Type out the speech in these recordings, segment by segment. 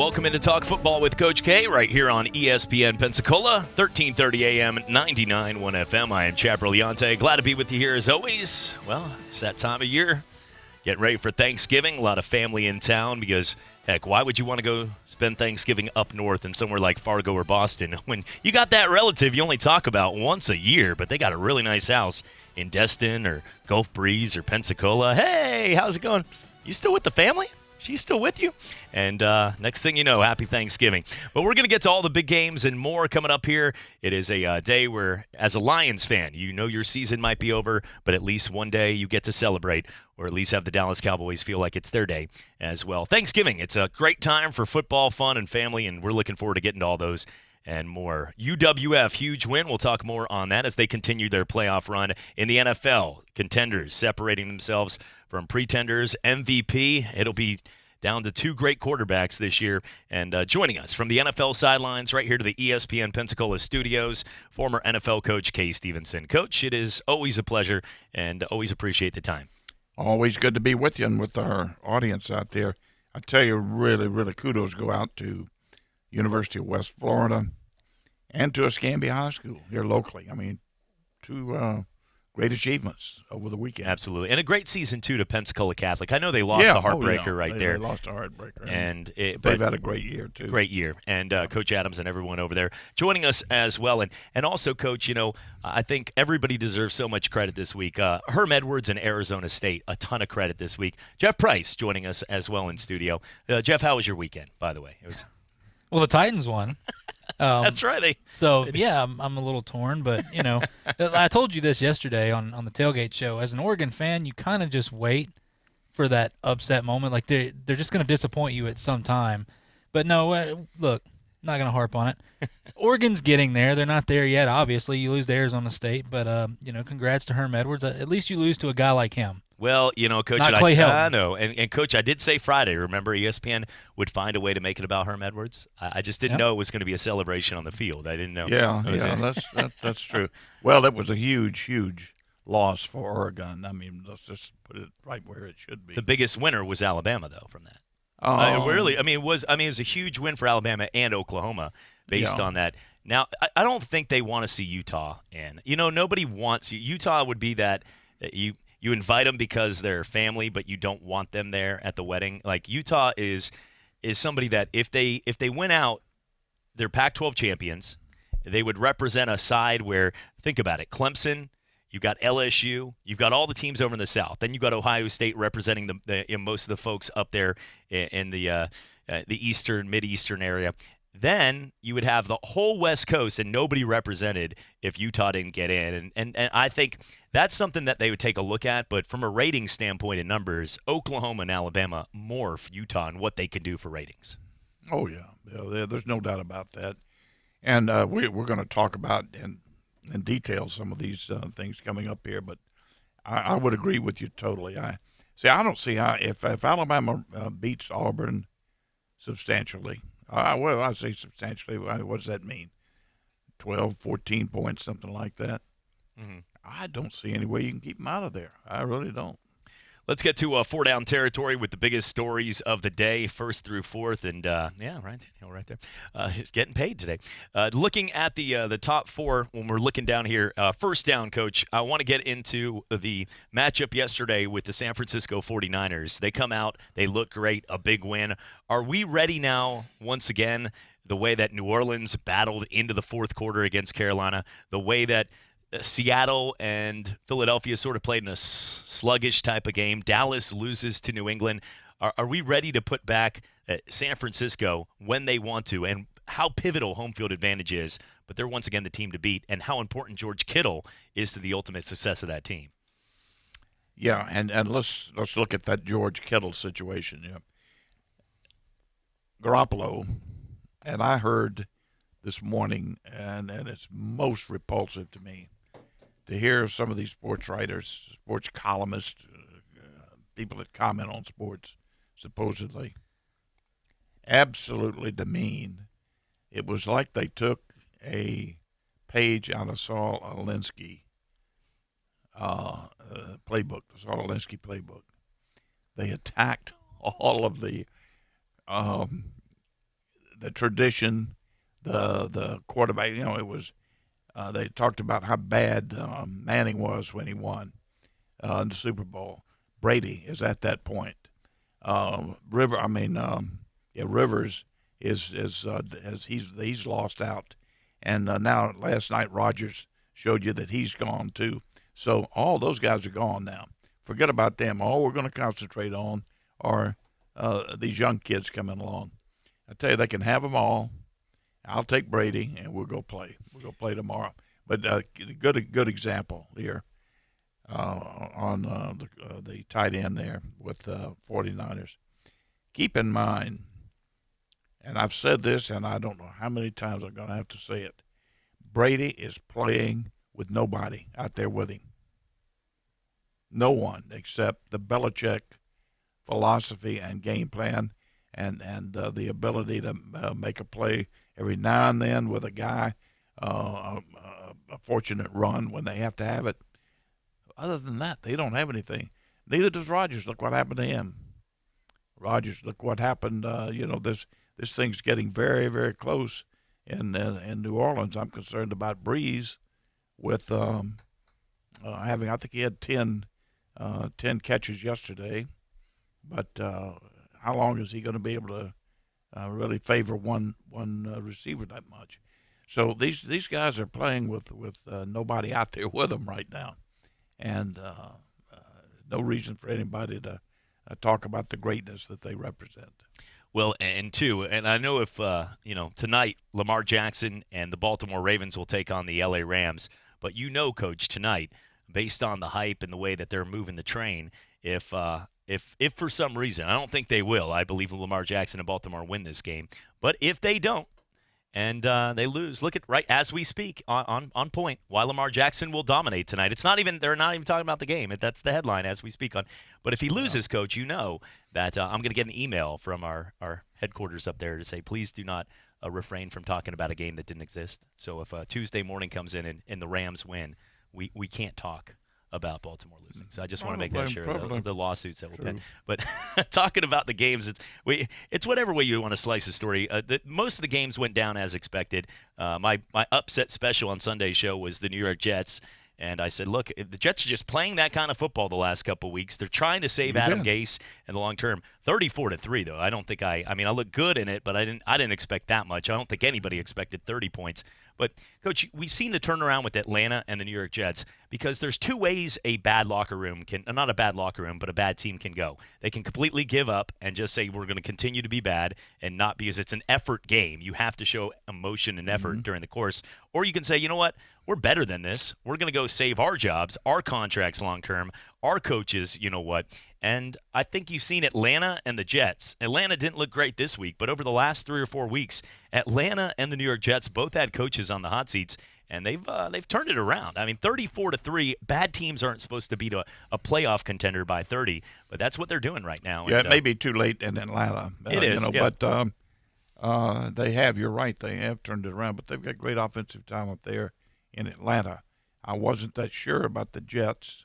welcome into Talk Football with Coach K right here on ESPN Pensacola, 1330 AM, 99.1 FM. I am Chad Brillante. Glad to be with you here as always. Well, it's that time of year. Getting ready for Thanksgiving. A lot of family in town because, heck, why would you want to go spend Thanksgiving up north in somewhere like Fargo or Boston when you got that relative you only talk about once a year, but they got a really nice house in Destin or Gulf Breeze or Pensacola. Hey, how's it going? You still with the family? She's still with you. And next thing you know, happy Thanksgiving. But we're going to get to all the big games and more coming up here. It is a day where, as a Lions fan, you know your season might be over, but at least one day you get to celebrate, or at least have the Dallas Cowboys feel like it's their day as well. Thanksgiving, it's a great time for football, fun, and family, and we're looking forward to getting to all those and more. UWF, huge win. We'll talk more on that as they continue their playoff run in the NFL. Contenders separating themselves from pretenders. MVP, it'll be down to two great quarterbacks this year. And joining us from the NFL sidelines right here to the ESPN Pensacola studios, former NFL coach Kay Stevenson. Coach, it is always a pleasure and always appreciate the time. Always good to be with you and with our audience out there. I tell you, really, really kudos go out to University of West Florida and to Escambia High School here locally. I mean, two great achievements over the weekend. Absolutely. And a great season, too, to Pensacola Catholic. I know they lost a heartbreaker right there. They lost a heartbreaker. And they've had a great year, too. Great year. And Coach Adams and everyone over there joining us as well. And also, Coach, you know, I think everybody deserves so much credit this week. Herm Edwards and Arizona State, a ton of credit this week. Jeff Price joining us as well in studio. Jeff, how was your weekend, by the way? Well, the Titans won. That's right. Yeah, I'm a little torn, but, you know, I told you this yesterday on the tailgate show. As an Oregon fan, you kind of just wait for that upset moment. Like, they're just going to disappoint you at some time. But, no, look, not going to harp on it. Oregon's getting there. They're not there yet, obviously. You lose to Arizona State, but, you know, congrats to Herm Edwards. At least you lose to a guy like him. Well, you know, Coach, Not Clay Helton. I know. And, Coach, I did say Friday, remember, ESPN would find a way to make it about Herm Edwards. I just didn't know it was going to be a celebration on the field. I didn't know. Yeah, that's true. Well, it was a huge, huge loss for Oregon. I mean, let's just put it right where it should be. The biggest winner was Alabama, though, from that. It was a huge win for Alabama and Oklahoma based on that. Now, I don't think they want to see Utah in. You know, nobody wants – Utah would be that you invite them because they're family, but you don't want them there at the wedding. Like, Utah is somebody that if they win out, they're Pac-12 champions. They would represent a side where, think about it, Clemson, you've got LSU, you've got all the teams over in the South. Then you've got Ohio State representing most of the folks up there in the eastern, mid-eastern area. Then you would have the whole West Coast and nobody represented if Utah didn't get in. And I think that's something that they would take a look at. But from a rating standpoint and numbers, Oklahoma and Alabama morph Utah and what they can do for ratings. Oh, yeah. There's no doubt about that. And we're going to talk about in detail some of these things coming up here. But I would agree with you totally. I don't see how if Alabama beats Auburn substantially – well, I say substantially. What does that mean? 12, 14 points, something like that. Mm-hmm. I don't see any way you can keep them out of there. I really don't. Let's get to four-down territory with the biggest stories of the day, first through fourth. And, right there. He's getting paid today. Looking at the top four when we're looking down here, first down, Coach, I want to get into the matchup yesterday with the San Francisco 49ers. They come out. They look great, a big win. Are we ready now, once again, the way that New Orleans battled into the fourth quarter against Carolina, the way that Seattle and Philadelphia sort of played in a sluggish type of game. Dallas loses to New England. Are we ready to put back San Francisco when they want to, and how pivotal home field advantage is? But they're once again the team to beat, and how important George Kittle is to the ultimate success of that team. Yeah, and let's look at that George Kittle situation. Yeah. Garoppolo, and I heard this morning, and it's most repulsive to me to hear some of these sports writers, sports columnists, people that comment on sports, supposedly, absolutely demean. It was like they took a page out of Saul Alinsky playbook, the Saul Alinsky playbook. They attacked all of the the tradition, the quarterback. It was. They talked about how bad Manning was when he won in the Super Bowl. Brady is at that point. Rivers is he's lost out, and now last night Rodgers showed you that he's gone too. So all those guys are gone now. Forget about them. All we're going to concentrate on are these young kids coming along. I tell you, they can have them all. I'll take Brady, and we'll go play. We'll go play tomorrow. But good example here on the tight end there with 49ers. Keep in mind, and I've said this, and I don't know how many times I'm going to have to say it, Brady is playing with nobody out there with him. No one except the Belichick philosophy and game plan and the ability to make a play every now and then with a guy, a fortunate run when they have to have it. Other than that, they don't have anything. Neither does Rodgers. Look what happened to him. Rodgers, look what happened. This thing's getting very, very close in New Orleans. I'm concerned about Breeze with having, I think he had 10 catches yesterday. But how long is he going to be able to really favor one receiver that much? So these guys are playing with nobody out there with them right now, and no reason for anybody to talk about the greatness that they represent. Well, and I know if tonight Lamar Jackson and the Baltimore Ravens will take on the LA Rams, but Coach, tonight, based on the hype and the way that they're moving the train, if for some reason, I don't think they will, I believe Lamar Jackson and Baltimore win this game, but if they don't and they lose, look at right as we speak on point why Lamar Jackson will dominate tonight. They're not even talking about the game. That's the headline as we speak on. But if he loses, Coach, that I'm going to get an email from our headquarters up there to say, please do not refrain from talking about a game that didn't exist. So if Tuesday morning comes in and the Rams win, we can't talk about Baltimore losing. So I just want to make that sure, the lawsuits that will pen. But talking about the games, it's whatever way you want to slice the story. Most of the games went down as expected. My upset special on Sunday's show was the New York Jets. And I said, look, the Jets are just playing that kind of football the last couple of weeks. They're trying to save Adam Gase in the long term. 34-3, though. I don't think I look good in it, but I didn't expect that much. I don't think anybody expected 30 points. But, Coach, we've seen the turnaround with Atlanta and the New York Jets because there's two ways a bad locker room can – not a bad locker room, but a bad team can go. They can completely give up and just say we're going to continue to be bad and not because it's an effort game. You have to show emotion and effort during the course. Or you can say, you know what? We're better than this. We're going to go save our jobs, our contracts long term, our coaches, you know what. And I think you've seen Atlanta and the Jets. Atlanta didn't look great this week, but over the last 3 or 4 weeks, Atlanta and the New York Jets both had coaches on the hot seats, and they've turned it around. I mean, 34-3, bad teams aren't supposed to beat a playoff contender by 30, but that's what they're doing right now. Yeah, it may be too late in Atlanta. It is, yeah. But they have, you're right, they have turned it around, but they've got great offensive talent there in Atlanta. I wasn't that sure about the Jets.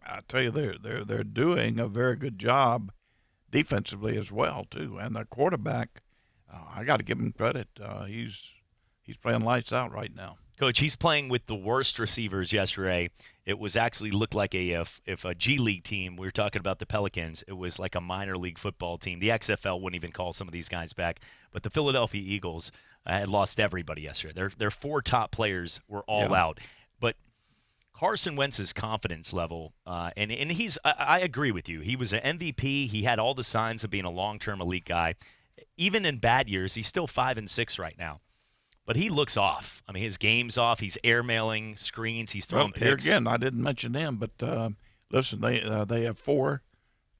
I tell you, they're doing a very good job defensively as well too. And the quarterback, I got to give him credit. He's playing lights out right now. Coach, he's playing with the worst receivers yesterday. It was actually looked like if a G League team, we were talking about the Pelicans, it was like a minor league football team. The XFL wouldn't even call some of these guys back. But the Philadelphia Eagles had lost everybody yesterday. Their 4 top players were all out. But Carson Wentz's confidence level, and I agree with you. He was an MVP. He had all the signs of being a long-term elite guy. Even in bad years, he's still 5-6 right now. But he looks off. I mean, his game's off. He's airmailing screens. He's throwing picks. Here again, I didn't mention them, but listen, they have 4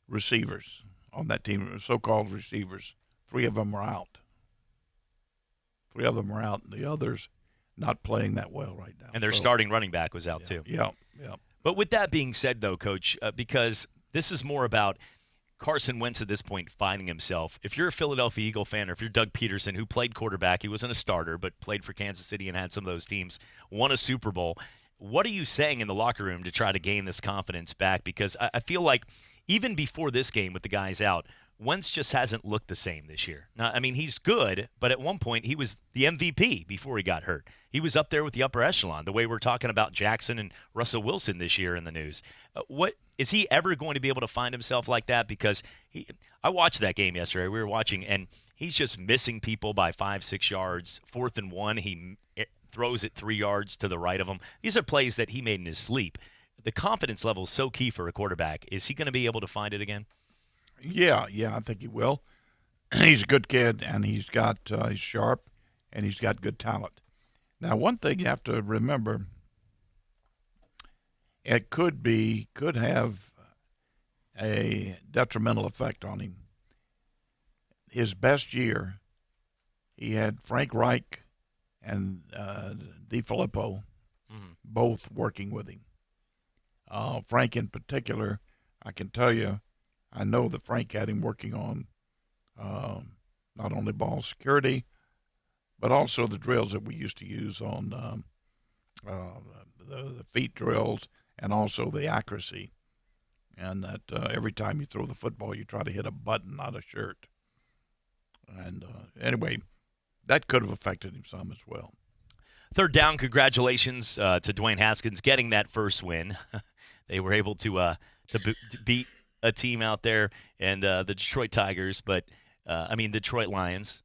receivers on that team, so-called receivers. 3 of them are out. 3 of them are out, and the others not playing that well right now. And their starting running back was out too. Yeah. But with that being said, though, Coach, because this is more about Carson Wentz at this point finding himself. If you're a Philadelphia Eagle fan, or if you're Doug Peterson, who played quarterback, he wasn't a starter, but played for Kansas City and had some of those teams, won a Super Bowl, what are you saying in the locker room to try to gain this confidence back? Because I feel like even before this game with the guys out, Wentz just hasn't looked the same this year. Now, I mean, he's good, but at one point he was the MVP before he got hurt. He was up there with the upper echelon, the way we're talking about Jackson and Russell Wilson this year in the news. What is he ever going to be able to find himself like that? Because I watched that game yesterday. We were watching, and he's just missing people by 5-6 yards. 4th and 1, he throws it 3 yards to the right of him. These are plays that he made in his sleep. The confidence level is so key for a quarterback. Is he going to be able to find it again? Yeah, I think he will. He's a good kid, and he's sharp, and he's got good talent. Now, one thing you have to remember, it could have a detrimental effect on him. His best year, he had Frank Reich and DeFilippo both working with him. Frank in particular, I can tell you, I know that Frank had him working on not only ball security, but also the drills that we used to use on the feet drills and also the accuracy. And that every time you throw the football, you try to hit a button, not a shirt. And anyway, that could have affected him some as well. Third down, congratulations to Dwayne Haskins getting that first win. They were able to beat a team out there and the Detroit Tigers, the Detroit Lions.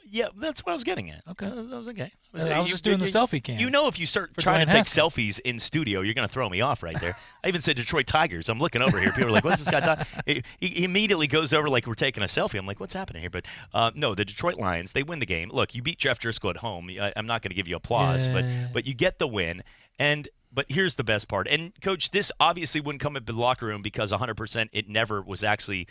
Yeah, that's what I was getting at. Okay. That was okay. I was just doing the selfie cam. You know, if you start trying to take selfies in studio, you're going to throw me off right there. I even said Detroit Tigers. I'm looking over here. People are like, what's this guy talking? He immediately goes over like we're taking a selfie. I'm like, what's happening here? But no, the Detroit Lions, they win the game. Look, you beat Jeff Driscoll at home. I'm not going to give you applause, but you get the win. But here's the best part. And, Coach, this obviously wouldn't come into the locker room because 100% it never was actually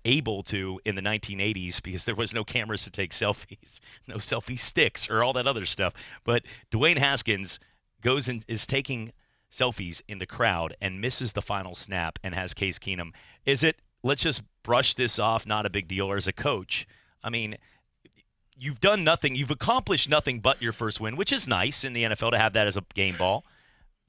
able to in the 1980s because there was no cameras to take selfies, no selfie sticks or all that other stuff. But Dwayne Haskins goes and is taking selfies in the crowd and misses the final snap and has Case Keenum. Is it, let's just brush this off, not a big deal? Or as a coach, I mean, you've done nothing. You've accomplished nothing but your first win, which is nice in the NFL to have that as a game ball.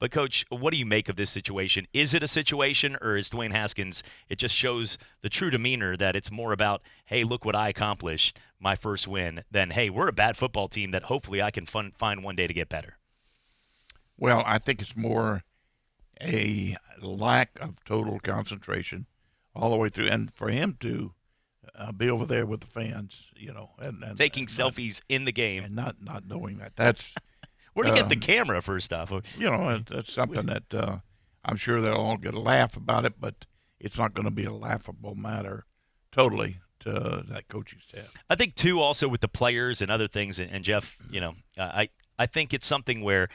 But, Coach, what do you make of this situation? Is it a situation, or is Dwayne Haskins, it just shows the true demeanor that it's more about, hey, look what I accomplished, my first win, than, hey, we're a bad football team that hopefully I can find one day to get better? Well, I think it's more a lack of total concentration all the way through. And for him to be over there with the fans, and taking selfies in the game. And not knowing that's – where to get the camera, first off? It's something that I'm sure they'll all get a laugh about it, but it's not going to be a laughable matter totally to that coaching staff. I think, too, also with the players and other things, and Jeff, I think it's something where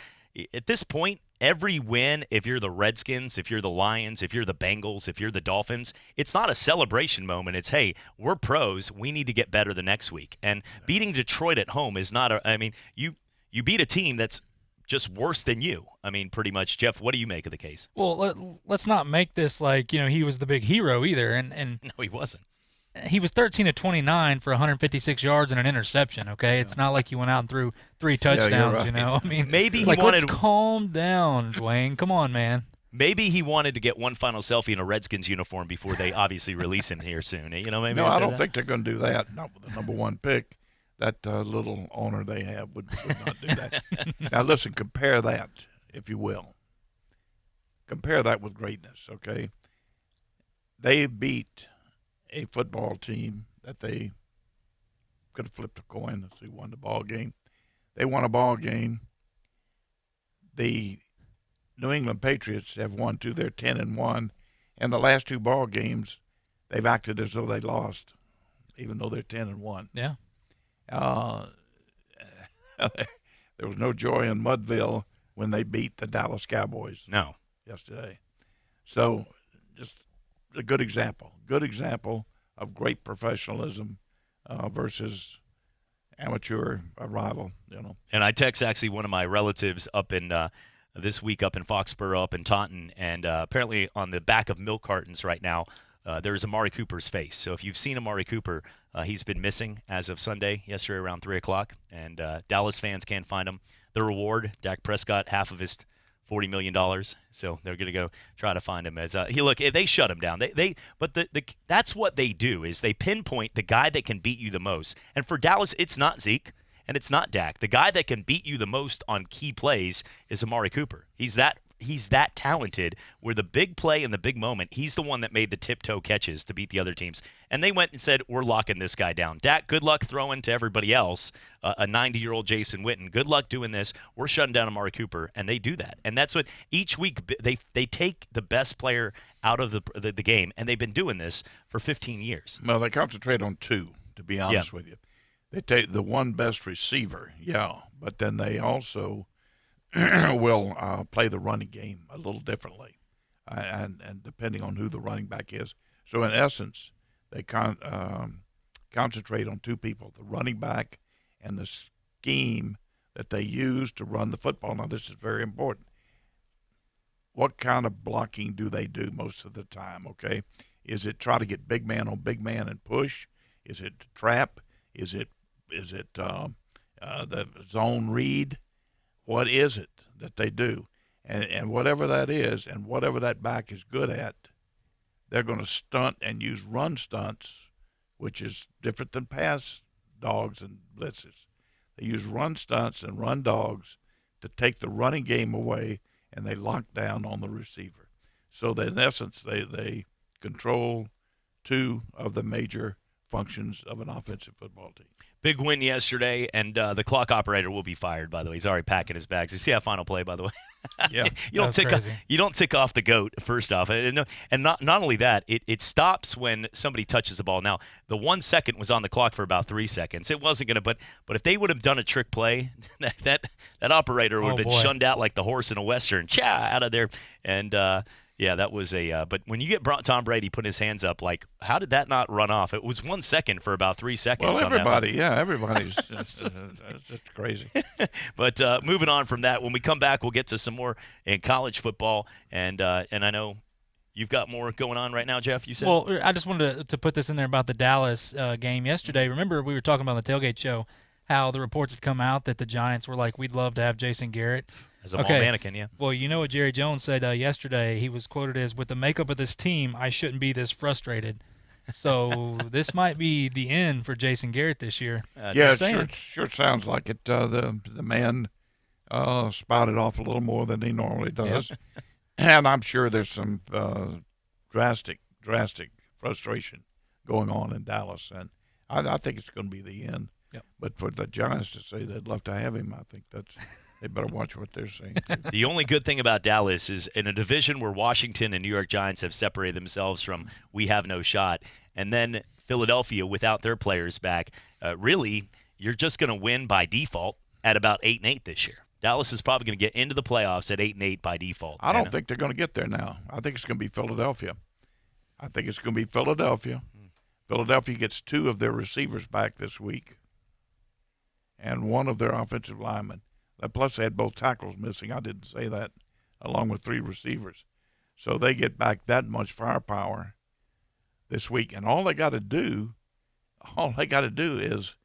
at this point, every win, if you're the Redskins, if you're the Lions, if you're the Bengals, if you're the Dolphins, it's not a celebration moment. It's, hey, we're pros. We need to get better the next week. And beating Detroit at home is not you beat a team that's just worse than you. I mean, pretty much. Jeff, what do you make of the case? Well, let's not make this like, he was the big hero either. And no, he wasn't. He was 13 of 29 for 156 yards and an interception, okay? It's not like he went out and threw 3 touchdowns, right. I mean, maybe he wanted let's calm down, Dwayne. Come on, man. Maybe he wanted to get one final selfie in a Redskins uniform before they obviously release him here soon. Maybe no, I don't think they're going to do that. Not with the number 1 pick. That little owner they have would not do that. Now, listen, compare that, if you will. Compare that with greatness, okay? They beat a football team that they could have flipped a coin as they won the ball game. They won a ball game. The New England Patriots have won 2. They're 10-1. And the last 2 ball games, they've acted as though they lost, even though they're 10-1. Yeah. There was no joy in Mudville when they beat the Dallas Cowboys. No. Yesterday. So just a good example of great professionalism versus amateur rival, And I text actually one of my relatives up in this week up in Foxborough, up in Taunton, and apparently on the back of milk cartons right now, there's Amari Cooper's face. So if you've seen Amari Cooper, he's been missing as of Sunday, yesterday around 3 o'clock, and Dallas fans can't find him. The reward, Dak Prescott, half of his $40 million. So they're going to go try to find him. As they shut him down. But that's what they do is they pinpoint the guy that can beat you the most. And for Dallas, it's not Zeke and it's not Dak. The guy that can beat you the most on key plays is Amari Cooper. He's that talented where the big play and the big moment, he's the one that made the tiptoe catches to beat the other teams. And they went and said, we're locking this guy down. Dak, good luck throwing to everybody else, a 90-year-old Jason Witten. Good luck doing this. We're shutting down Amari Cooper, and they do that. And that's what each week they take the best player out of the game, and they've been doing this for 15 years. Well, they concentrate on two, to be honest with you. They take the one best receiver, but then they also will play the running game a little differently, and depending on who the running back is. So in essence, they concentrate on two people: the running back and the scheme that they use to run the football. Now, this is very important. What kind of blocking do they do most of the time? Okay, is it try to get big man on big man and push? Is it trap? Is it the zone read? What is it that they do? And whatever that is and whatever that back is good at, they're going to stunt and use run stunts, which is different than pass dogs and blitzes. They use run stunts and run dogs to take the running game away, and they lock down on the receiver. So that in essence, they control two of the major functions of an offensive football team. Big win yesterday, and the clock operator will be fired, by the way. He's already packing his bags. You see that final play, by the way? Yeah. You don't tick off the GOAT, first off. And not only that, it stops when somebody touches the ball. Now, the 1 second was on the clock for about 3 seconds. It wasn't going to, but if they would have done a trick play, that operator would have been shunned out like the horse in a Western. Out of there. And, yeah, that was but when you get Tom Brady putting his hands up, like, how did that not run off? It was 1 second for about 3 seconds. Well, everybody's that's crazy. But moving on from that, when we come back, we'll get to some more in college football, and I know you've got more going on right now, Jeff, you said? Well, I just wanted to put this in there about the Dallas game yesterday. Remember, we were talking about on the tailgate show how the reports have come out that the Giants were like, we'd love to have Jason Garrett. As a mall mannequin, yeah. Well, you know what Jerry Jones said yesterday? He was quoted as, with the makeup of this team, I shouldn't be this frustrated. So this might be the end for Jason Garrett this year. It sure sounds like it. The man spouted off a little more than he normally does. Yep. And I'm sure there's some drastic frustration going on in Dallas. And I think it's going to be the end. Yep. But for the Giants to say they'd love to have him, I think they better watch what they're saying. The only good thing about Dallas is in a division where Washington and New York Giants have separated themselves from we have no shot, and then Philadelphia without their players back, really you're just going to win by default at about 8-8 this year. Dallas is probably going to get into the playoffs at 8-8 by default. I don't think they're going to get there now. I think it's going to be Philadelphia. Philadelphia gets two of their receivers back this week and one of their offensive linemen. Plus, they had both tackles missing. I didn't say that, along with three receivers. So they get back that much firepower this week, and all they got to do is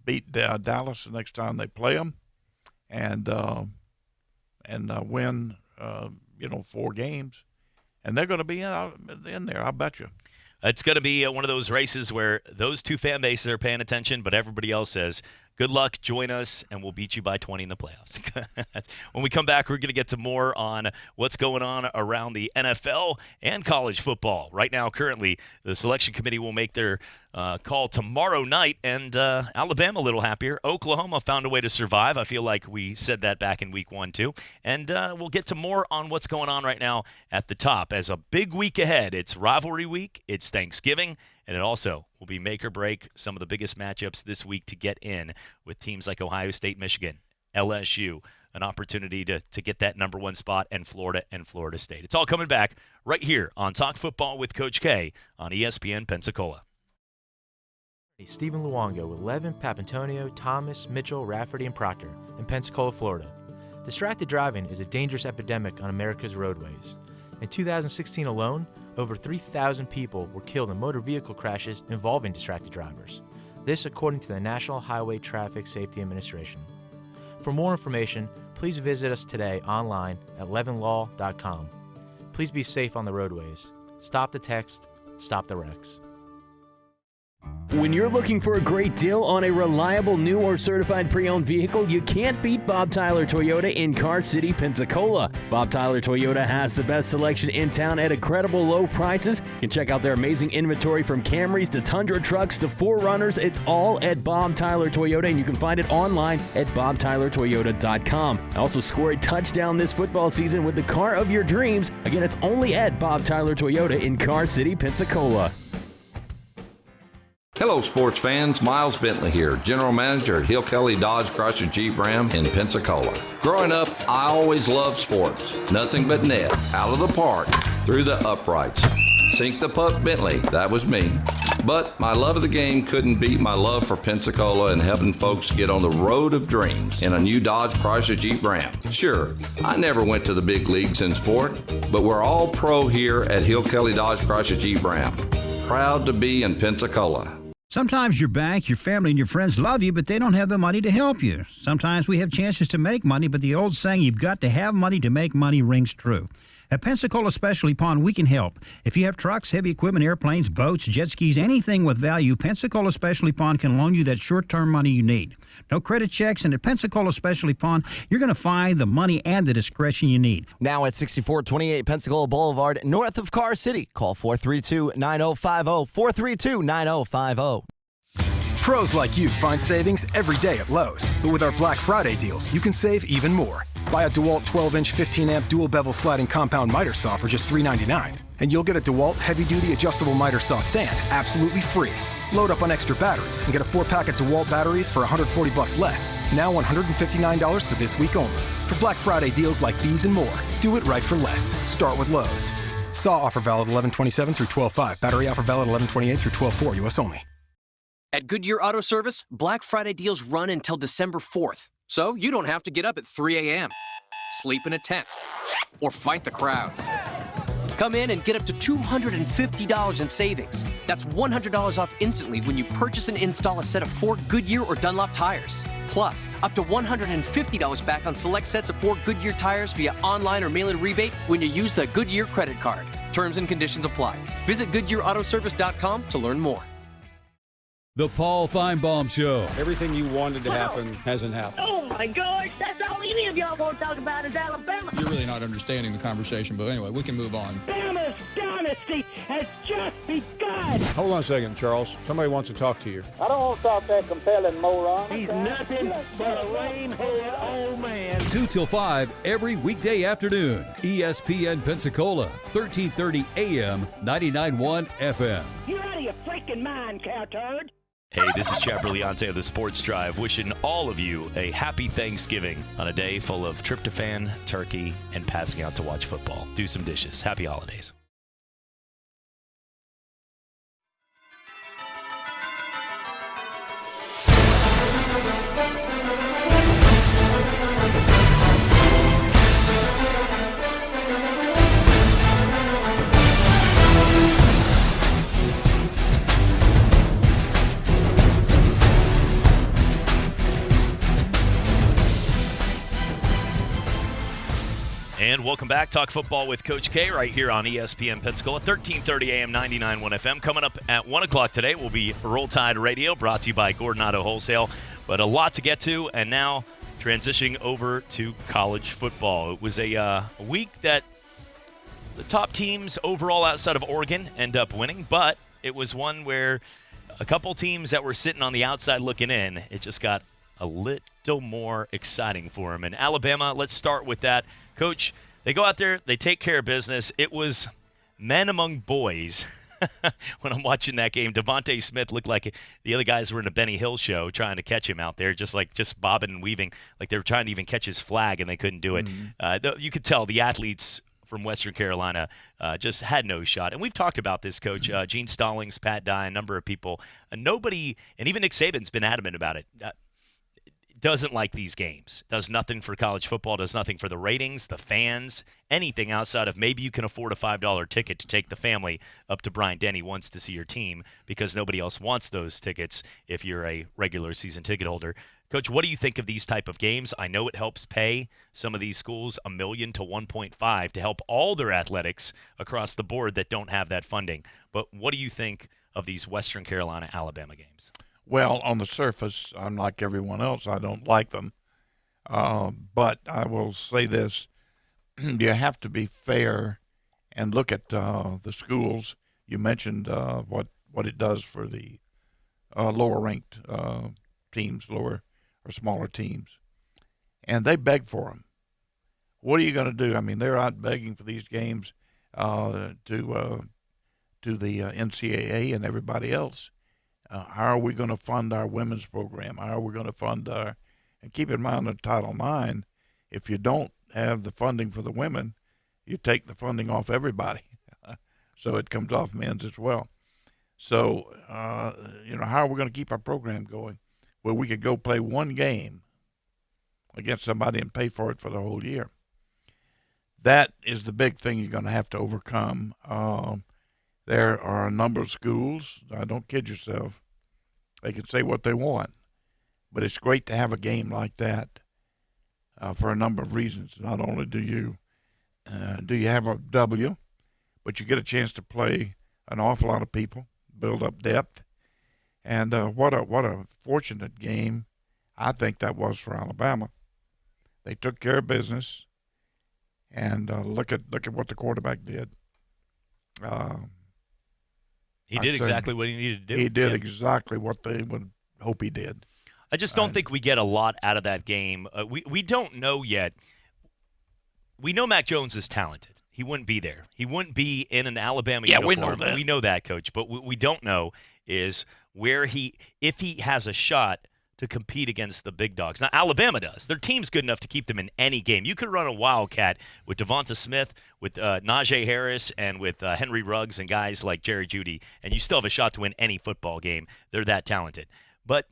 beat Dallas the next time they play them, and win 4 games, and they're going to be in there. I bet you. It's going to be one of those races where those two fan bases are paying attention, but everybody else says, good luck, join us, and we'll beat you by 20 in the playoffs. When we come back, we're going to get to more on what's going on around the NFL and college football. Right now, currently, the selection committee will make their call tomorrow night, and Alabama a little happier. Oklahoma found a way to survive. I feel like we said that back in week 1, too. And we'll get to more on what's going on right now at the top. As a big week ahead, it's rivalry week, it's Thanksgiving, and it also will be make or break some of the biggest matchups this week to get in with teams like Ohio State, Michigan, LSU, an opportunity to get that number 1 spot, and Florida State. It's all coming back right here on Talk Football with Coach K on ESPN Pensacola. Stephen Luongo with Levin, Papantonio, Thomas, Mitchell, Rafferty, and Proctor in Pensacola, Florida. Distracted driving is a dangerous epidemic on America's roadways. In 2016 alone, over 3,000 people were killed in motor vehicle crashes involving distracted drivers. This according to the National Highway Traffic Safety Administration. For more information, please visit us today online at levinlaw.com. Please be safe on the roadways. Stop the text, stop the wrecks. When you're looking for a great deal on a reliable new or certified pre-owned vehicle, you can't beat Bob Tyler Toyota in Car City, Pensacola. Bob Tyler Toyota has the best selection in town at incredible low prices. You can check out their amazing inventory from Camrys to Tundra trucks to 4Runners. It's all at Bob Tyler Toyota, and you can find it online at bobtylertoyota.com. Also score a touchdown this football season with the car of your dreams. Again, it's only at Bob Tyler Toyota in Car City, Pensacola. Hello, sports fans. Miles Bentley here, General Manager at Hill Kelly Dodge Chrysler Jeep Ram in Pensacola. Growing up, I always loved sports. Nothing but net, out of the park, through the uprights. Sink the puck Bentley, that was me. But my love of the game couldn't beat my love for Pensacola and helping folks get on the road of dreams in a new Dodge Chrysler Jeep Ram. Sure, I never went to the big leagues in sport, but we're all pro here at Hill Kelly Dodge Chrysler Jeep Ram. Proud to be in Pensacola. Sometimes your bank, your family, and your friends love you, but they don't have the money to help you. Sometimes we have chances to make money, but the old saying, you've got to have money to make money, rings true. At Pensacola Specialty Pond, we can help. If you have trucks, heavy equipment, airplanes, boats, jet skis, anything with value, Pensacola Specialty Pond can loan you that short-term money you need. No credit checks, and at Pensacola Specialty Pond, you're going to find the money and the discretion you need. Now at 6428 Pensacola Boulevard, north of Car City. Call 432-9050, 432-9050. Pros like you find savings every day at Lowe's. But with our Black Friday deals, you can save even more. Buy a DeWalt 12-inch 15-amp dual-bevel sliding compound miter saw for just $3.99. And you'll get a DeWalt heavy-duty adjustable miter saw stand absolutely free. Load up on extra batteries and get a 4-pack of DeWalt batteries for $140 less. Now $159 for this week only. For Black Friday deals like these and more, do it right for less. Start with Lowe's. Saw offer valid 11/27 through 12/5. Battery offer valid 11/28 through 12/4. U.S. only. At Goodyear Auto Service, Black Friday deals run until December 4th. So you don't have to get up at 3 a.m., sleep in a tent, or fight the crowds. Come in and get up to $250 in savings. That's $100 off instantly when you purchase and install a set of 4 Goodyear or Dunlop tires. Plus, up to $150 back on select sets of 4 Goodyear tires via online or mail-in rebate when you use the Goodyear credit card. Terms and conditions apply. Visit GoodyearAutoservice.com to learn more. The Paul Feinbaum Show. Everything you wanted to happen hasn't happened. Oh my gosh, that's all any of y'all want to talk about is Alabama. You're really not understanding the conversation, but anyway, we can move on. Alabama's dynasty has just begun. Hold on a second, Charles. Somebody wants to talk to you. I don't want to talk that compelling moron. He's nothing but a lame-head old man. 2 till 5 every weekday afternoon. ESPN Pensacola, 1330 AM, 99.1 FM. You're out of your freaking mind, cow turd. Hey, this is Chapper Leonte of the Sports Drive, wishing all of you a happy Thanksgiving on a day full of tryptophan, turkey, and passing out to watch football. Do some dishes. Happy holidays. And welcome back. Talk football with Coach K right here on ESPN Pensacola, 1330 AM, 99.1 FM. Coming up at 1 o'clock today will be Roll Tide Radio, brought to you by Gordon Auto Wholesale. But a lot to get to, and now transitioning over to college football. It was a week that the top teams overall outside of Oregon end up winning, but it was one where a couple teams that were sitting on the outside looking in, it just got a little more exciting for them. And Alabama, let's start with that. Coach, they go out there, they take care of business. It was men among boys. When I'm watching that game, Devontae Smith looked like the other guys were in a Benny Hill show trying to catch him out there, just bobbing and weaving, like they were trying to even catch his flag and they couldn't do it. You could tell the athletes from Western Carolina just had no shot. And we've talked about this, Coach. Gene Stallings, Pat Dye, a number of people. Nobody, and even Nick Saban's been adamant about it. Doesn't like these games. Does nothing for college football, does nothing for the ratings, the fans, anything outside of maybe you can afford a $5 ticket to take the family up to Bryant-Denny once to see your team because nobody else wants those tickets if you're a regular season ticket holder. Coach, what do you think of these type of games? I know it helps pay some of these schools $1 million to 1.5 to help all their athletics across the board that don't have that funding. But what do you think of these Western Carolina, Alabama games? Well, on the surface, I'm like everyone else. I don't like them. But I will say this. You have to be fair and look at the schools. You mentioned what it does for the lower-ranked teams, lower or smaller teams. And they beg for them. What are you going to do? I mean, they're out begging for these games to the NCAA and everybody else. How are we going to fund our women's program? How are we going to fund our – and keep in mind that Title IX, if you don't have the funding for the women, you take the funding off everybody. So it comes off men's as well. So, how are we going to keep our program going where we could go play one game against somebody and pay for it for the whole year? That is the big thing you're going to have to overcome. There are a number of schools. Don't kid yourself. They can say what they want. But it's great to have a game like that for a number of reasons. Not only do you have a W, but you get a chance to play an awful lot of people, build up depth. And what a fortunate game I think that was for Alabama. They took care of business, and look at what the quarterback did. He did exactly what he needed to do. He did exactly what they would hope he did. I just don't think we get a lot out of that game. We don't know yet. We know Mac Jones is talented. He wouldn't be there. He wouldn't be in an Alabama uniform. We know that. We know that, Coach. But what we don't know is if he has a shot to compete against the big dogs. Now, Alabama does. Their team's good enough to keep them in any game. You could run a Wildcat with Devonta Smith, with Najee Harris, and with Henry Ruggs and guys like Jerry Jeudy, and you still have a shot to win any football game. They're that talented. But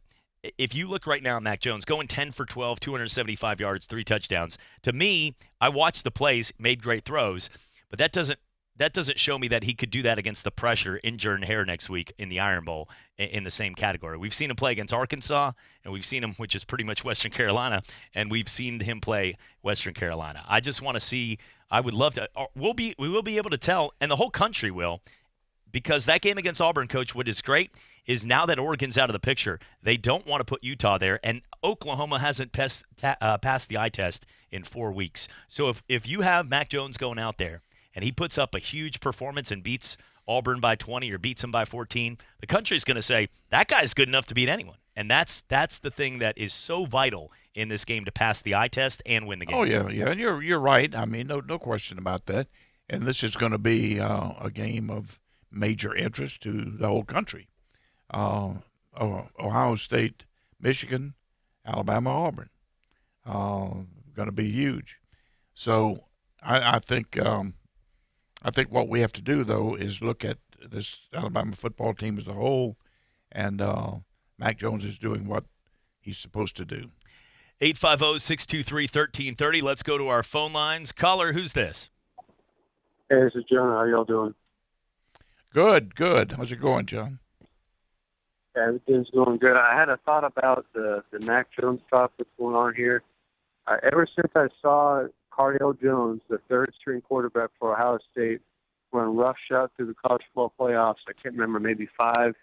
if you look right now at Mac Jones, going 10 for 12, 275 yards, 3 touchdowns, to me, I watched the plays, made great throws, but that doesn't show me that he could do that against the pressure in Jordan-Hare next week in the Iron Bowl in the same category. We've seen him play against Arkansas, and we've seen him, which is pretty much Western Carolina, and we've seen him play Western Carolina. I just want to see – I would love to – we will be able to tell, and the whole country will, because that game against Auburn, Coach, what is great is now that Oregon's out of the picture, they don't want to put Utah there, and Oklahoma hasn't passed the eye test in 4 weeks. So if you have Mac Jones going out there and he puts up a huge performance and beats Auburn by 20 or beats him by 14, the country's going to say, that guy's good enough to beat anyone. And that's the thing that is so vital in this game to pass the eye test and win the game. Oh, yeah, and you're right. I mean, no question about that. And this is going to be a game of major interest to the whole country. Ohio State, Michigan, Alabama, Auburn. Going to be huge. So I think what we have to do, though, is look at this Alabama football team as a whole, and Mac Jones is doing what he's supposed to do. 850-623-1330. Let's go to our phone lines. Caller, who's this? Hey, this is John. How y'all doing? Good. How's it going, John? Everything's going good. I had a thought about the Mac Jones talk that's going on here. Ever since I saw Cardale Jones, the third-string quarterback for Ohio State, run roughshod through the college football playoffs, I can't remember, maybe 4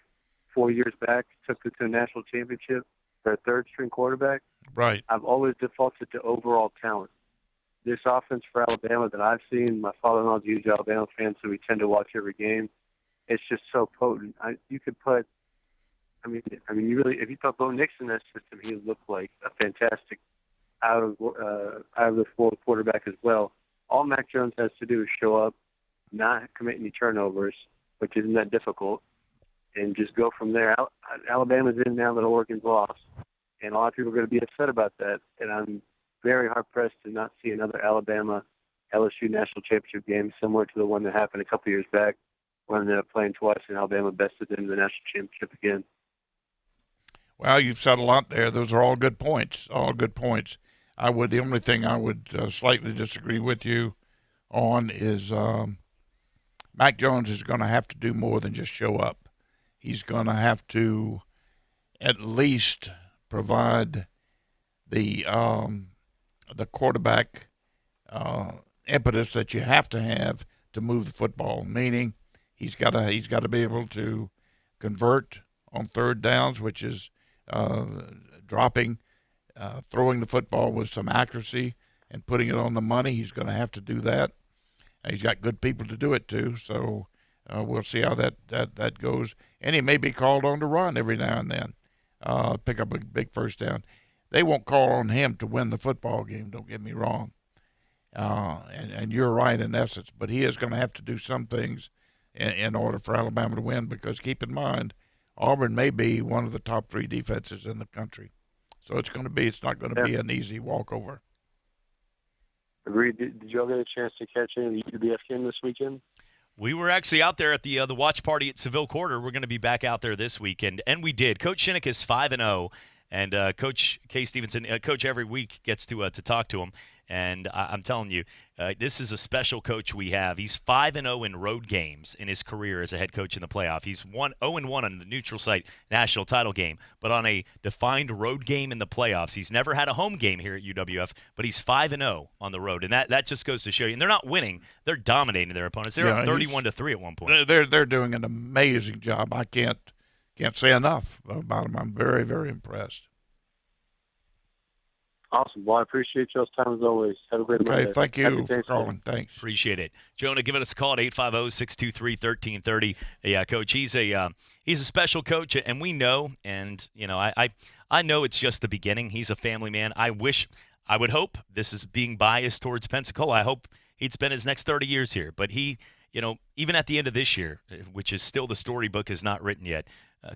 years back, took it to a national championship, their third-string quarterback. Right. I've always defaulted to overall talent. This offense for Alabama that I've seen, my father-in-law's a huge Alabama fan, so we tend to watch every game. It's just so potent. You could put, you really, if you put Bo Nix in that system, he would look like a fantastic out of the world quarterback as well. All Mac Jones has to do is show up, not commit any turnovers, which isn't that difficult, and just go from there. Alabama's in now that Oregon's lost, and a lot of people are going to be upset about that. And I'm very hard pressed to not see another Alabama LSU national championship game similar to the one that happened a couple years back when they ended up playing twice and Alabama bested them in the national championship again. Well, you've said a lot there. Those are all good points. The only thing I would slightly disagree with you on is Mac Jones is going to have to do more than just show up. He's going to have to at least provide the quarterback impetus that you have to move the football. Meaning, he's got to be able to convert on third downs, which is dropping, throwing the football with some accuracy and putting it on the money. He's going to have to do that. He's got good people to do it too. So we'll see how that goes. And he may be called on to run every now and then, pick up a big first down. They won't call on him to win the football game, don't get me wrong. And you're right in essence, but he is going to have to do some things in order for Alabama to win, because keep in mind, Auburn may be one of the top 3 defenses in the country. So it's not going to be an easy walkover. Agreed. Did y'all get a chance to catch any of the UWF game this weekend? We were actually out there at the watch party at Seville Quarter. We're going to be back out there this weekend, and we did. Coach Shinnick is 5-0, and Coach Kay Stevenson, Coach every week gets to talk to him. And I'm telling you, this is a special coach we have. He's 5-0 in road games in his career as a head coach in the playoff. He's 0-1 on the neutral site national title game. But on a defined road game in the playoffs, he's never had a home game here at UWF, but he's 5-0 on the road. And that just goes to show you. And they're not winning. They're dominating their opponents. They're up 31-3 at one point. They're doing an amazing job. I can't say enough about them. I'm very, very impressed. Awesome. Well, I appreciate y'all's time as always. Have a great Monday. Thank you for calling. Thanks. Appreciate it. Jonah, give us a call at 850-623-1330. Yeah, Coach, he's a special coach, and we know, and I know it's just the beginning. He's a family man. I would hope, this is being biased towards Pensacola, I hope he'd spend his next 30 years here. But he, even at the end of this year, which is still the storybook is not written yet,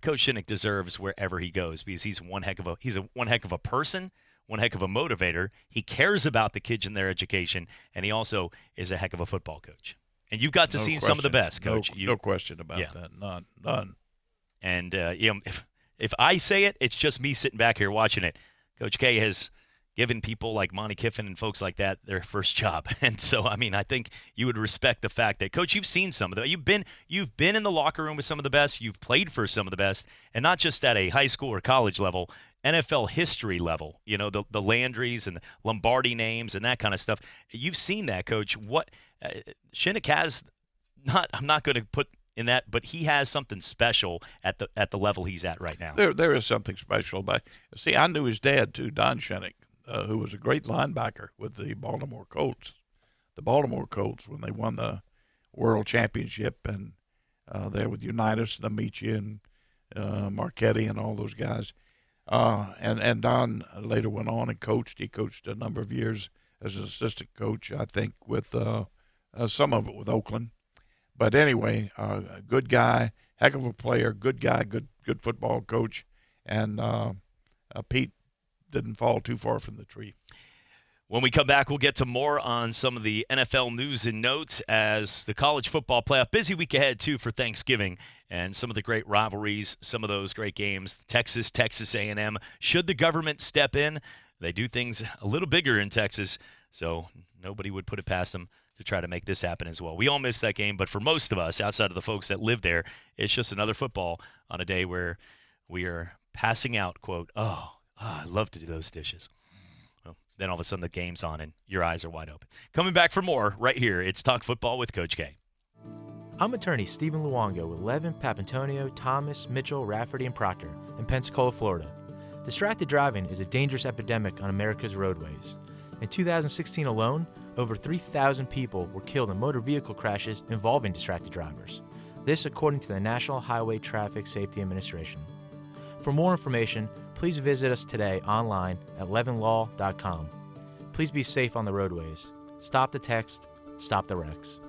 Coach Shinnick deserves wherever he goes, because he's one heck of a person. One heck of a motivator. He cares about the kids and their education, and he also is a heck of a football coach. And you've got to see some of the best, Coach. No question about that. None. And if I say it, it's just me sitting back here watching it. Coach K has given people like Monty Kiffin and folks like that their first job, and so I think you would respect the fact that, Coach, you've seen some of the. You've been in the locker room with some of the best. You've played for some of the best, and not just at a high school or college level. NFL history level, the Landrys and the Lombardi names and that kind of stuff. You've seen that, Coach. What Shinnick has, I'm not going to put in that, but he has something special at the level he's at right now. There is something special. But see, I knew his dad too, Don Shinnick, who was a great linebacker with the Baltimore Colts. The Baltimore Colts, when they won the World Championship, and there with Unitas and Amici and Marchetti and all those guys. And Don later went on and coached. He coached a number of years as an assistant coach, I think, with some of it with Oakland. But anyway, a good guy, heck of a player, good guy, good football coach. And Pete didn't fall too far from the tree. When we come back, we'll get to more on some of the NFL news and notes as the college football playoff. Busy week ahead, too, for Thanksgiving. And some of the great rivalries, some of those great games. Texas A&M. Should the government step in? They do things a little bigger in Texas, so nobody would put it past them to try to make this happen as well. We all miss that game, but for most of us, outside of the folks that live there, it's just another football on a day where we are passing out, quote, I love to do those dishes. Well, then all of a sudden the game's on and your eyes are wide open. Coming back for more right here. It's Talk Football with Coach K. I'm attorney Stephen Luongo with Levin, Papantonio, Thomas, Mitchell, Rafferty, and Proctor in Pensacola, Florida. Distracted driving is a dangerous epidemic on America's roadways. In 2016 alone, over 3,000 people were killed in motor vehicle crashes involving distracted drivers. This according to the National Highway Traffic Safety Administration. For more information, please visit us today online at levinlaw.com. Please be safe on the roadways. Stop the text, stop the wrecks.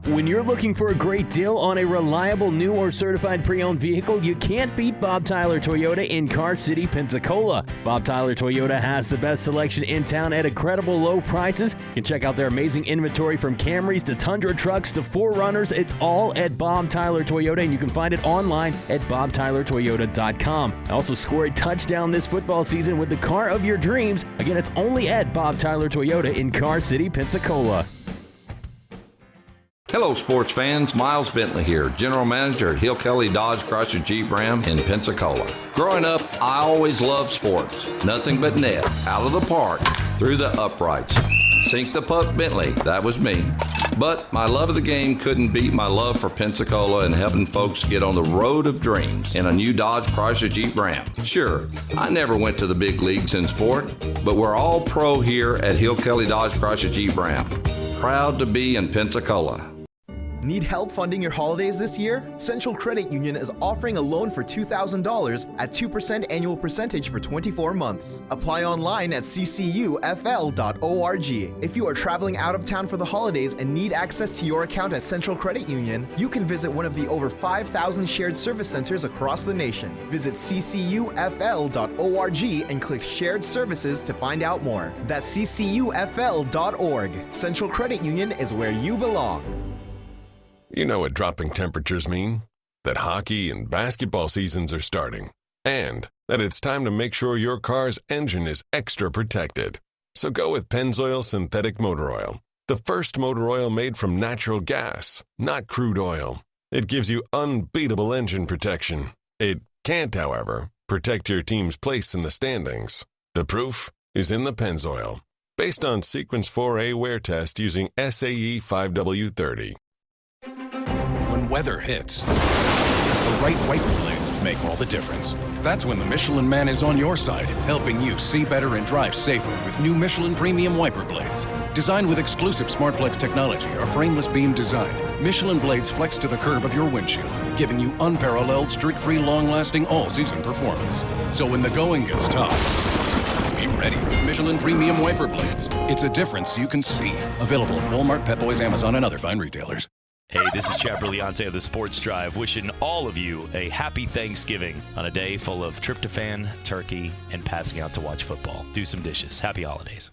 When you're looking for a great deal on a reliable new or certified pre-owned vehicle, you can't beat Bob Tyler Toyota in Car City, Pensacola. Bob Tyler Toyota has the best selection in town at incredible low prices. You can check out their amazing inventory from Camrys to Tundra trucks to 4Runners. It's all at Bob Tyler Toyota, and you can find it online at bobtylertoyota.com. Also score a touchdown this football season with the car of your dreams. Again, it's only at Bob Tyler Toyota in Car City, Pensacola. Hello, sports fans. Miles Bentley here, General Manager at Hill Kelly Dodge Chrysler Jeep Ram in Pensacola. Growing up, I always loved sports. Nothing but net, out of the park, through the uprights. Sink the puck, Bentley. That was me. But my love of the game couldn't beat my love for Pensacola and helping folks get on the road of dreams in a new Dodge Chrysler Jeep Ram. Sure, I never went to the big leagues in sport, but we're all pro here at Hill Kelly Dodge Chrysler Jeep Ram. Proud to be in Pensacola. Need help funding your holidays this year? Central Credit Union is offering a loan for $2,000 at 2% annual percentage for 24 months. Apply online at ccufl.org. If you are traveling out of town for the holidays and need access to your account at Central Credit Union, you can visit one of the over 5,000 shared service centers across the nation. Visit ccufl.org and click Shared Services to find out more. That's ccufl.org. Central Credit Union is where you belong. You know what dropping temperatures mean? That hockey and basketball seasons are starting. And that it's time to make sure your car's engine is extra protected. So go with Pennzoil Synthetic Motor Oil. The first motor oil made from natural gas, not crude oil. It gives you unbeatable engine protection. It can't, however, protect your team's place in the standings. The proof is in the Pennzoil. Based on Sequence 4A wear test using SAE 5W30. When weather hits, the right wiper blades make all the difference. That's when the Michelin Man is on your side, helping you see better and drive safer with new Michelin Premium Wiper Blades. Designed with exclusive SmartFlex technology or frameless beam design, Michelin blades flex to the curve of your windshield, giving you unparalleled, streak-free, long-lasting, all-season performance. So when the going gets tough, be ready with Michelin Premium Wiper Blades. It's a difference you can see. Available at Walmart, Pep Boys, Amazon, and other fine retailers. Hey, this is Chad Brillante of the Sports Drive, wishing all of you a happy Thanksgiving on a day full of tryptophan, turkey, and passing out to watch football. Do some dishes. Happy holidays.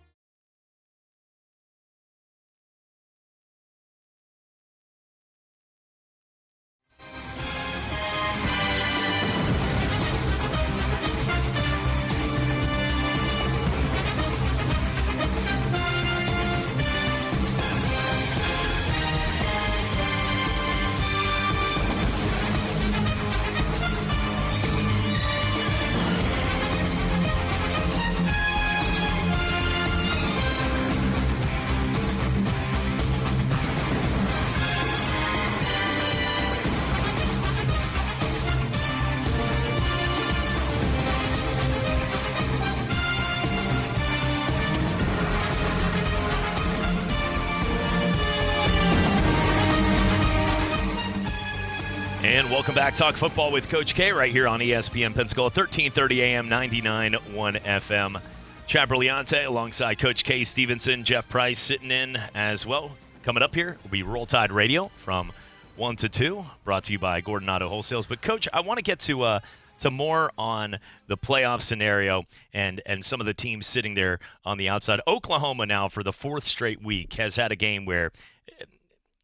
And welcome back. Talk football with Coach K right here on ESPN Pensacola, 1330 AM, 99.1 FM. Chad Brillante alongside Coach K Stevenson, Jeff Price sitting in as well. Coming up here will be Roll Tide Radio from 1 to 2, brought to you by Gordon Auto Wholesales. But, Coach, I want to get to more on the playoff scenario and some of the teams sitting there on the outside. Oklahoma now for the fourth straight week has had a game where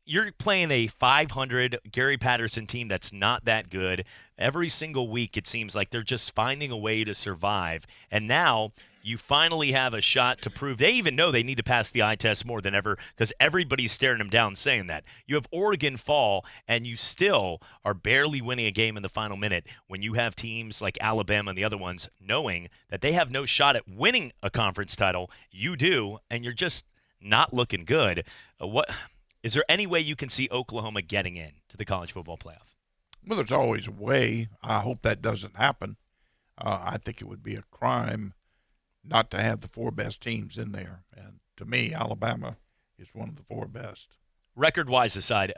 you're playing a 500 Gary Patterson team that's not that good. Every single week it seems like they're just finding a way to survive. And now you finally have a shot to prove they even know they need to pass the eye test more than ever because everybody's staring them down saying that. You have Oregon fall, and you still are barely winning a game in the final minute when you have teams like Alabama and the other ones knowing that they have no shot at winning a conference title. You do, and you're just not looking good. Is there any way you can see Oklahoma getting in to the college football playoff? Well, there's always a way. I hope that doesn't happen. I think it would be a crime not to have the four best teams in there. And to me, Alabama is one of the four best. Record-wise aside,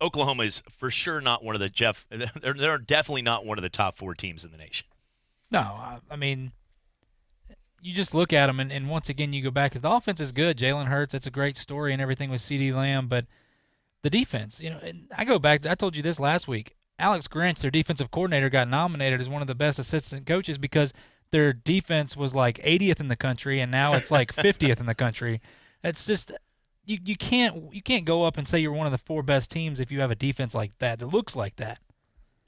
Oklahoma is for sure not one of the they're definitely not one of the top four teams in the nation. No, I mean, you just look at them, and once again, you go back. The offense is good. Jalen Hurts, it's a great story and everything with CeeDee Lamb, but the defense, and I go back. I told you this last week. Alex Grinch, their defensive coordinator, got nominated as one of the best assistant coaches because their defense was like 80th in the country, and now it's like 50th in the country. It's just you can't go up and say you're one of the four best teams if you have a defense like that looks like that.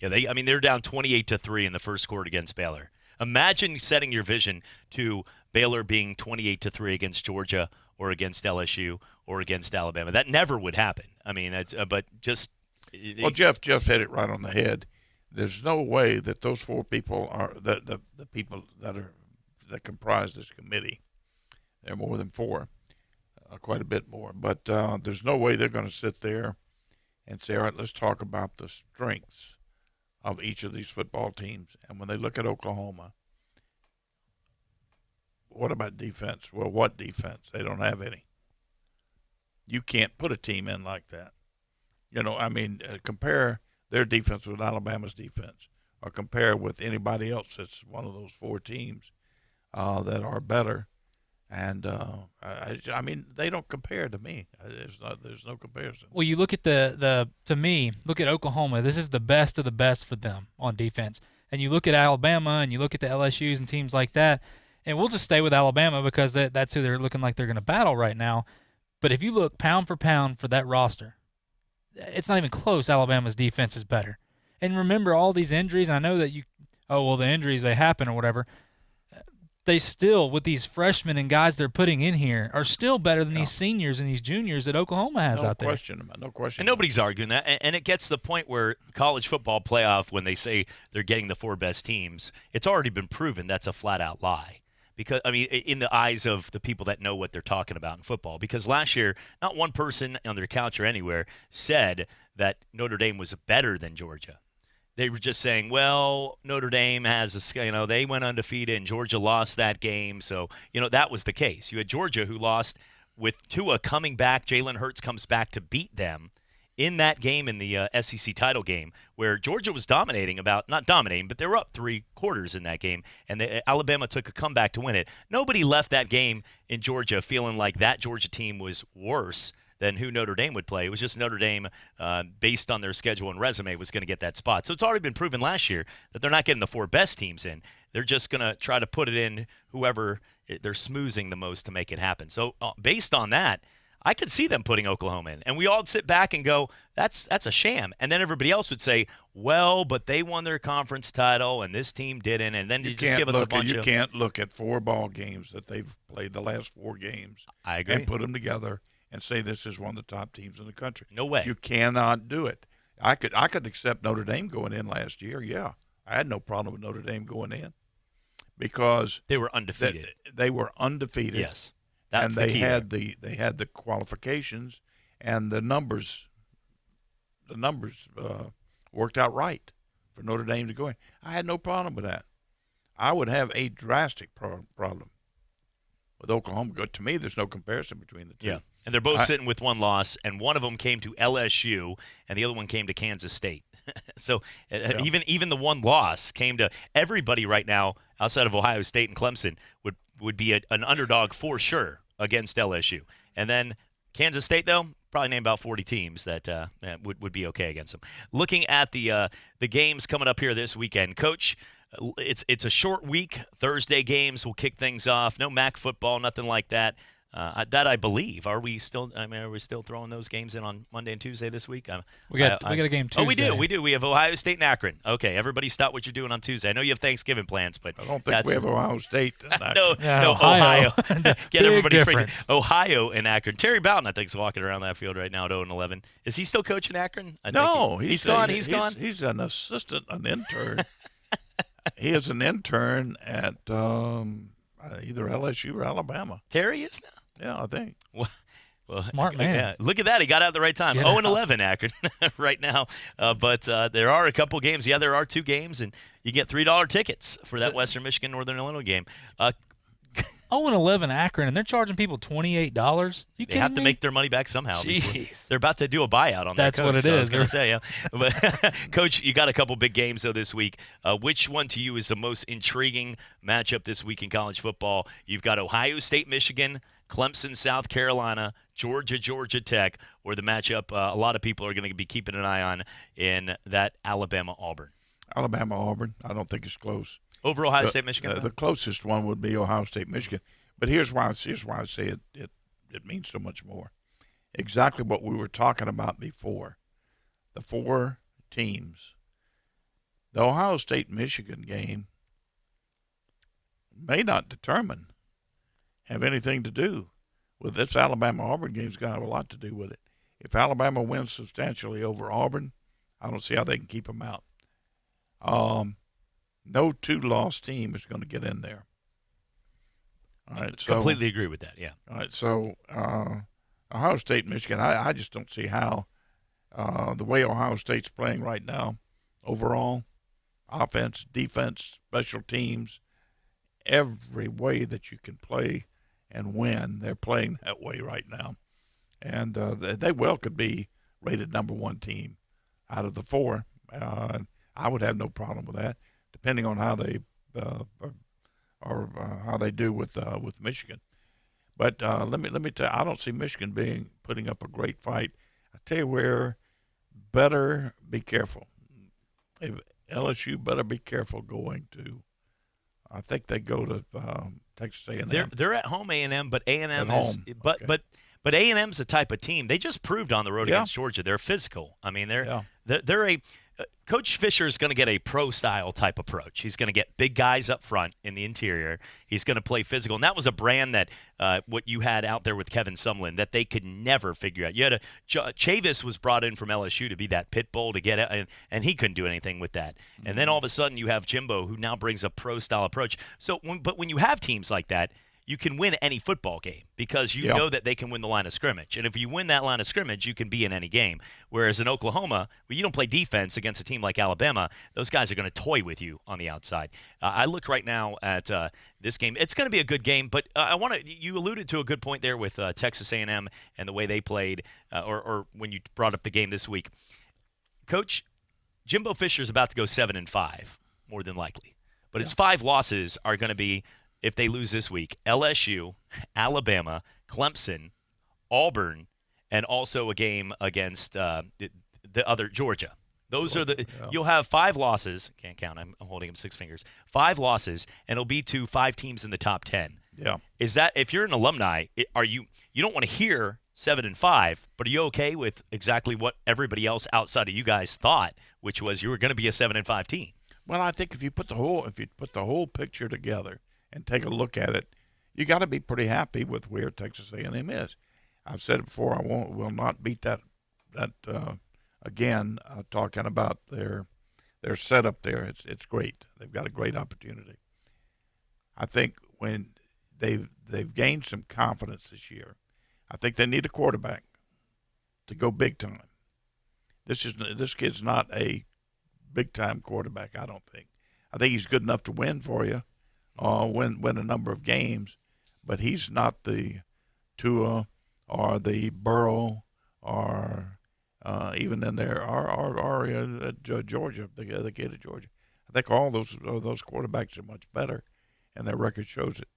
Yeah, they're down 28-3 in the first quarter against Baylor. Imagine setting your vision to Baylor being 28-3 against Georgia or against LSU or against Alabama. That never would happen. I mean, that's but just. Well, Jeff hit it right on the head. There's no way that those four people are the people that comprise this committee. There are more than four, quite a bit more. But there's no way they're going to sit there and say, all right, let's talk about the strengths of each of these football teams. And when they look at Oklahoma, what about defense? Well, what defense? They don't have any. You can't put a team in like that. Compare their defense with Alabama's defense, or compare with anybody else that's one of those four teams that are better. And I mean, they don't compare to me. There's no comparison. Well, you look at look at Oklahoma. This is the best of the best for them on defense. And you look at Alabama, and you look at the LSUs and teams like that. And we'll just stay with Alabama because that's who they're looking like they're going to battle right now. But if you look pound for pound for that roster, it's not even close. Alabama's defense is better. And remember all these injuries. I know that the injuries, they happen or whatever. They still, with these freshmen and guys they're putting in here, are still better than these seniors and these juniors that Oklahoma has out there. No question. And nobody's arguing that. And it gets to the point where college football playoff, when they say they're getting the four best teams, it's already been proven that's a flat-out lie. Because, I mean, in the eyes of the people that know what they're talking about in football. Because last year, not one person on their couch or anywhere said that Notre Dame was better than Georgia. They were just saying, well, Notre Dame they went undefeated and Georgia lost that game. So, that was the case. You had Georgia who lost with Tua coming back. Jalen Hurts comes back to beat them in that game, in the SEC title game, where Georgia was not dominating, but they were up 3 quarters in that game, and Alabama took a comeback to win it. Nobody left that game in Georgia feeling like that Georgia team was worse than who Notre Dame would play. It was just Notre Dame, based on their schedule and resume, was going to get that spot. So it's already been proven last year that they're not getting the 4 best teams in. They're just going to try to put it in whoever they're smoozing the most to make it happen. So based on that, I could see them putting Oklahoma in. And we all sit back and go, that's a sham. And then everybody else would say, well, but they won their conference title and this team didn't. And then you just give us a bunch You can't look at 4 ball games that they've played, the last 4 games. I agree. And put them together and say this is one of the top teams in the country. No way. You cannot do it. I could accept Notre Dame going in last year. Yeah. I had no problem with Notre Dame going in because they were undefeated. They were undefeated. Yes. And they had the qualifications, and the numbers worked out right for Notre Dame to go in. I had no problem with that. I would have a drastic problem with Oklahoma. To me, there's no comparison between the two. Yeah, and they're both sitting with 1 loss, and one of them came to LSU, and the other one came to Kansas State. So even the 1 loss came to everybody right now outside of Ohio State and Clemson would be an underdog for sure against LSU. And then Kansas State, though, probably name about 40 teams that would be okay against them. Looking at the games coming up here this weekend, Coach, it's a short week. Thursday games will kick things off. No MAC football, nothing like that. That I believe. Are we still throwing those games in on Monday and Tuesday this week? We got a game Tuesday. Oh, we do. We have Ohio State and Akron. Okay, everybody stop what you're doing on Tuesday. I know you have Thanksgiving plans, but I don't think we have Ohio State. No, Ohio. Get everybody difference. freaking Ohio and Akron. Terry Bowden, I think, is walking around that field right now at 0-11. Is he still coaching Akron? No, he's gone. He's gone. He's an assistant, an intern. He is an intern at either LSU or Alabama. Terry is now. Yeah, I think. Well, smart man. Yeah. Look at that. He got out at the right time. 0-11 Akron right now. But there are a couple games. Yeah, there are 2 games, and you get $3 tickets for that Western Michigan Northern Illinois game. 0-11 Akron, and they're charging people $28. They have to make their money back somehow. Jeez. They're about to do a buyout on That's their coach. what it is. I was going to say, yeah. But, Coach, you got a couple big games, though, this week. Which one to you is the most intriguing matchup this week in college football? You've got Ohio State, Michigan, Clemson, South Carolina, Georgia, Georgia Tech, or the matchup a lot of people are going to be keeping an eye on in that Alabama-Auburn. Alabama-Auburn, I don't think it's close. Over Ohio State, Michigan? The closest one would be Ohio State, Michigan. But here's why I say it means so much more. Exactly what we were talking about before. The 4 teams. The Ohio State-Michigan game may not have anything to do with this Alabama-Auburn game. It's going to have a lot to do with it. If Alabama wins substantially over Auburn, I don't see how they can keep them out. No two-loss team is going to get in there. All right, so completely agree with that. Yeah. All right, so Ohio State, Michigan. I just don't see how the way Ohio State's playing right now, overall, offense, defense, special teams, every way that you can play and win, they're playing that way right now, and they well could be rated number one team out of the four. I would have no problem with that, depending on how they how they do with Michigan. But let me tell you, I don't see Michigan putting up a great fight. I tell you where, better be careful. LSU better be careful going to. I think they go to Texas A&M. They're at home A&M, but A&M is but A&M's the type of team they just proved on the road against Georgia. They're physical. I mean, they're a Coach Fisher is going to get a pro-style type approach. He's going to get big guys up front in the interior. He's going to play physical. And that was a brand that what you had out there with Kevin Sumlin that they could never figure out. You had Chavis was brought in from LSU to be that pit bull to get it, and he couldn't do anything with that. Mm-hmm. And then all of a sudden you have Jimbo, who now brings a pro-style approach. So, but when you have teams like that, you can win any football game because you know that they can win the line of scrimmage. And if you win that line of scrimmage, you can be in any game. Whereas in Oklahoma, where you don't play defense against a team like Alabama, those guys are going to toy with you on the outside. I look right now at this game. It's going to be a good game, but you alluded to a good point there with Texas A&M and the way they played, or when you brought up the game this week. Coach, Jimbo Fisher is about to go 7-5, more than likely. But his 5 losses are going to be, if they lose this week, LSU, Alabama, Clemson, Auburn, and also a game against the other Georgia. Those are the you'll have 5 losses. Can't count. I'm holding him 6 fingers. 5 losses, and it'll be to 5 teams in the top 10. Yeah. Is that, if you're an alumni, you don't want to hear 7-5, but are you okay with exactly what everybody else outside of you guys thought, which was you were going to be a 7-5 team? Well, I think if you put the whole picture together and take a look at it, you got to be pretty happy with where Texas A&M is. I've said it before. Will not beat that again. Talking about their setup there, it's great. They've got a great opportunity. I think when they've gained some confidence this year, I think they need a quarterback to go big time. This kid's not a big time quarterback. I don't think. I think he's good enough to win for you. Win a number of games, but he's not the Tua or the Burrow or even in there or Georgia, the kid at Georgia. I think all those quarterbacks are much better, and their record shows it.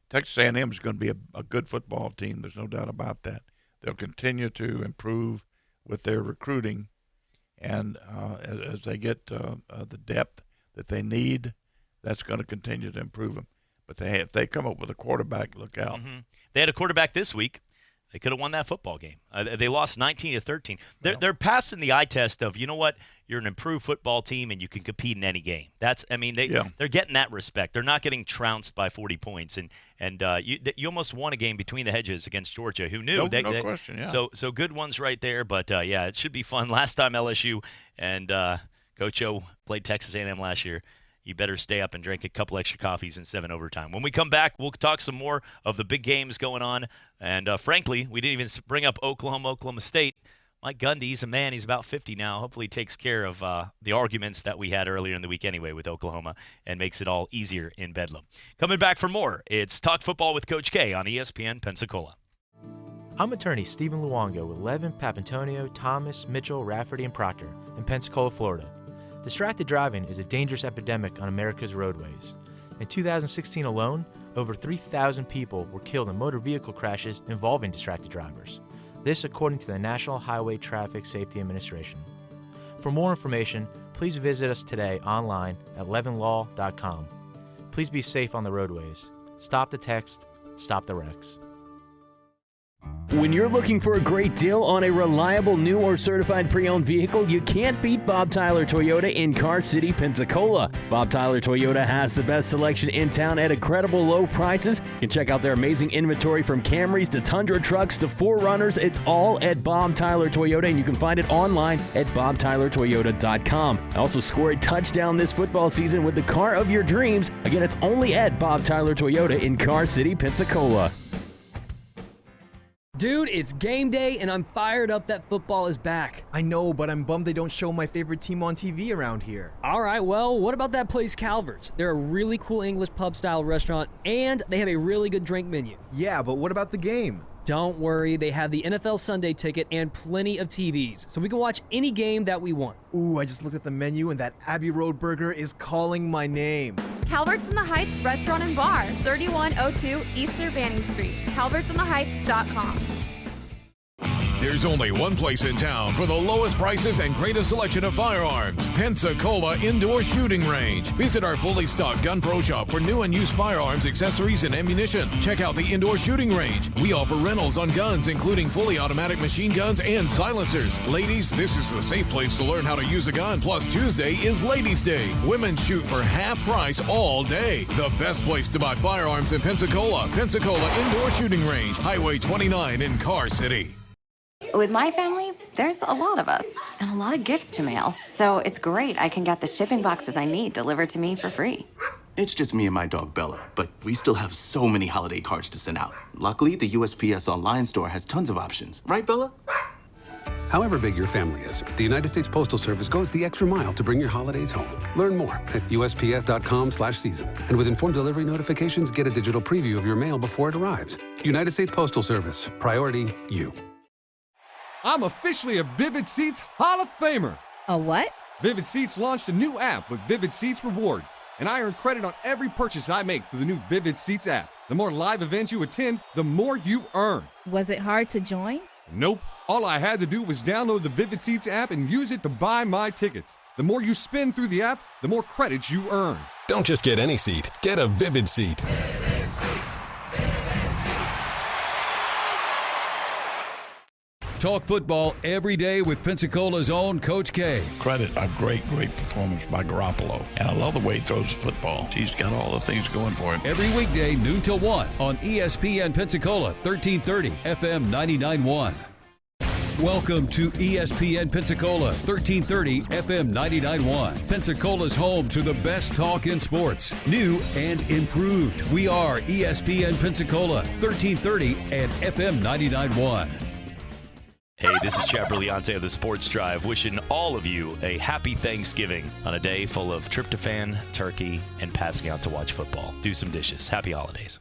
Texas A&M is going to be a good football team. There's no doubt about that. They'll continue to improve with their recruiting, and as they get the depth that they need, that's going to continue to improve them. But if they come up with a quarterback, look out. Mm-hmm. They had a quarterback this week. They could have won that football game. They lost 19-13. They're passing the eye test of, you know what, you're an improved football team and you can compete in any game. They're getting that respect. They're not getting trounced by 40 points. And you almost won a game between the hedges against Georgia. Who knew? No question. Yeah. So good ones right there. But it should be fun. Last time LSU and Coach O played Texas A&M last year. You better stay up and drink a couple extra coffees in 7 overtime. When we come back, we'll talk some more of the big games going on. And frankly, we didn't even bring up Oklahoma State. Mike Gundy, he's a man. He's about 50 now. Hopefully he takes care of the arguments that we had earlier in the week anyway with Oklahoma and makes it all easier in Bedlam. Coming back for more, it's Talk Football with Coach K on ESPN Pensacola. I'm attorney Stephen Luongo with Levin, Papantonio, Thomas, Mitchell, Rafferty, and Proctor in Pensacola, Florida. Distracted driving is a dangerous epidemic on America's roadways. In 2016 alone, over 3,000 people were killed in motor vehicle crashes involving distracted drivers. This according to the National Highway Traffic Safety Administration. For more information, please visit us today online at levinlaw.com. Please be safe on the roadways. Stop the text. Stop the wrecks. When you're looking for a great deal on a reliable new or certified pre-owned vehicle, you can't beat Bob Tyler Toyota in Car City, Pensacola. Bob Tyler Toyota has the best selection in town at incredible low prices. You can check out their amazing inventory from Camrys to Tundra trucks to 4Runners. It's all at Bob Tyler Toyota, and you can find it online at bobtylertoyota.com. Also score a touchdown this football season with the car of your dreams. Again, it's only at Bob Tyler Toyota in Car City, Pensacola. Dude, it's game day, and I'm fired up that football is back. I know, but I'm bummed they don't show my favorite team on TV around here. All right, well, what about that place Calvert's? They're a really cool English pub-style restaurant, and they have a really good drink menu. Yeah, but what about the game? Don't worry, they have the NFL Sunday ticket and plenty of TVs, so we can watch any game that we want. Ooh, I just looked at the menu, and that Abbey Road burger is calling my name. Calvert's in the Heights Restaurant and Bar, 3102 East Urbana Street, calvertsintheheights.com. There's only one place in town for the lowest prices and greatest selection of firearms. Pensacola Indoor Shooting Range. Visit our fully stocked Gun Pro shop for new and used firearms, accessories, and ammunition. Check out the Indoor Shooting Range. We offer rentals on guns, including fully automatic machine guns and silencers. Ladies, this is the safe place to learn how to use a gun. Plus, Tuesday is Ladies' Day. Women shoot for half price all day. The best place to buy firearms in Pensacola. Pensacola Indoor Shooting Range, Highway 29 in Car City. With my family, there's a lot of us and a lot of gifts to mail. So it's great I can get the shipping boxes I need delivered to me for free. It's just me and my dog Bella, but we still have so many holiday cards to send out. Luckily, the USPS online store has tons of options. Right, Bella? However big your family is, the United States Postal Service goes the extra mile to bring your holidays home. Learn more at USPS.com/season. And with informed delivery notifications, get a digital preview of your mail before it arrives. United States Postal Service. Priority you. I'm officially a Vivid Seats Hall of Famer. A what? Vivid Seats launched a new app with Vivid Seats Rewards, and I earn credit on every purchase I make through the new Vivid Seats app. The more live events you attend, the more you earn. Was it hard to join? Nope. All I had to do was download the Vivid Seats app and use it to buy my tickets. The more you spend through the app, the more credits you earn. Don't just get any seat, get a Vivid Seat. Vivid Seats. Talk football every day with Pensacola's own Coach K. Credit a great performance by Garoppolo. And I love the way he throws the football. He's got all the things going for him. Every weekday, noon till 1 on ESPN Pensacola, 1330 FM 99.1. Welcome to ESPN Pensacola, 1330 FM 99.1. Pensacola's home to the best talk in sports, new and improved. We are ESPN Pensacola, 1330 and FM 99.1. Hey, this is Chapter Leonte of the Sports Drive, wishing all of you a happy Thanksgiving on a day full of tryptophan, turkey, and passing out to watch football. Do some dishes. Happy holidays.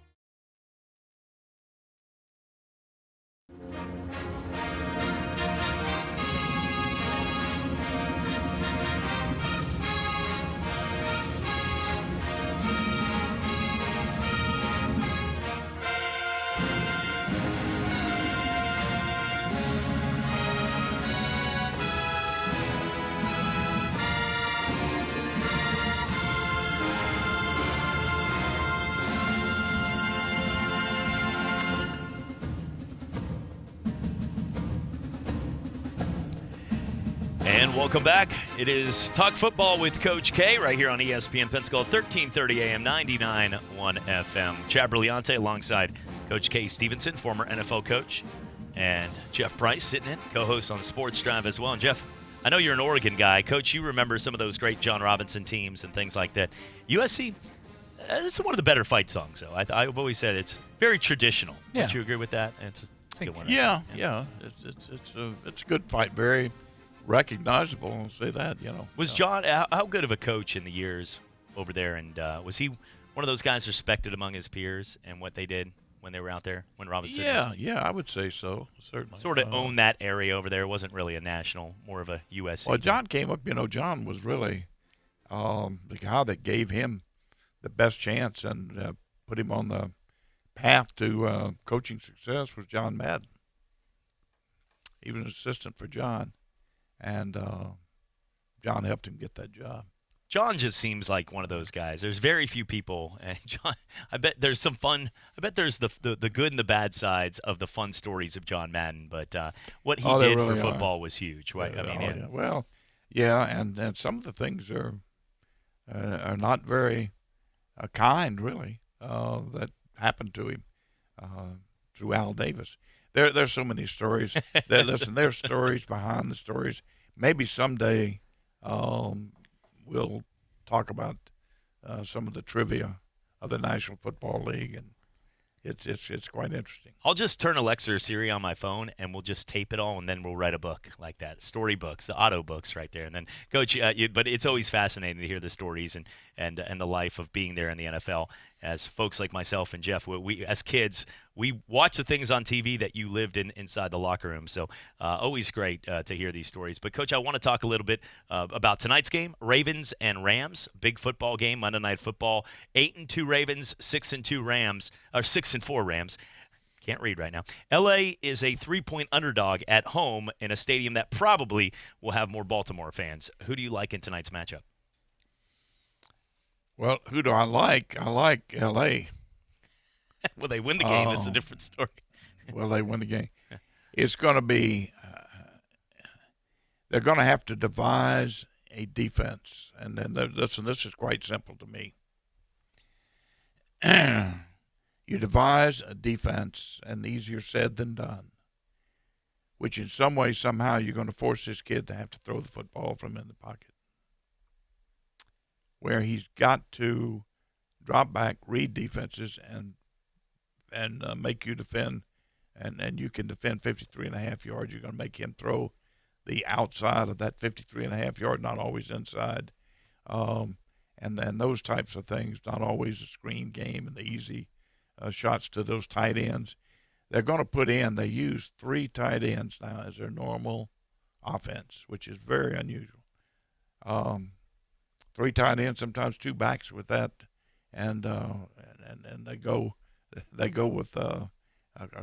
And welcome back. It is Talk Football with Coach K right here on ESPN Pensacola, 1330 AM, 99.1 FM. Chad Leonte alongside Coach K. Stevenson, former NFL coach, and Jeff Price sitting in, co-host on Sports Drive as well. And Jeff, I know you're an Oregon guy. Coach, you remember some of those great John Robinson teams and things like that. USC, it's one of the better fight songs, though. I've always said it's very traditional. Yeah. Would you agree with that? It's a good one. Yeah. It's a good fight. Very recognizable. I'll say that. Was John how good of a coach in the years over there, and was he one of those guys respected among his peers and what they did when they were out there when Robinson? Yeah, I would say so. Certainly. Sort of owned that area over there. It wasn't really a national, more of a USC. Well, John came up. John was really the guy that gave him the best chance and put him on the path to coaching success was John Madden. He was an assistant for John. And John helped him get that job. John just seems like one of those guys. There's very few people, and John, I bet there's some fun. I bet there's the good and the bad sides of the fun stories of John Madden. But what he did really for football was huge. Right? I mean, yeah. Well, yeah, and some of the things are not very kind, really, that happened to him through Al Davis. There's so many stories. There's stories behind the stories. Maybe someday we'll talk about some of the trivia of the National Football League, and it's quite interesting. I'll just turn Alexa or Siri on my phone, and we'll just tape it all, and then we'll write a book like that. Story books, the auto books right there. And then, Coach, but it's always fascinating to hear the stories and the life of being there in the NFL. As folks like myself and Jeff, we as kids, we watch the things on TV that you lived inside the locker room. So always great to hear these stories. But, Coach, I want to talk a little bit about tonight's game, Ravens and Rams. Big football game, Monday Night Football. 8-2 Ravens, 6-2 Rams, or 6-4 Rams. Can't read right now. L.A. is a 3-point underdog at home in a stadium that probably will have more Baltimore fans. Who do you like in tonight's matchup? Well, who do I like? I like L.A. Well, they win the game. It's a different story. Well, they win the game. It's going to be they're going to have to devise a defense. And then this is quite simple to me. You devise a defense, and easier said than done, which in some way, somehow, you're going to force this kid to have to throw the football from in the pocket, where he's got to drop back, read defenses, and make you defend, and you can defend 53.5 yards. You're going to make him throw the outside of that 53.5 yard, not always inside, and then those types of things, not always a screen game and the easy shots to those tight ends. They're going to put in, they use 3 tight ends now as their normal offense, which is very unusual. 3 tight ends, sometimes 2 backs with that, and they go with a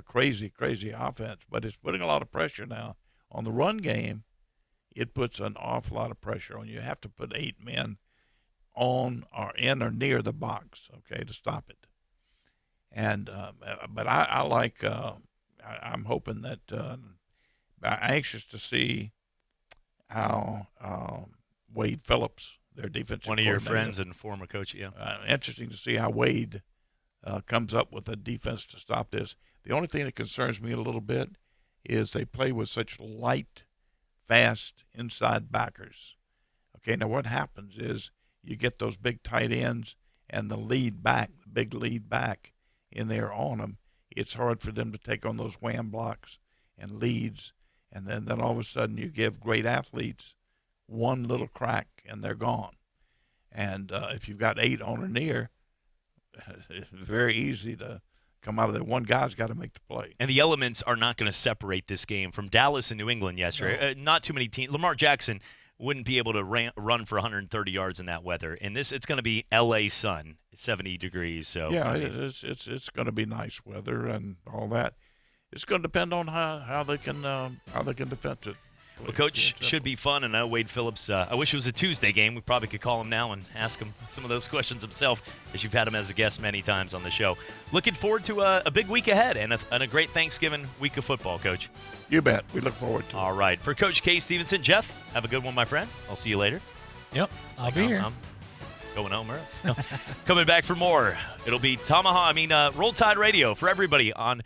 crazy offense. But it's putting a lot of pressure now on the run game. It puts an awful lot of pressure on you. You have to put 8 men on or in or near the box, okay, to stop it. And but I like. I'm hoping that I'm anxious to see how Wade Phillips, their defensive one of your friends and former coach, yeah. Interesting to see how Wade comes up with a defense to stop this. The only thing that concerns me a little bit is they play with such light, fast inside backers. Okay, now what happens is you get those big tight ends and the big lead back in there on them. It's hard for them to take on those wham blocks and leads, and then all of a sudden you give great athletes one little crack and they're gone. And if you've got 8 on or near, it's very easy to come out of there. One guy's got to make the play. And the elements are not going to separate this game from Dallas and New England yesterday. No. Not too many teams. Lamar Jackson wouldn't be able to run for 130 yards in that weather. In this, it's going to be L.A. sun, 70 degrees. So yeah, it's going to be nice weather and all that. It's going to depend on how they can defend it. Well, Coach, should be fun. And I know Wade Phillips, I wish it was a Tuesday game. We probably could call him now and ask him some of those questions himself, as you've had him as a guest many times on the show. Looking forward to a big week ahead and a great Thanksgiving week of football, Coach. You bet. We look forward to it. All right. For Coach K. Stevenson, Jeff, have a good one, my friend. I'll see you later. Yep. I'll be here. I'm going home early. No. Coming back for more. It'll be Roll Tide Radio for everybody on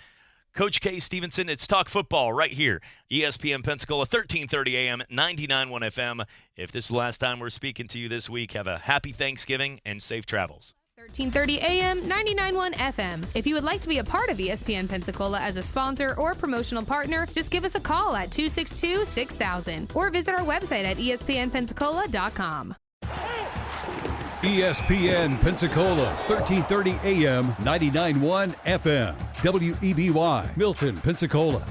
Coach K. Stevenson. It's Talk Football right here. ESPN Pensacola, 1330 AM, 99.1 FM. If this is the last time we're speaking to you this week, have a happy Thanksgiving and safe travels. 1330 AM, 99.1 FM. If you would like to be a part of ESPN Pensacola as a sponsor or promotional partner, just give us a call at 262-6000 or visit our website at ESPNpensacola.com. ESPN Pensacola, 1330 AM, 99.1 FM. WEBY, Milton, Pensacola.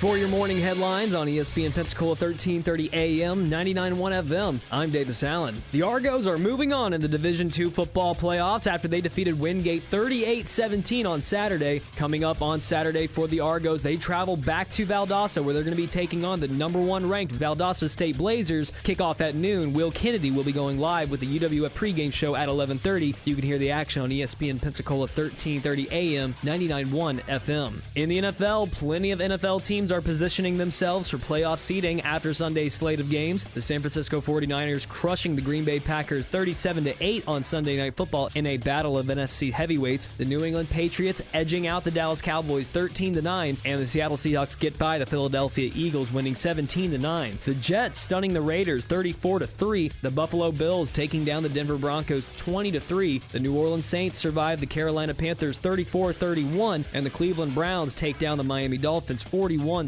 For your morning headlines on ESPN Pensacola 1330 AM, 99.1 FM, I'm Davis Allen. The Argos are moving on in the Division II football playoffs after they defeated Wingate 38-17 on Saturday. Coming up on Saturday for the Argos, they travel back to Valdosta where they're going to be taking on the number 1 ranked Valdosta State Blazers. Kickoff at noon. Will Kennedy will be going live with the UWF pregame show at 11:30. You can hear the action on ESPN Pensacola 1330 AM, 99.1 FM. In the NFL, plenty of NFL teams are positioning themselves for playoff seeding after Sunday's slate of games. The San Francisco 49ers crushing the Green Bay Packers 37-8 on Sunday Night Football in a battle of NFC heavyweights. The New England Patriots edging out the Dallas Cowboys 13-9, and the Seattle Seahawks get by the Philadelphia Eagles winning 17-9. The Jets stunning the Raiders 34-3. The Buffalo Bills taking down the Denver Broncos 20-3. The New Orleans Saints survive the Carolina Panthers 34-31, and the Cleveland Browns take down the Miami Dolphins 41-24.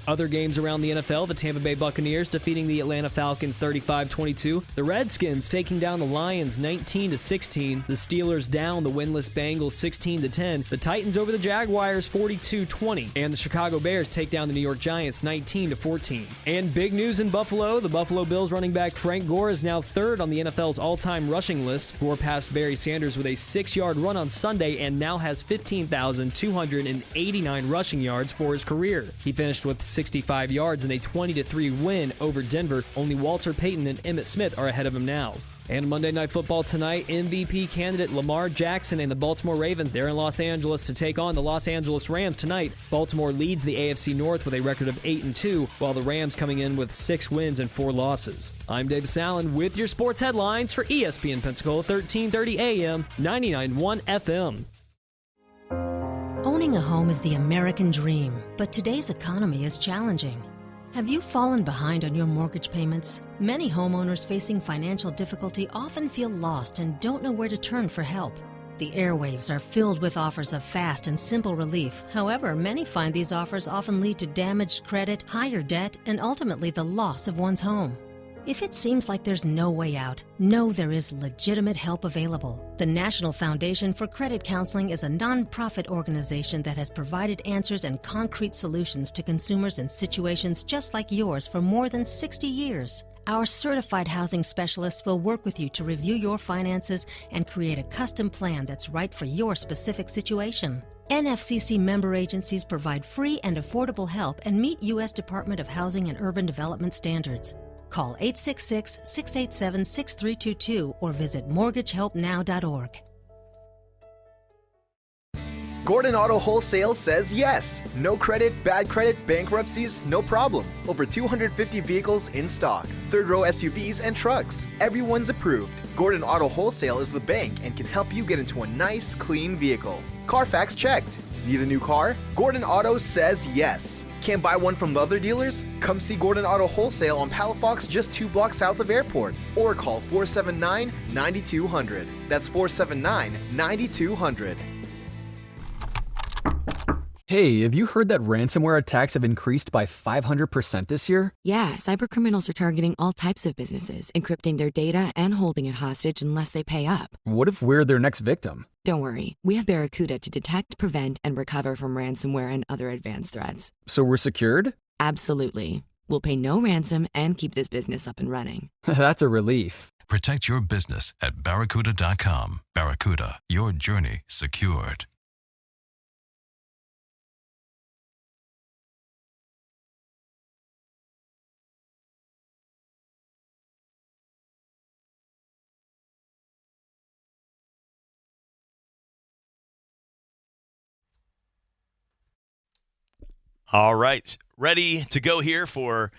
Other games around the NFL, the Tampa Bay Buccaneers defeating the Atlanta Falcons 35-22. The Redskins taking down the Lions 19-16. The Steelers down the winless Bengals 16-10. The Titans over the Jaguars 42-20. And the Chicago Bears take down the New York Giants 19-14. And big news in Buffalo, the Buffalo Bills running back Frank Gore is now third on the NFL's all-time rushing list. Gore passed Barry Sanders with a 6-yard run on Sunday and now has 15,289 rushing yards for his career. He finished with 65 yards in a 20-3 win over Denver. Only Walter Payton and Emmitt Smith are ahead of him now. And Monday Night Football tonight, MVP candidate Lamar Jackson and the Baltimore Ravens, they're in Los Angeles to take on the Los Angeles Rams tonight. Baltimore leads the AFC North with a record of 8-2, while the Rams coming in with 6 wins and 4 losses. I'm Davis Allen with your sports headlines for ESPN Pensacola 1330 AM, 99.1 FM. Owning a home is the American dream, but today's economy is challenging. Have you fallen behind on your mortgage payments? Many homeowners facing financial difficulty often feel lost and don't know where to turn for help. The airwaves are filled with offers of fast and simple relief. However, many find these offers often lead to damaged credit, higher debt, and ultimately the loss of one's home. If it seems like there's no way out, know there is legitimate help available. The National Foundation for Credit Counseling is a nonprofit organization that has provided answers and concrete solutions to consumers in situations just like yours for more than 60 years. Our certified housing specialists will work with you to review your finances and create a custom plan that's right for your specific situation. NFCC member agencies provide free and affordable help and meet U.S. Department of Housing and Urban Development standards. Call 866-687-6322 or visit mortgagehelpnow.org. Gordon Auto Wholesale says yes. No credit, bad credit, bankruptcies, no problem. Over 250 vehicles in stock. Third row SUVs and trucks. Everyone's approved. Gordon Auto Wholesale is the bank and can help you get into a nice, clean vehicle. Carfax checked. Need a new car? Gordon Auto says yes. Can't buy one from the other dealers? Come see Gordon Auto Wholesale on Palafox just 2 blocks south of Airport. Or call 479-9200. That's 479-9200. Hey, have you heard that ransomware attacks have increased by 500% this year? Yeah, cybercriminals are targeting all types of businesses, encrypting their data and holding it hostage unless they pay up. What if we're their next victim? Don't worry, we have Barracuda to detect, prevent, and recover from ransomware and other advanced threats. So we're secured? Absolutely. We'll pay no ransom and keep this business up and running. That's a relief. Protect your business at Barracuda.com. Barracuda, your journey secured. All right, ready to go here for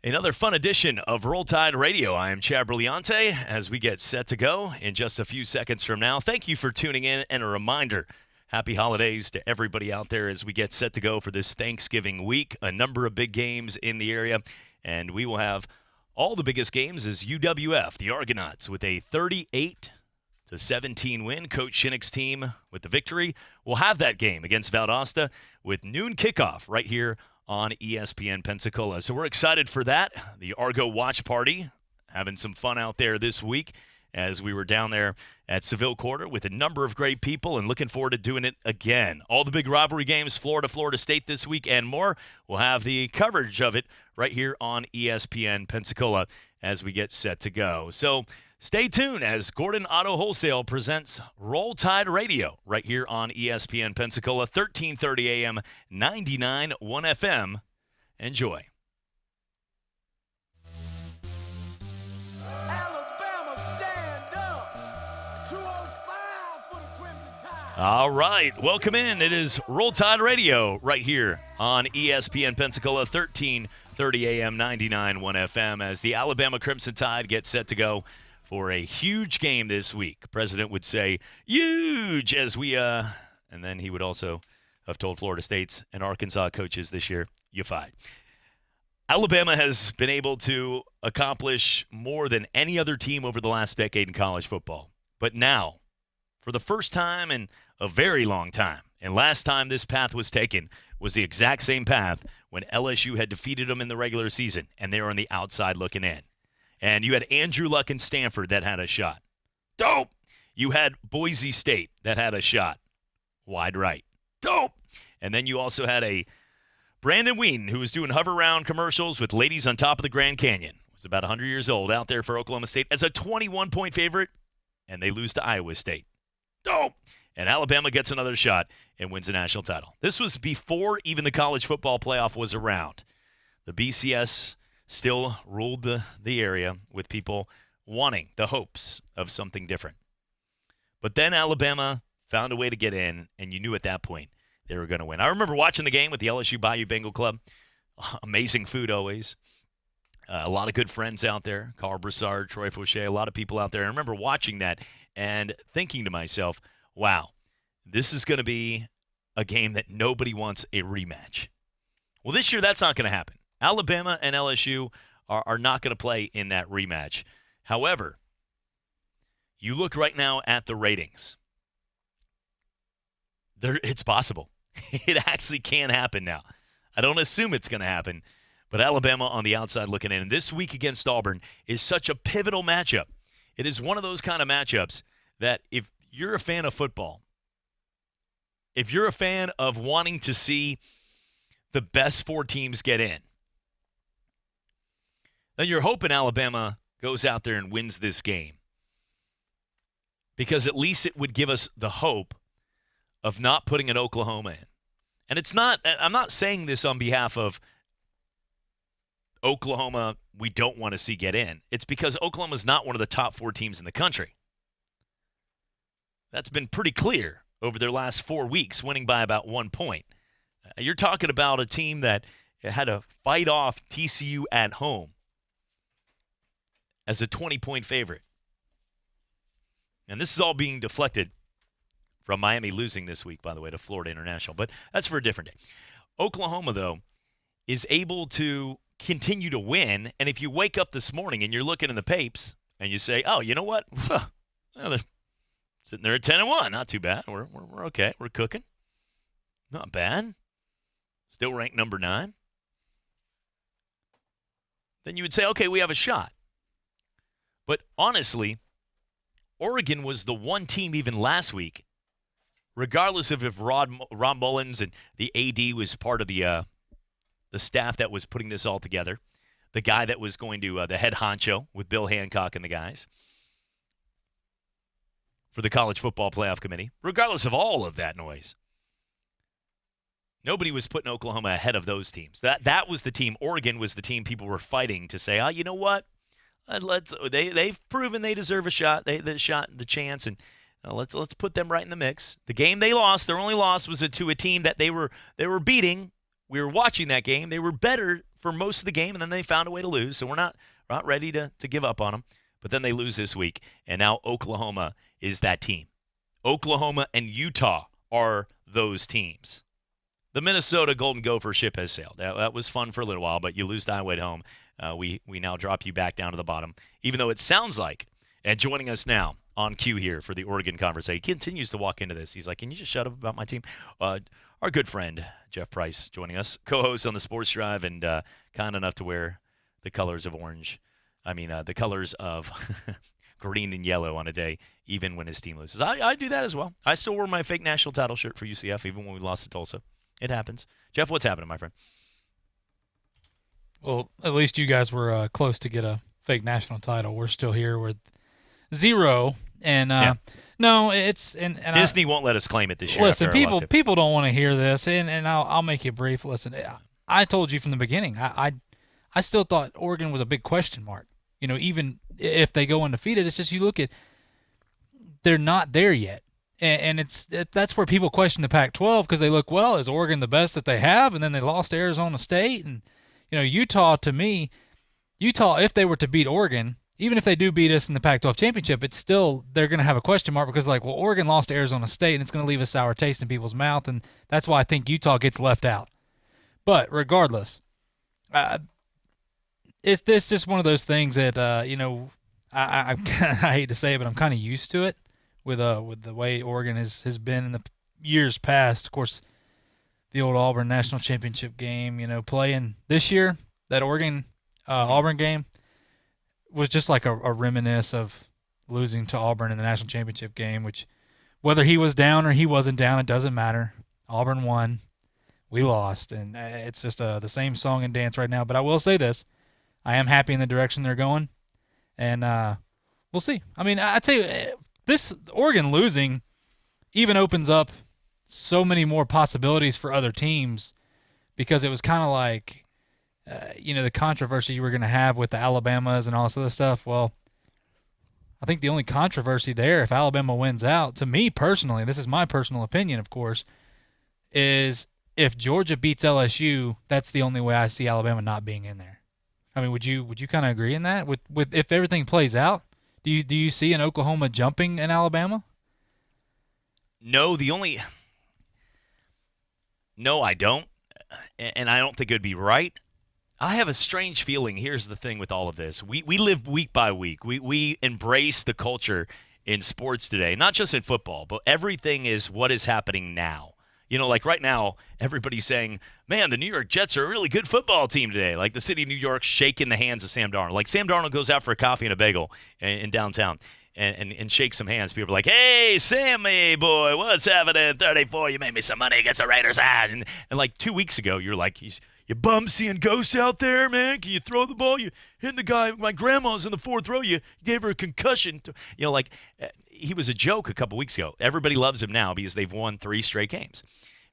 another fun edition of Roll Tide Radio. I am Chad Brillante as we get set to go in just a few seconds from now. Thank you for tuning in, and a reminder, happy holidays to everybody out there as we get set to go for this Thanksgiving week. A number of big games in the area, and we will have all the biggest games as UWF, the Argonauts, with a 38-17 win. Coach Shinnick's team with the victory will have that game against Valdosta with noon kickoff right here on ESPN Pensacola. So we're excited for that. The Argo Watch Party, having some fun out there this week. as we were down there at Seville Quarter with a number of great people and looking forward to doing it again. All the big rivalry games, Florida State this week and more. We'll have the coverage of it right here on ESPN Pensacola as we get set to go. So stay tuned as Gordon Auto Wholesale presents Roll Tide Radio right here on ESPN Pensacola, 1330 AM, 99.1 FM. Enjoy. All right, welcome in. It is Roll Tide Radio right here on ESPN Pensacola, 1330 AM, 99.1 FM, as the Alabama Crimson Tide gets set to go for a huge game this week. The president would say, huge, as we, and then he would also have told Florida State's and Arkansas coaches this year, you fight. Alabama has been able to accomplish more than any other team over the last decade in college football. But now, for the first time in a very long time, and last time this path was taken was the exact same path when LSU had defeated them in the regular season, and they were on the outside looking in. And you had Andrew Luck and Stanford that had a shot. Dope! You had Boise State that had a shot. Wide right. Dope! And then you also had a Brandon Whedon, who was doing hover-round commercials with ladies on top of the Grand Canyon. Was about 100 years old out there for Oklahoma State as a 21-point favorite, and they lose to Iowa State. Dope! And Alabama gets another shot and wins the national title. This was before even the college football playoff was around. The BCS still ruled the area with people wanting the hopes of something different. But then Alabama found a way to get in, and you knew at that point they were going to win. I remember watching the game with the LSU Bayou Bengal Club. Amazing food always. A lot of good friends out there. Carl Broussard, Troy Fauché, a lot of people out there. I remember watching that and thinking to myself, wow, this is going to be a game that nobody wants a rematch. Well, this year that's not going to happen. Alabama and LSU are not going to play in that rematch. However, you look right now at the ratings. It's possible. It actually can happen now. I don't assume it's going to happen, but Alabama on the outside looking in. And this week against Auburn is such a pivotal matchup. It is one of those kind of matchups that if you're a fan of football, if you're a fan of wanting to see the best four teams get in, then you're hoping Alabama goes out there and wins this game. Because at least it would give us the hope of not putting an Oklahoma in. And I'm not saying this on behalf of Oklahoma we don't want to see get in. It's because Oklahoma's not one of the top four teams in the country. That's been pretty clear over their last 4 weeks, winning by about 1 point. You're talking about a team that had to fight off TCU at home as a 20-point favorite. And this is all being deflected from Miami losing this week, by the way, to Florida International. But that's for a different day. Oklahoma, though, is able to continue to win. And if you wake up this morning and you're looking in the papes and you say, oh, you know what? Well, they're sitting there at 10-1. Not too bad. We're okay. We're cooking. Not bad. Still ranked number 9. Then you would say, okay, we have a shot. But honestly, Oregon was the one team even last week, regardless of if Ron Mullins and the AD was part of the staff that was putting this all together, the guy that was going to the head honcho with Bill Hancock and the guys for the College Football Playoff Committee, regardless of all of that noise. Nobody was putting Oklahoma ahead of those teams. That was the team. Oregon was the team people were fighting to say, oh, you know what? They've proven they deserve a shot. The chance, and let's put them right in the mix. The game they lost, their only loss was to a team that they were beating. We were watching that game. They were better for most of the game, and then they found a way to lose. So we're not ready to give up on them. But then they lose this week, and now Oklahoma is that team. Oklahoma and Utah are those teams. The Minnesota Golden Gopher ship has sailed. That was fun for a little while, but you lose to Iowa at home. We now drop you back down to the bottom, even though it sounds like, and joining us now on cue here for the Oregon conversation, he continues to walk into this. He's like, can you just shut up about my team? Our good friend, Jeff Price, joining us, co-host on the Sports Drive, and kind enough to wear the colors of orange. I mean, the colors of green and yellow on a day, even when his team loses. I do that as well. I still wore my fake national title shirt for UCF, even when we lost to Tulsa. It happens. Jeff, what's happening, my friend? Well, at least you guys were close to get a fake national title. We're still here with 0. And no, it's and Disney won't let us claim it this year. Listen, people don't want to hear this, and I'll make it brief. Listen, I told you from the beginning, I still thought Oregon was a big question mark. Even if they go undefeated, it's just you look at they're not there yet, and that's where people question the Pac-12 because they look, well, is Oregon the best that they have? And then they lost to Arizona State, and Utah. To me, if they were to beat Oregon. Even if they do beat us in the Pac-12 championship, it's still they're going to have a question mark because, Oregon lost to Arizona State, and it's going to leave a sour taste in people's mouth, and that's why I think Utah gets left out. But regardless, it's just one of those things that I hate to say it, but I'm kind of used to it with the way Oregon has been in the years past. Of course, the old Auburn national championship game, playing this year, that Oregon Auburn game. Was just like a reminisce of losing to Auburn in the national championship game, which whether he was down or he wasn't down, it doesn't matter. Auburn won. We lost. And it's just the same song and dance right now. But I will say this. I am happy in the direction they're going. And we'll see. I mean, I tell you, this Oregon losing even opens up so many more possibilities for other teams because it was kind of like, the controversy you were going to have with the Alabamas and all this other stuff. Well, I think the only controversy there, if Alabama wins out, to me personally, this is my personal opinion, of course, is if Georgia beats LSU, that's the only way I see Alabama not being in there. I mean, would you kind of agree in that? With if everything plays out, do you see an Oklahoma jumping in Alabama? No, I don't, and I don't think it would be right. I have a strange feeling. Here's the thing with all of this. We live week by week. We embrace the culture in sports today, not just in football, but everything is what is happening now. Like right now, everybody's saying, man, the New York Jets are a really good football team today. Like the city of New York shaking the hands of Sam Darnold. Like Sam Darnold goes out for a coffee and a bagel in downtown and shakes some hands. People are like, hey, Sammy boy, what's happening? 34, you made me some money against the Raiders. And like 2 weeks ago, you're like, you bum seeing ghosts out there, man? Can you throw the ball? You hit the guy. My grandma's in the fourth row. You gave her a concussion. He was a joke a couple weeks ago. Everybody loves him now because they've won 3 straight games.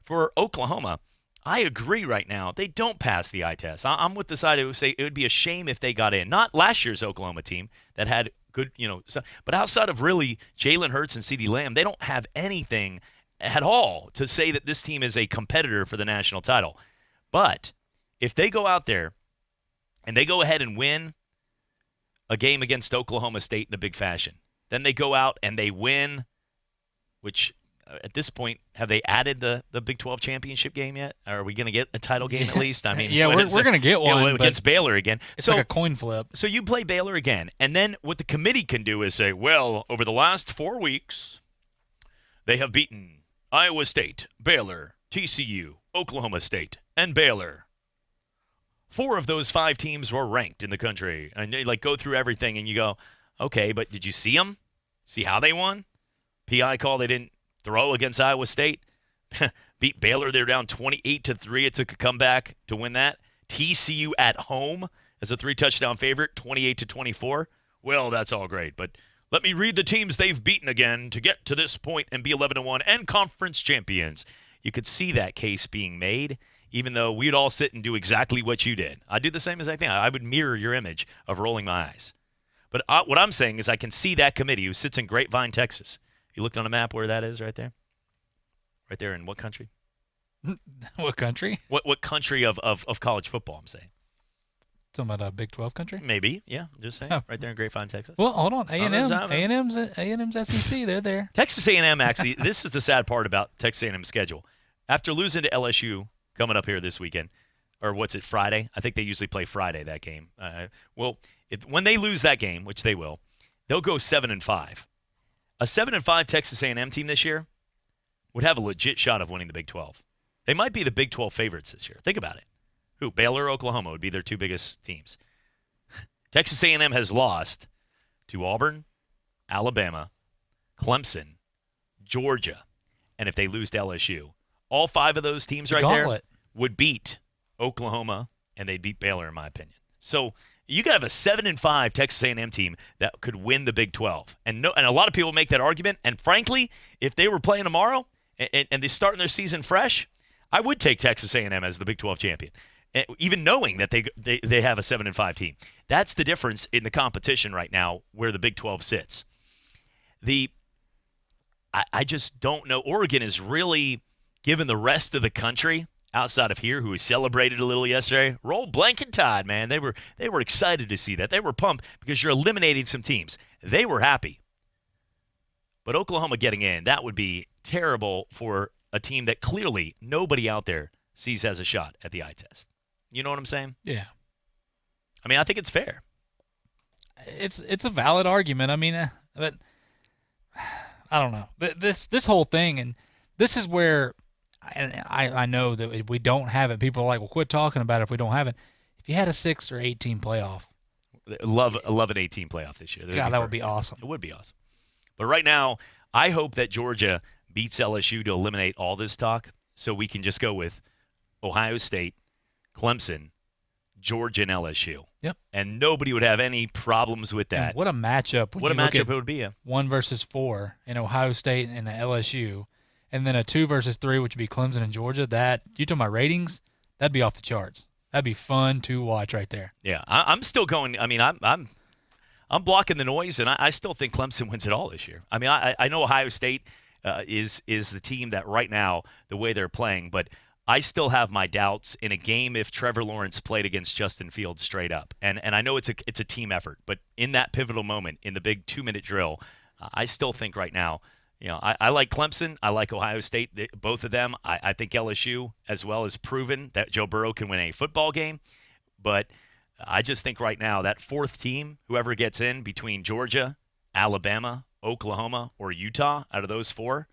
For Oklahoma, I agree right now. They don't pass the eye test. I'm with the side who say it would be a shame if they got in. Not last year's Oklahoma team that had good, but outside of really Jalen Hurts and CeeDee Lamb, they don't have anything at all to say that this team is a competitor for the national title. But if they go out there and they go ahead and win a game against Oklahoma State in a big fashion, then they go out and they win, which at this point, have they added the Big 12 championship game yet? Are we going to get a title game at least? I mean, yeah, we're going to get one against Baylor again. It's like a coin flip. So you play Baylor again, and then what the committee can do is say, well, over the last 4 weeks, they have beaten Iowa State, Baylor, TCU, Oklahoma State, and Baylor. 4 of those 5 teams were ranked in the country. And they go through everything, and you go, okay, but did you see them? See how they won? PI call they didn't throw against Iowa State. Beat Baylor. They're down 28-3. It took a comeback to win that. TCU at home as a 3-touchdown favorite, 28-24. Well, that's all great, but let me read the teams they've beaten again to get to this point and be 11-1 and conference champions. You could see that case being made, even though we'd all sit and do exactly what you did. I'd do the same exact thing. I would mirror your image of rolling my eyes. But what I'm saying is I can see that committee who sits in Grapevine, Texas. You looked on a map where that is right there? Right there in what country? What country? What country of college football, I'm saying. Talking about a Big 12 country? Maybe, yeah. Just saying. Oh. Right there in Grapevine, Texas. Well, hold on. A&M's SEC, they're there. Texas A&M, actually, this is the sad part about Texas A&M's schedule. After losing to LSU coming up here this weekend, or what's it, Friday? I think they usually play Friday, that game. When they lose that game, which they will, they'll go 7-5. A 7-5 Texas A&M team this year would have a legit shot of winning the Big 12. They might be the Big 12 favorites this year. Think about it. Who? Baylor or Oklahoma would be their 2 biggest teams. Texas A&M has lost to Auburn, Alabama, Clemson, Georgia, and if they lose to LSU, all 5 of those teams right there would beat Oklahoma, and they'd beat Baylor, in my opinion. So you could have a 7-5 Texas A&M team that could win the Big 12. And a lot of people make that argument. And frankly, if they were playing tomorrow and they starting their season fresh, I would take Texas A&M as the Big 12 champion, even knowing that they have a 7-5 team. That's the difference in the competition right now where the Big 12 sits. I just don't know. Oregon is really given the rest of the country outside of here, who we celebrated a little yesterday, roll blanket tide, man. They were excited to see that. They were pumped because you're eliminating some teams. They were happy. But Oklahoma getting in, that would be terrible for a team that clearly nobody out there sees as a shot at the eye test. You know what I'm saying? Yeah. I mean, I think it's fair. It's a valid argument. I mean, but I don't know. This whole thing, and this is where and I know that if we don't have it, people are like, well, quit talking about it if we don't have it. If you had a 6 or 8 team playoff. Love an 18 playoff this year. God, that would be awesome. It would be awesome. But right now, I hope that Georgia beats LSU to eliminate all this talk so we can just go with Ohio State, Clemson, Georgia, and LSU. Yep. And nobody would have any problems with that. And what a matchup. What a matchup it would be. 1 versus 4 in Ohio State and LSU. And then a 2 versus 3, which would be Clemson and Georgia. That, you talking about ratings, that'd be off the charts. That'd be fun to watch right there. Yeah, I'm still going. I mean, I'm blocking the noise, and I still think Clemson wins it all this year. I mean, I know Ohio State is the team that right now, the way they're playing, but I still have my doubts in a game if Trevor Lawrence played against Justin Fields straight up. And I know it's a team effort, but in that pivotal moment, in the big 2-minute drill, I still think right now, you know, I like Clemson. I like Ohio State. Both of them. I think LSU as well has proven that Joe Burrow can win a football game. But I just think right now that 4th team, whoever gets in between Georgia, Alabama, Oklahoma, or Utah, out of those 4,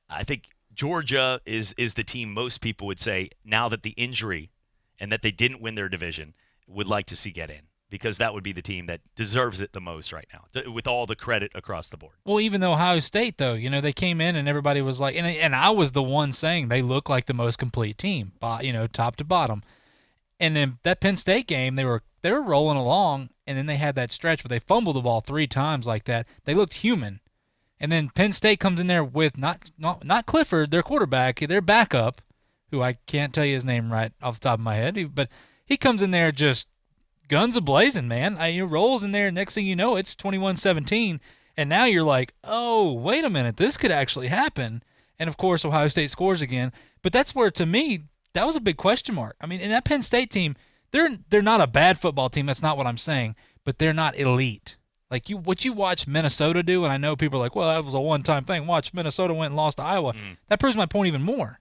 I think Georgia is the team most people would say, now that the injury and that they didn't win their division, would like to see get in. Because that would be the team that deserves it the most right now, with all the credit across the board. Well, even though Ohio State, though, you know, they came in and everybody was like, and I was the one saying they look like the most complete team, you know, top to bottom. And then that Penn State game, they were rolling along, and then they had that stretch where they fumbled the ball 3 times like that. They looked human. And then Penn State comes in there with not Clifford, their quarterback, their backup, who I can't tell you his name right off the top of my head, but he comes in there just guns a-blazing, man. He rolls in there. Next thing you know, it's 21-17. And now you're like, oh, wait a minute. This could actually happen. And, of course, Ohio State scores again. But that's where, to me, that was a big question mark. I mean, in that Penn State team, they're not a bad football team. That's not what I'm saying. But they're not elite. Like what you watch Minnesota do, and I know people are like, well, that was a one-time thing. Watch, Minnesota went and lost to Iowa. That proves my point even more.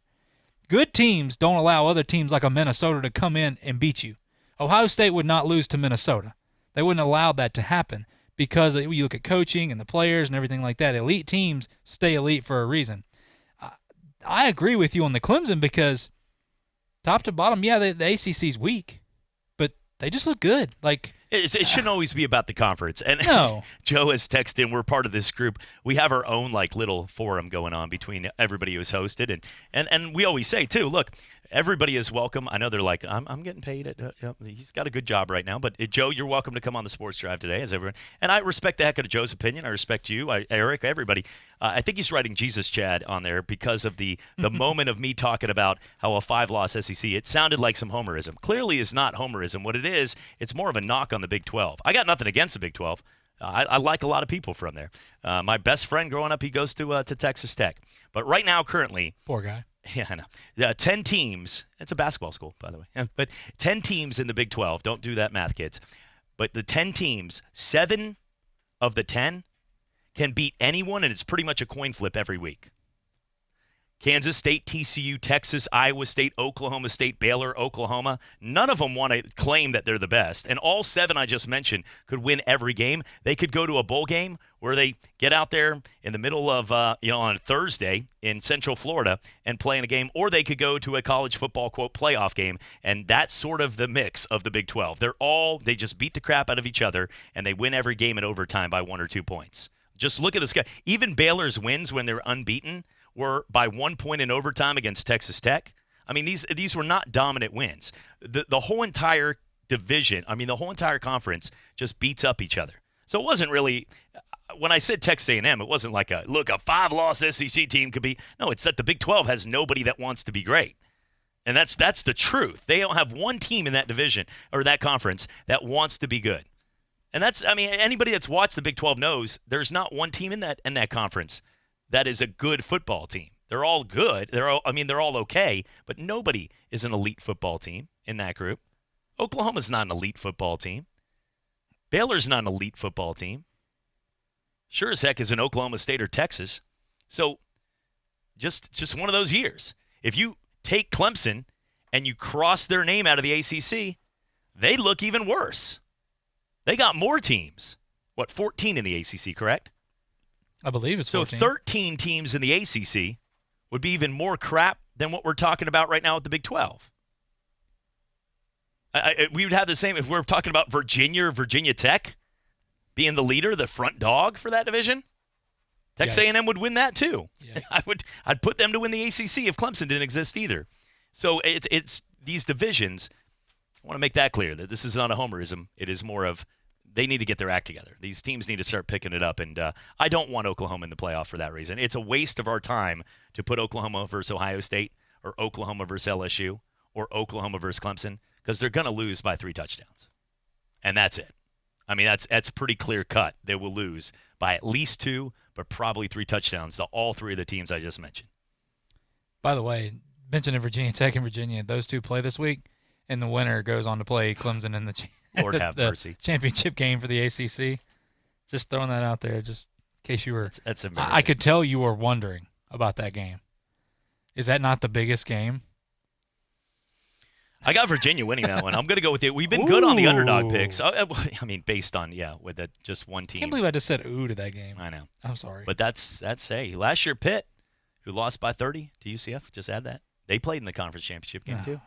Good teams don't allow other teams like a Minnesota to come in and beat you. Ohio State would not lose to Minnesota. They wouldn't allow that to happen because you look at coaching and the players and everything like that. Elite teams stay elite for a reason. I agree with you on the Clemson because top to bottom, yeah, the ACC's weak, but they just look good. Like it shouldn't always be about the conference. And no. Joe has texted in. We're part of this group. We have our own like little forum going on between everybody who's hosted, and we always say too. Look, everybody is welcome. I know they're like, I'm getting paid. He's got a good job right now. But Joe, you're welcome to come on the Sports Drive today, as everyone. And I respect the heck out of Joe's opinion. I respect you, Eric, everybody. I think he's writing Jesus Chad on there because of the moment of me talking about how a 5-loss SEC. It sounded like some homerism. Clearly, is not homerism. What it is, it's more of a knock on the Big 12. I got nothing against the Big 12. I like a lot of people from there. My best friend growing up, he goes to Texas Tech. But right now, currently, poor guy. Yeah, I know. 10 teams. It's a basketball school, by the way. But 10 teams in the Big 12. Don't do that math, kids. But the 10 teams, 7 of the 10 can beat anyone, and it's pretty much a coin flip every week. Kansas State, TCU, Texas, Iowa State, Oklahoma State, Baylor, Oklahoma. None of them want to claim that they're the best. And all 7 I just mentioned could win every game. They could go to a bowl game where they get out there in the middle of, on a Thursday in Central Florida and play in a game, or they could go to a college football, quote, playoff game. And that's sort of the mix of the Big 12. They just beat the crap out of each other, and they win every game in overtime by 1 or 2 points. Just look at this guy. Even Baylor's wins when they're unbeaten were by 1 point in overtime against Texas Tech. I mean, these were not dominant wins. The whole entire division, the whole entire conference just beats up each other. So it wasn't really, when I said Texas A&M, it wasn't like a 5-loss SEC team could be. No, it's that the Big 12 has nobody that wants to be great. And that's the truth. They don't have one team in that division or that conference that wants to be good. And anybody that's watched the Big 12 knows there's not one team in that conference that is a good football team. They're all good. They're all okay, but nobody is an elite football team in that group. Oklahoma's not an elite football team. Baylor's not an elite football team. Sure as heck is an Oklahoma State or Texas. So just one of those years. If you take Clemson and you cross their name out of the ACC, they look even worse. They got more teams. 14 in the ACC, correct? I believe it's 14. So 13 teams in the ACC would be even more crap than what we're talking about right now with the Big 12. We would have the same if we're talking about Virginia or Virginia Tech being the leader, the front dog for that division. Texas A&M would win that too. I'd put them to win the ACC if Clemson didn't exist either. So it's these divisions. I want to make that clear that this is not a homerism. It is more of they need to get their act together. These teams need to start picking it up, and I don't want Oklahoma in the playoff for that reason. It's a waste of our time to put Oklahoma versus Ohio State or Oklahoma versus LSU or Oklahoma versus Clemson because they're going to lose by 3 touchdowns, and that's it. That's pretty clear cut. They will lose by at least 2, but probably 3 touchdowns to all 3 of the teams I just mentioned. By the way, mentioning Virginia Tech and Virginia, those 2 play this week, and the winner goes on to play Clemson in the Lord have mercy. Championship game for the ACC. Just throwing that out there, just in case you were. That's embarrassing. I could tell you were wondering about that game. Is that not the biggest game? I got Virginia winning that one. I'm going to go with it. We've been good on the underdog picks. Based on with just one team. I can't believe I just said ooh to that game. I know. I'm sorry. But that's last year Pitt, who lost by 30 to UCF. Just add that. They played in the conference championship game too.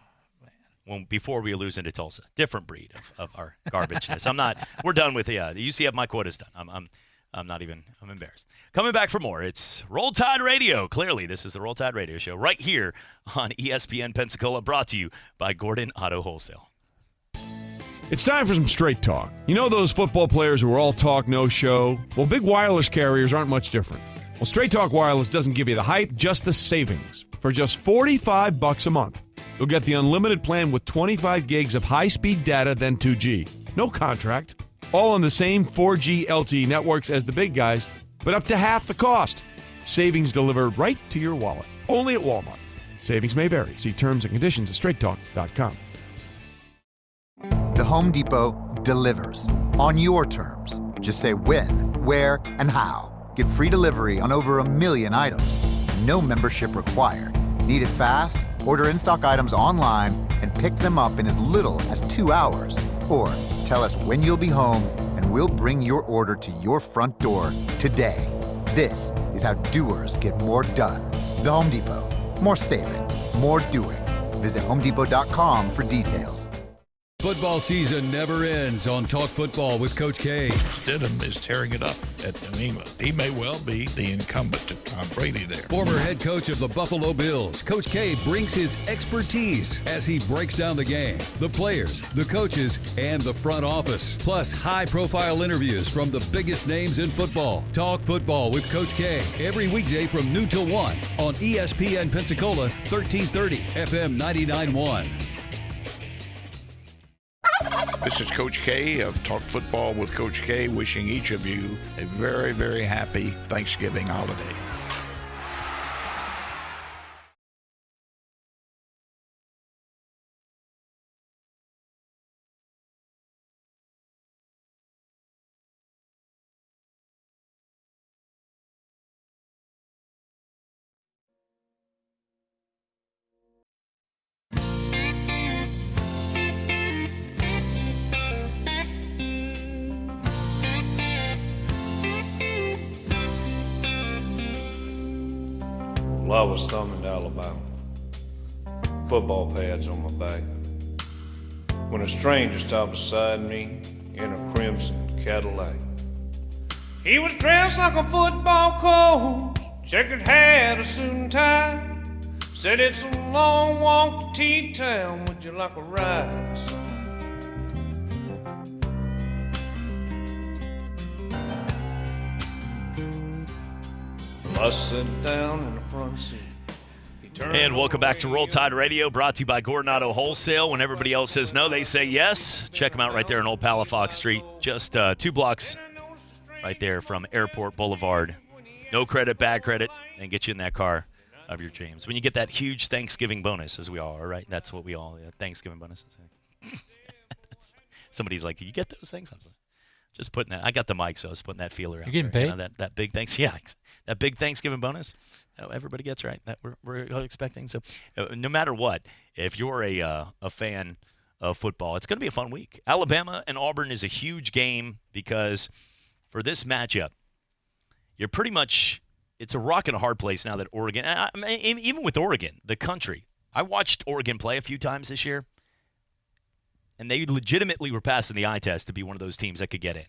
Before we were losing to Tulsa. Different breed of our garbageness. We're done with the UCF. My quota's done. I'm embarrassed. Coming back for more. It's Roll Tide Radio. Clearly, this is the Roll Tide Radio Show right here on ESPN Pensacola, brought to you by Gordon Auto Wholesale. It's time for some straight talk. You know those football players who are all talk, no show? Well, big wireless carriers aren't much different. Well, Straight Talk Wireless doesn't give you the hype, just the savings. For just $45 a month, you'll get the unlimited plan with 25 gigs of high-speed data, then 2G. No contract. All on the same 4G LTE networks as the big guys, but up to half the cost. Savings delivered right to your wallet. Only at Walmart. Savings may vary. See terms and conditions at straighttalk.com. The Home Depot delivers on your terms. Just say when, where, and how. Get free delivery on over 1 million items. No membership required. Need it fast? Order in-stock items online and pick them up in as little as 2 hours. Or tell us when you'll be home and we'll bring your order to your front door today. This is how doers get more done. The Home Depot. More saving, more doing. Visit HomeDepot.com for details. Football season never ends on Talk Football with Coach K. Stidham is tearing it up at Nemea. He may well be the incumbent to Tom Brady there. Former head coach of the Buffalo Bills, Coach K brings his expertise as he breaks down the game, the players, the coaches, and the front office. Plus, high-profile interviews from the biggest names in football. Talk Football with Coach K every weekday from noon till 1 on ESPN Pensacola, 1330 FM 99.1. This is Coach K of Talk Football with Coach K, wishing each of you a very, very happy Thanksgiving holiday. Well, I was thumbing to Alabama, football pads on my back, when a stranger stopped beside me in a crimson Cadillac. He was dressed like a football coach, checkered hat, a suit and tie. Said it's a long walk to T-Town, would you like a ride, son? I sat down in the front seat. And welcome back to Roll Tide Radio, brought to you by Gordon Auto Wholesale. When everybody else says no, they say yes. Check them out right there on Old Palafox Street, just 2 blocks right there from Airport Boulevard. No credit, bad credit, and get you in that car of your dreams. When you get that huge Thanksgiving bonus, as we all are, right? That's what we all Thanksgiving bonuses. Somebody's like, you get those things? I'm like, just putting that. I got the mic, so I was putting that feeler out. You're getting there. paid? You know, that big thanks. Yeah, that big Thanksgiving bonus. Everybody gets right. That we're expecting. So, no matter what, if you're a fan of football, it's going to be a fun week. Alabama and Auburn is a huge game because for this matchup, you're pretty much it's a rock and a hard place now that Oregon. I mean, even with Oregon, the country. I watched Oregon play a few times this year, and they legitimately were passing the eye test to be one of those teams that could get in.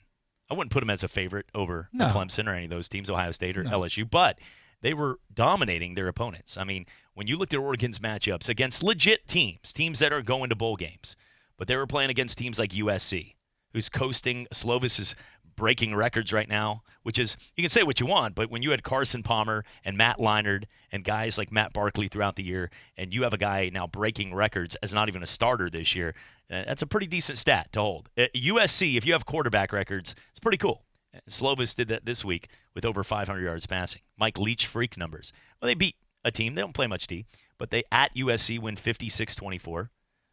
I wouldn't put them as a favorite over Clemson or any of those teams, Ohio State or LSU, but they were dominating their opponents. I mean, when you looked at Oregon's matchups against legit teams that are going to bowl games, but they were playing against teams like USC, who's coasting. Slovis is breaking records right now, which is, you can say what you want, but when you had Carson Palmer and Matt Leinart and guys like Matt Barkley throughout the year, and you have a guy now breaking records as not even a starter this year, that's a pretty decent stat to hold. At USC, if you have quarterback records, it's pretty cool. Slovis did that this week with over 500 yards passing. Mike Leach freak numbers. Well, they beat a team. They don't play much D, but they at USC win 56-24.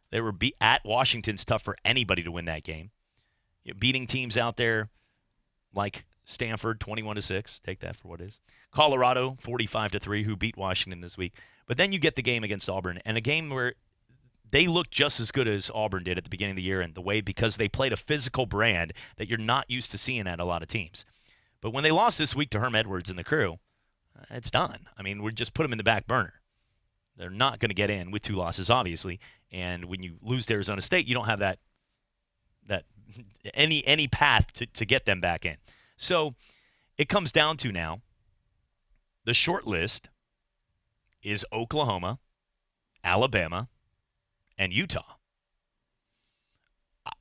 They were at Washington's tough for anybody to win that game. Beating teams out there like Stanford 21-6. Take that for what it is. Colorado 45-3, who beat Washington this week. But then you get the game against Auburn, and a game where they looked just as good as Auburn did at the beginning of the year, and the way because they played a physical brand that you're not used to seeing at a lot of teams. But when they lost this week to Herm Edwards and the crew, it's done. I mean, we just put them in the back burner. They're not going to get in with 2 losses, obviously. And when you lose to Arizona State, you don't have that any path to get them back in. So it comes down to now, the short list is Oklahoma, Alabama, and Utah.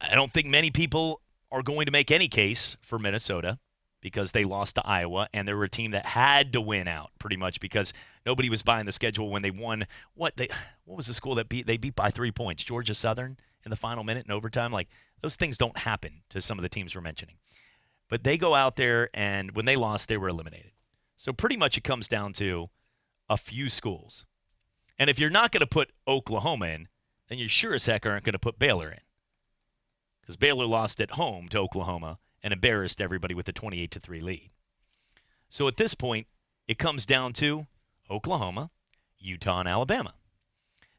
I don't think many people are going to make any case for Minnesota because they lost to Iowa, and they were a team that had to win out pretty much because nobody was buying the schedule when they won. What was the school that they beat by 3 points? Georgia Southern in the final minute in overtime? Like, those things don't happen to some of the teams we're mentioning. But they go out there, and when they lost, they were eliminated. So pretty much it comes down to a few schools. And if you're not going to put Oklahoma in, then you sure as heck aren't going to put Baylor in. Because Baylor lost at home to Oklahoma and embarrassed everybody with a 28-3 lead. So at this point, it comes down to Oklahoma, Utah, and Alabama.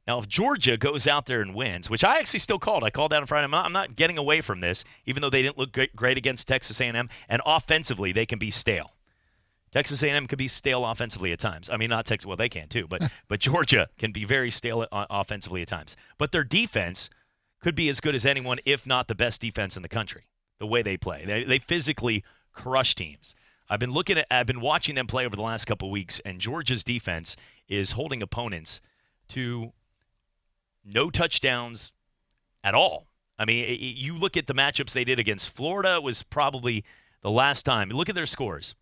Now, if Georgia goes out there and wins, which I actually still called. I called that on Friday. I'm not getting away from this, even though they didn't look great against Texas A&M. And offensively, they can be stale. Texas A&M can be stale offensively at times. I mean, not Texas. Well, they can too, but Georgia can be very stale offensively at times. But their defense could be as good as anyone, if not the best defense in the country. The way they play, they physically crush teams. I've been watching them play over the last couple of weeks, and Georgia's defense is holding opponents to no touchdowns at all. I mean, you look at the matchups they did against Florida, was probably the last time. Look at their scores.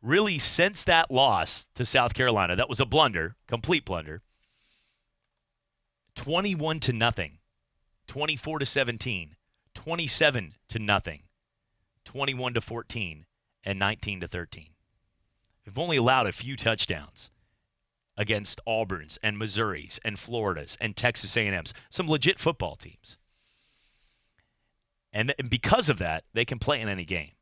Really, since that loss to South Carolina, that was a blunder, complete blunder. 21-0, 24-17, 27-0, 21-14, and 19-13. We've only allowed a few touchdowns against Auburn's and Missouri's and Florida's and Texas A&M's, some legit football teams. And because of that, they can play in any game.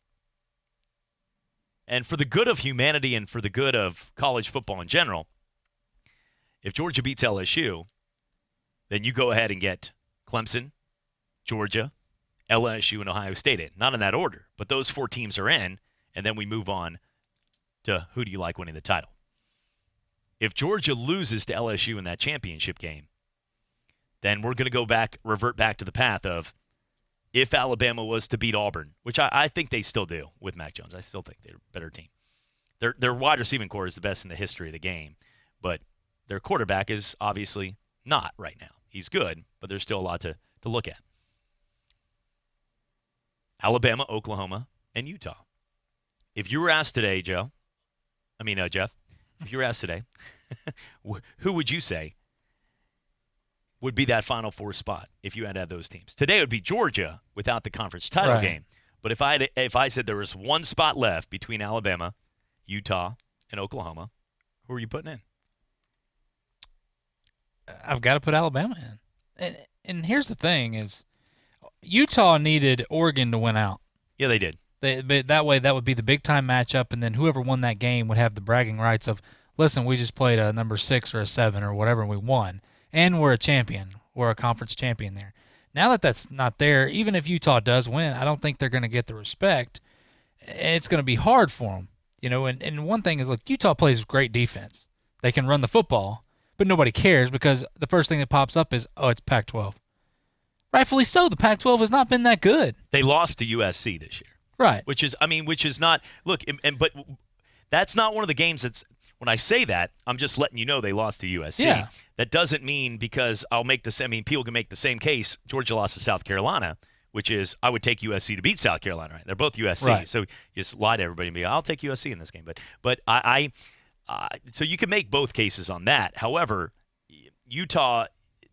And for the good of humanity and for the good of college football in general, if Georgia beats LSU, then you go ahead and get Clemson, Georgia, LSU, and Ohio State in. Not in that order, but those 4 teams are in, and then we move on to who do you like winning the title. If Georgia loses to LSU in that championship game, then we're going to revert back to the path of if Alabama was to beat Auburn, which I think they still do with Mac Jones. I still think they're a better team. Their wide receiving core is the best in the history of the game, but their quarterback is obviously not right now. He's good, but there's still a lot to look at. Alabama, Oklahoma, and Utah. If you were asked today, Jeff, if you were asked today, who would you say would be that Final Four spot if you had to have those teams? Today it would be Georgia without the conference title game. But if I said there was one spot left between Alabama, Utah, and Oklahoma, who are you putting in? I've got to put Alabama in. And here's the thing is Utah needed Oregon to win out. Yeah, they did. That way, that would be the big-time matchup, and then whoever won that game would have the bragging rights of, listen, we just played a number 6 or a 7 or whatever, and we won. And we're a champion. We're a conference champion there. Now that that's not there, even if Utah does win, I don't think they're going to get the respect. It's going to be hard for them. And one thing is, look, Utah plays great defense. They can run the football, but nobody cares because the first thing that pops up is, it's Pac-12. Rightfully so. The Pac-12 has not been that good. They lost to USC this year. Right. Which is not – look, but that's not one of the games that's – when I say that, I'm just letting you know they lost to USC. Yeah. That doesn't mean because I'll make this – people can make the same case. Georgia lost to South Carolina, which is I would take USC to beat South Carolina. Right? They're both USC. Right. So you just lie to everybody and be, I'll take USC in this game. But so you can make both cases on that. However, Utah,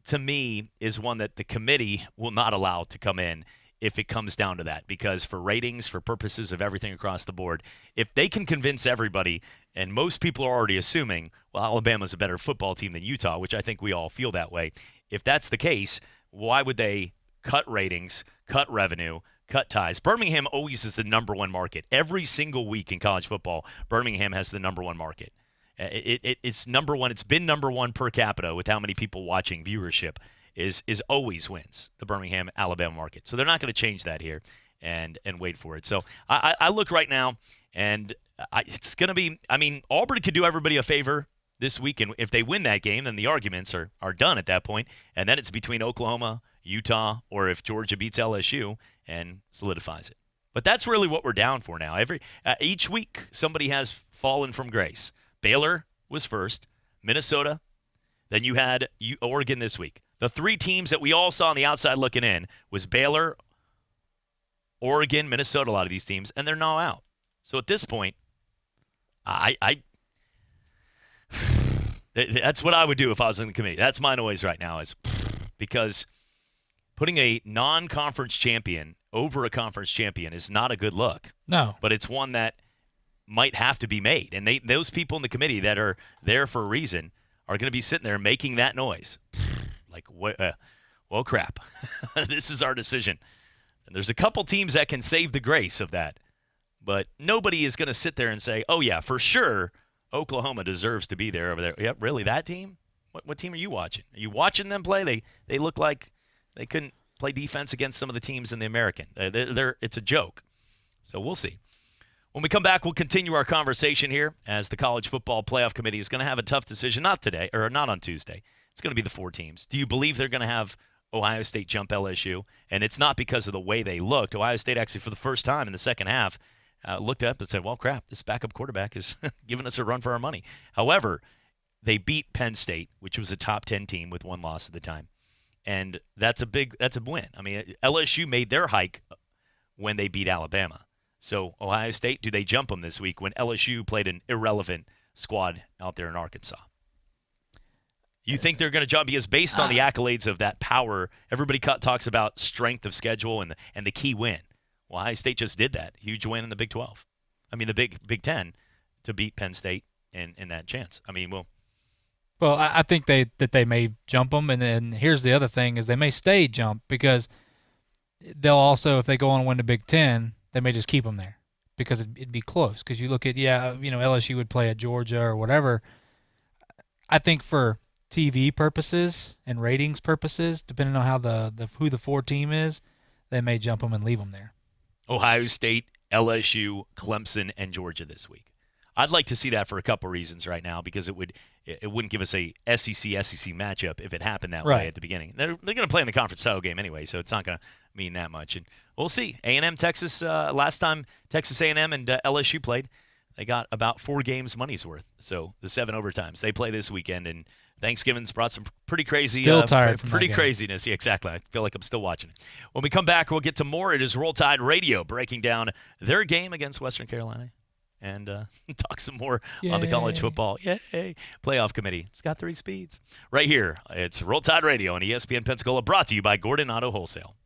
to me, is one that the committee will not allow to come in if it comes down to that, because for ratings, for purposes of everything across the board, if they can convince everybody, and most people are already assuming, well, Alabama's a better football team than Utah, which I think we all feel that way. If that's the case, why would they cut ratings, cut revenue, cut ties? Birmingham always is the number one market. Every single week in college football, Birmingham has the number one market. It's number one. It's been number one per capita with how many people watching. Viewership is always wins the Birmingham, Alabama market. So they're not going to change that here and wait for it. So I look right now, and it's going to be – Auburn could do everybody a favor this week, and if they win that game, then the arguments are done at that point, and then it's between Oklahoma, Utah, or if Georgia beats LSU and solidifies it. But that's really what we're down for now. Each week somebody has fallen from grace. Baylor was first, Minnesota, then you had Oregon this week. The three teams that we all saw on the outside looking in was Baylor, Oregon, Minnesota, a lot of these teams, and they're now out. So at this point, that's what I would do if I was in the committee. That's my noise right now, is because putting a non-conference champion over a conference champion is not a good look. No. But it's one that might have to be made. And those people in the committee that are there for a reason are going to be sitting there making that noise. Like, well, crap. This is our decision. And there's a couple teams that can save the grace of that. But nobody is going to sit there and say, oh, yeah, for sure, Oklahoma deserves to be there over there. Yep, really, that team? What team are you watching? Are you watching them play? They look like they couldn't play defense against some of the teams in the American. It's a joke. So we'll see. When we come back, we'll continue our conversation here as the College Football Playoff Committee is going to have a tough decision, not today, or not on Tuesday. It's going to be the four teams. Do you believe they're going to have Ohio State jump LSU? And it's not because of the way they looked. Ohio State actually, for the first time in the second half, looked up and said, well, crap, this backup quarterback is giving us a run for our money. However, they beat Penn State, which was a top 10 team with one loss at the time. And that's a win. LSU made their hike when they beat Alabama. So Ohio State, do they jump them this week when LSU played an irrelevant squad out there in Arkansas? You think they're going to jump? Because based on the accolades of that power, everybody talks about strength of schedule and the key win. Well, Ohio State just did that. Huge win in the Big 12. The Big 10 to beat Penn State in that chance. Well, I think that they may jump them, and then here's the other thing is they may stay jump because they'll also, if they go on and win the Big 10, they may just keep them there because it'd be close. Because you look at, LSU would play at Georgia or whatever. I think for TV purposes and ratings purposes, depending on how who the four team is, they may jump them and leave them there. Ohio State, LSU, Clemson, and Georgia this week. I'd like to see that for a couple reasons right now because it wouldn't give us a SEC matchup if it happened that way at the beginning. They're going to play in the conference title game anyway, so it's not going to mean that much. And we'll see. A&M Texas, last time Texas A&M and LSU played, they got about 4 games money's worth. So the 7 overtimes. They play this weekend, and Thanksgiving's brought some pretty crazy, still tired from pretty that game. Craziness. Yeah, exactly. I feel like I'm still watching it. When we come back, we'll get to more. It is Roll Tide Radio breaking down their game against Western Carolina and talk some more on the college football. Yay! Playoff committee. It's got 3 speeds. Right here, it's Roll Tide Radio on ESPN Pensacola, brought to you by Gordon Auto Wholesale.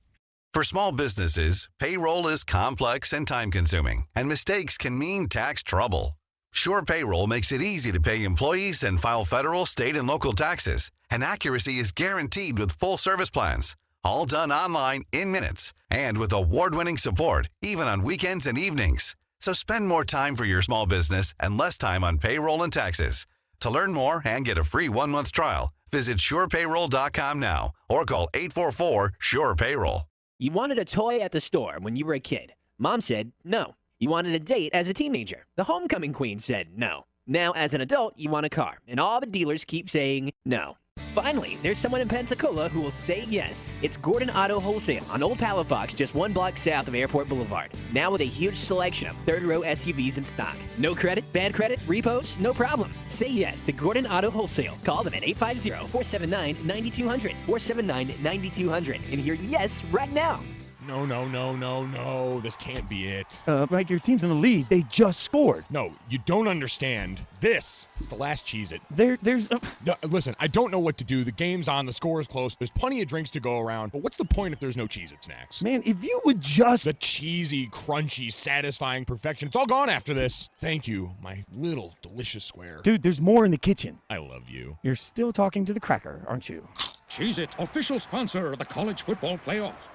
For small businesses, payroll is complex and time-consuming, and mistakes can mean tax trouble. Sure Payroll makes it easy to pay employees and file federal, state, and local taxes, and accuracy is guaranteed with full service plans, all done online in minutes, and with award-winning support, even on weekends and evenings. So spend more time for your small business and less time on payroll and taxes. To learn more and get a free 1-month trial, visit surepayroll.com now or call 844-SURE-PAYROLL. You wanted a toy at the store when you were a kid. Mom said no. You wanted a date as a teenager. The homecoming queen said no. Now, as an adult, you want a car, and all the dealers keep saying no. Finally, there's someone in Pensacola who will say yes. It's Gordon Auto Wholesale on Old Palafox, just 1 block south of Airport Boulevard. Now with a huge selection of third-row SUVs in stock. No credit, bad credit, repos, no problem. Say yes to Gordon Auto Wholesale. Call them at 850-479-9200, 479-9200, and hear yes right now. No. This can't be it. Mike, your team's in the lead. They just scored. No, you don't understand. This is the last Cheez-It. There's... No, listen, I don't know what to do. The game's on. The score is close. There's plenty of drinks to go around. But what's the point if there's no Cheez-It snacks? Man, if you would just... The cheesy, crunchy, satisfying perfection. It's all gone after this. Thank you, my little delicious square. Dude, there's more in the kitchen. I love you. You're still talking to the cracker, aren't you? Cheez-It, official sponsor of the college football playoff.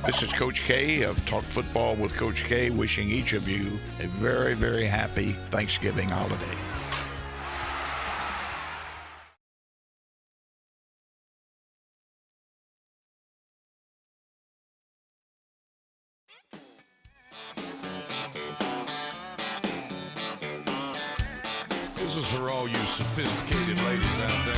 This is Coach K of Talk Football with Coach K, wishing each of you a very, very happy Thanksgiving holiday. This is for all you sophisticated ladies out there.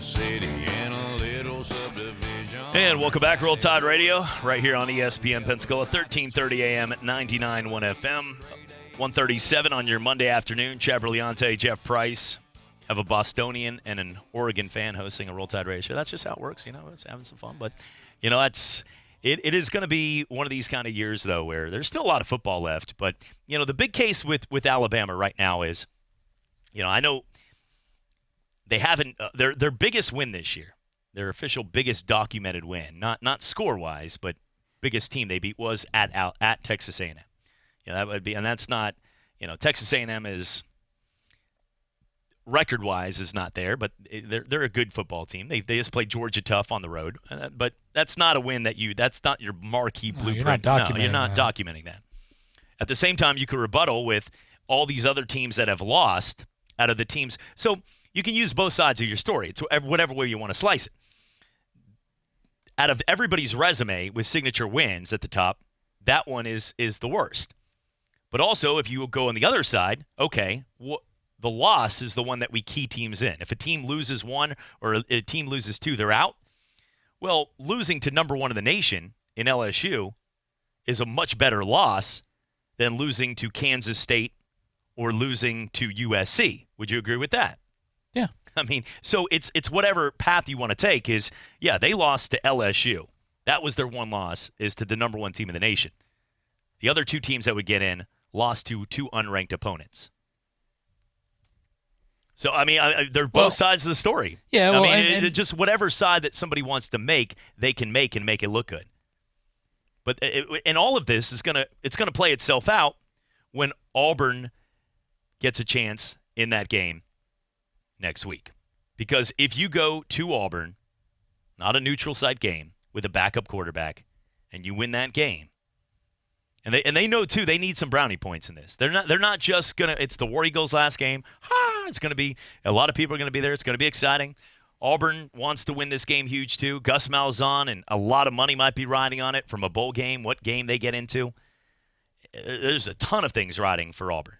City in a little subdivision. And welcome back, Roll Tide Radio, right here on ESPN Pensacola, 1330 AM at 99.1 FM, 137 on your Monday afternoon. Chad Brillante, Jeff Price, have a Bostonian and an Oregon fan hosting a Roll Tide Radio show. That's just how it works, it's having some fun. But, it is going to be one of these kind of years, though, where there's still a lot of football left. But, the big case with Alabama right now is, I know they haven't their biggest win this year, their official biggest documented win, not score wise, but biggest team they beat was at Texas A&M. That would be, and that's not, Texas A&M is record wise is not there, but they're a good football team. They just played Georgia tough on the road, but that's not a win that's not your marquee blueprint. You're not documenting that. At the same time, you could rebuttal with all these other teams that have lost out of the teams. So you can use both sides of your story. It's whatever way you want to slice it. Out of everybody's resume with signature wins at the top, that one is the worst. But also, if you go on the other side, okay, the loss is the one that we key teams in. If a team loses 1 or a team loses 2, they're out. Well, losing to number 1 in the nation in LSU is a much better loss than losing to Kansas State or losing to USC. Would you agree with that? Yeah. I mean, so it's whatever path you want to take is, they lost to LSU. That was their one loss, is to the number 1 team in the nation. The other 2 teams that would get in lost to 2 unranked opponents. So, I mean, they're both sides of the story. Yeah, well, and just whatever side that somebody wants to make, they can make and make it look good. But and all of this is gonna play itself out when Auburn gets a chance in that game next week. Because if you go to Auburn, not a neutral site game, with a backup quarterback, and you win that game, and they know too they need some brownie points in this. They're not just gonna. It's the War Eagles' last game. It's gonna be a lot of people are gonna be there. It's gonna be exciting. Auburn wants to win this game huge too. Gus Malzahn, and a lot of money might be riding on it from a bowl game, what game they get into. There's a ton of things riding for Auburn.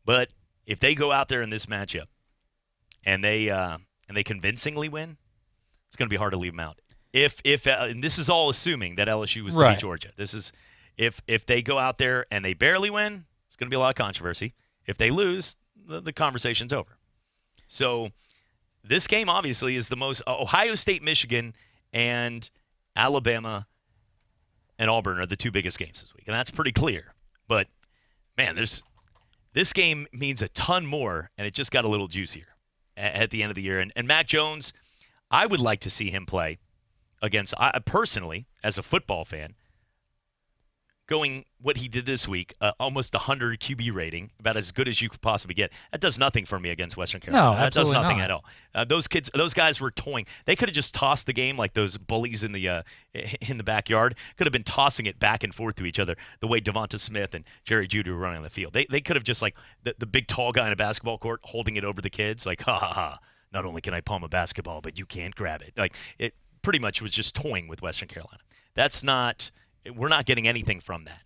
But if they go out there in this matchup and they convincingly win, it's going to be hard to leave them out. And this is all assuming that LSU was to beat Georgia. This is if they go out there and they barely win, it's going to be a lot of controversy. If they lose, the conversation's over. So this game obviously is the most Ohio State, Michigan, and Alabama and Auburn are the two biggest games this week, and that's pretty clear. But man, this game means a ton more, and it just got a little juicier at the end of the year. And Mac Jones, I would like to see him play against, personally, as a football fan, going what he did this week, almost 100 QB rating, about as good as you could possibly get. That does nothing for me against Western Carolina. No, absolutely that does nothing not. at all. Those guys were toying. They could have just tossed the game like those bullies in the backyard. Could have been tossing it back and forth to each other the way Devonta Smith and Jerry Jeudy were running on the field. They could have just like the big tall guy in a basketball court holding it over the kids, like ha ha ha. Not only can I palm a basketball, but you can't grab it. Like it pretty much was just toying with Western Carolina. We're not getting anything from that.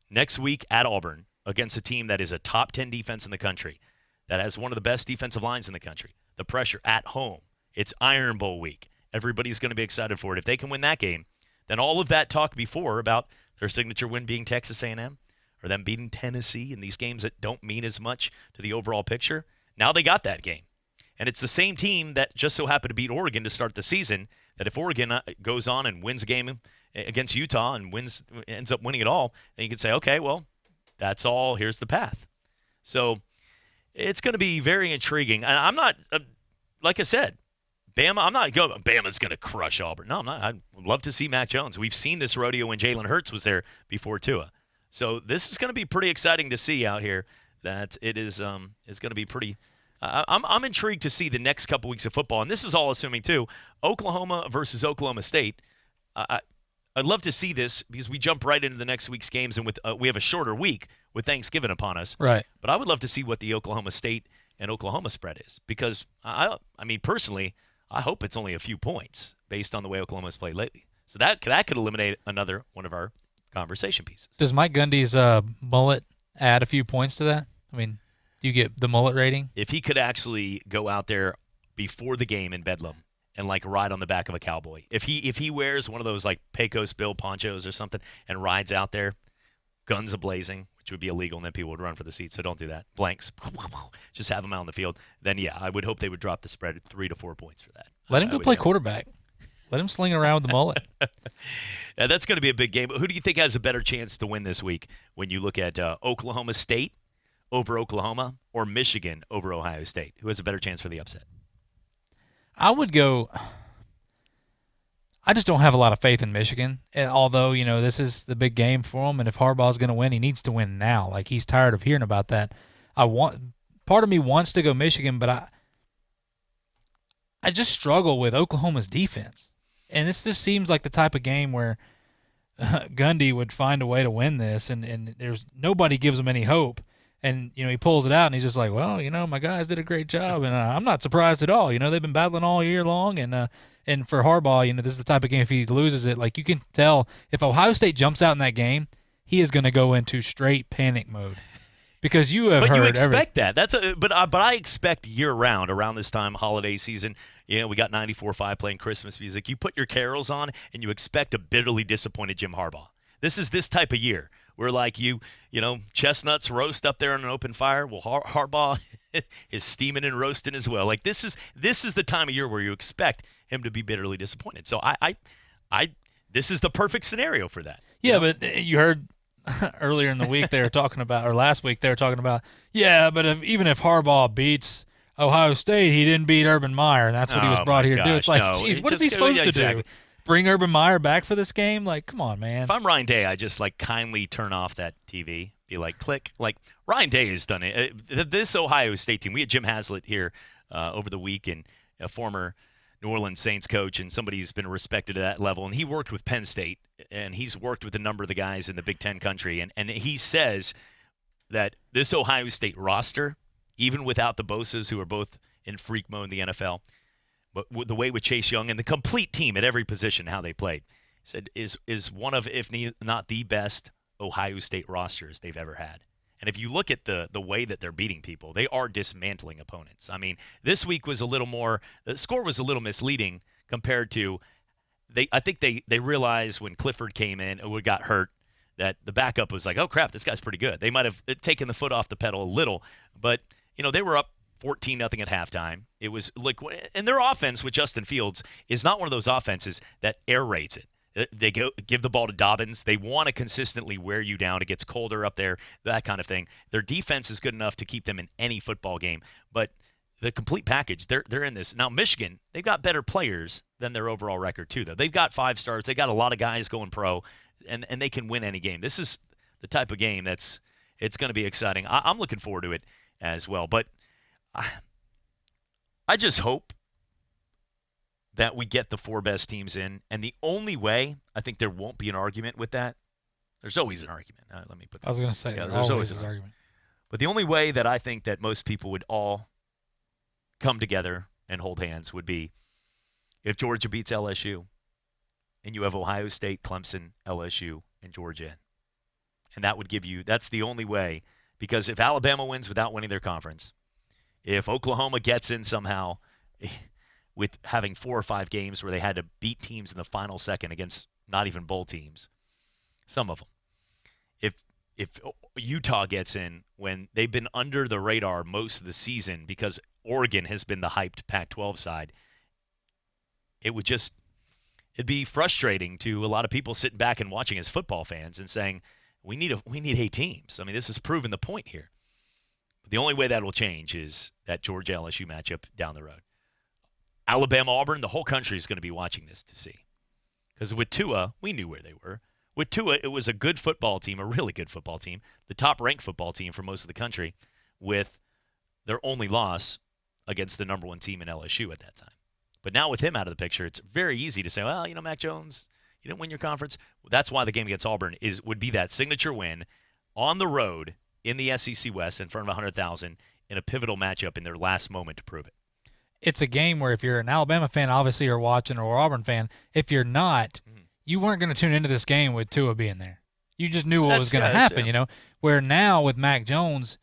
Next week at Auburn against a team that is a top 10 defense in the country, that has one of the best defensive lines in the country, the pressure at home. It's Iron Bowl week. Everybody's going to be excited for it. If they can win that game, then all of that talk before about their signature win being Texas A&M or them beating Tennessee in these games that don't mean as much to the overall picture, now they got that game. And it's the same team that just so happened to beat Oregon to start the season, that if Oregon goes on and wins a game against Utah and ends up winning it all, then you can say, okay, well, that's all. Here's the path. So it's going to be very intriguing. And I'm not, like I said, Bama's going to crush Auburn. No, I'm not. I'd love to see Mac Jones. We've seen this rodeo when Jalen Hurts was there before Tua. So this is going to be pretty exciting to see out here. That it is going to be pretty. I'm intrigued to see the next couple weeks of football, and this is all assuming too. Oklahoma versus Oklahoma State. I'd love to see this because we jump right into the next week's games, and we have a shorter week with Thanksgiving upon us. Right. But I would love to see what the Oklahoma State and Oklahoma spread is, because I mean personally, I hope it's only a few points based on the way Oklahoma's played lately. So that could eliminate another one of our conversation pieces. Does Mike Gundy's mullet add a few points to that? I mean, do you get the mullet rating? If he could actually go out there before the game in Bedlam and like ride on the back of a cowboy. If he wears one of those like Pecos Bill ponchos or something and rides out there, guns a-blazing, which would be illegal, and then people would run for the seats, so don't do that. Blanks. Just have him out on the field. Then, yeah, I would hope they would drop the spread at 3 to 4 points for that. Let him go play quarterback. Let him sling around with the mullet. Yeah, that's going to be a big game. Who do you think has a better chance to win this week when you look at Oklahoma State over Oklahoma or Michigan over Ohio State? Who has a better chance for the upset? I would go – I just don't have a lot of faith in Michigan, although, this is the big game for him, and if Harbaugh's going to win, he needs to win now. Like, he's tired of hearing about that. Part of me wants to go Michigan, but I just struggle with Oklahoma's defense. And this just seems like the type of game where Gundy would find a way to win this, and there's nobody gives him any hope. And, he pulls it out, and he's just like, well, my guys did a great job, and I'm not surprised at all. They've been battling all year long, and for Harbaugh, this is the type of game, if he loses it, like you can tell, if Ohio State jumps out in that game, he is going to go into straight panic mode. Because you have heard But you expect that. But I expect year-round, around this time, holiday season, we got 94.5 playing Christmas music. You put your carols on, and you expect a bitterly disappointed Jim Harbaugh. This is this type of year where, like, chestnuts roast up there on an open fire. Well, Harbaugh is steaming and roasting as well. Like, this is the time of year where you expect him to be bitterly disappointed. So this is the perfect scenario for that. Yeah, but you heard earlier in the week they were talking about, or last week they were talking about, but even if Harbaugh beats Ohio State, he didn't beat Urban Meyer, and that's what he was brought here to do. It's like, geez, what is he supposed to do? Bring Urban Meyer back for this game? Like, come on, man. If I'm Ryan Day, I just kindly turn off that TV. Be like, click. Like, Ryan Day has done it. This Ohio State team, we had Jim Haslett here over the week, and a former New Orleans Saints coach, and somebody who's been respected at that level. And he worked with Penn State, and he's worked with a number of the guys in the Big Ten country. And he says that this Ohio State roster, even without the Bosas, who are both in freak mode in the NFL, but the way with Chase Young and the complete team at every position, how they played, he said is one of, if not the best Ohio State rosters they've ever had. And if you look at the way that they're beating people, they are dismantling opponents. I mean, this week was a little more – the score was a little misleading compared to I think they realized when Clifford came in or got hurt that the backup was like, oh, crap, this guy's pretty good. They might have taken the foot off the pedal a little, but, they were up 14-0 at halftime. It was like – and their offense with Justin Fields is not one of those offenses that air raids it. They give the ball to Dobbins. They want to consistently wear you down. It gets colder up there, that kind of thing. Their defense is good enough to keep them in any football game. But the complete package, they're in this. Now, Michigan, they've got better players than their overall record, too, though. They've got 5 stars. They got a lot of guys going pro, and they can win any game. This is the type of game it's going to be exciting. I'm looking forward to it as well. But I just hope that we get the 4 best teams in. And the only way, I think there won't be an argument with that. There's always an argument. Let me put that. I was going to say, there's always an argument. But the only way that I think that most people would all come together and hold hands would be if Georgia beats LSU and you have Ohio State, Clemson, LSU, and Georgia in. And that would give you, that's the only way, because if Alabama wins without winning their conference, if Oklahoma gets in somehow with having 4 or 5 games where they had to beat teams in the final second against not even bowl teams, some of them. If Utah gets in when they've been under the radar most of the season because Oregon has been the hyped Pac-12 side, it'd be frustrating to a lot of people sitting back and watching as football fans and saying, we need 8 teams. I mean, this has proven the point here. The only way that will change is that Georgia-LSU matchup down the road. Alabama-Auburn, the whole country is going to be watching this to see. Because with Tua, we knew where they were. With Tua, it was a good football team, a really good football team, the top-ranked football team for most of the country, with their only loss against the number 1 team in LSU at that time. But now with him out of the picture, it's very easy to say, well, Mac Jones, you didn't win your conference. That's why the game against Auburn would be that signature win on the road in the SEC West in front of 100,000 in a pivotal matchup in their last moment to prove it. It's a game where if you're an Alabama fan, obviously you're watching, or Auburn fan. If you're not, you weren't going to tune into this game with Tua being there. You just knew what was going to happen, Where now with Mac Jones,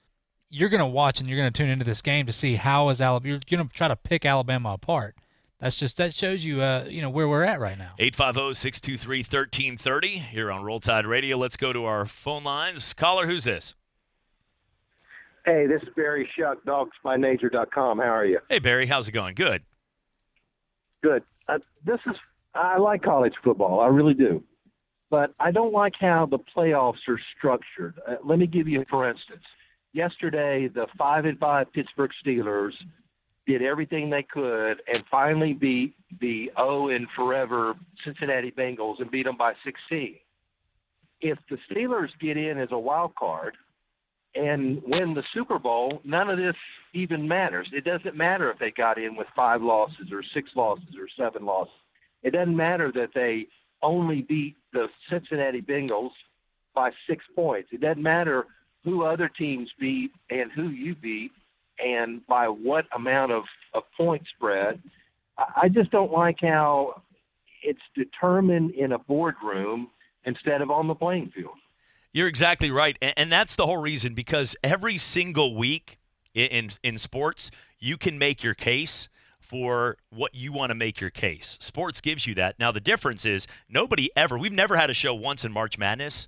you're going to watch and you're going to tune into this game to see how is Alabama. You're going to try to pick Alabama apart. That shows you, where we're at right now. 850-623-1330 here on Roll Tide Radio. Let's go to our phone lines. Caller, who's this? Hey, this is Barry Shuck, dogsbynature.com. How are you? Hey, Barry. How's it going? Good. Good. I like college football. I really do. But I don't like how the playoffs are structured. Let me give you, for instance. Yesterday, the 5-5 Pittsburgh Steelers did everything they could and finally beat the forever Cincinnati Bengals and beat them by 16. If the Steelers get in as a wild card and win the Super Bowl, none of this even matters. It doesn't matter if they got in with 5 losses or 6 losses or 7 losses. It doesn't matter that they only beat the Cincinnati Bengals by 6 points. It doesn't matter who other teams beat and who you beat and by what amount of point spread. I just don't like how it's determined in a boardroom instead of on the playing field. You're exactly right, and that's the whole reason, because every single week in sports, you can make your case for what you want to make your case. Sports gives you that. Now, the difference is we've never had a show once in March Madness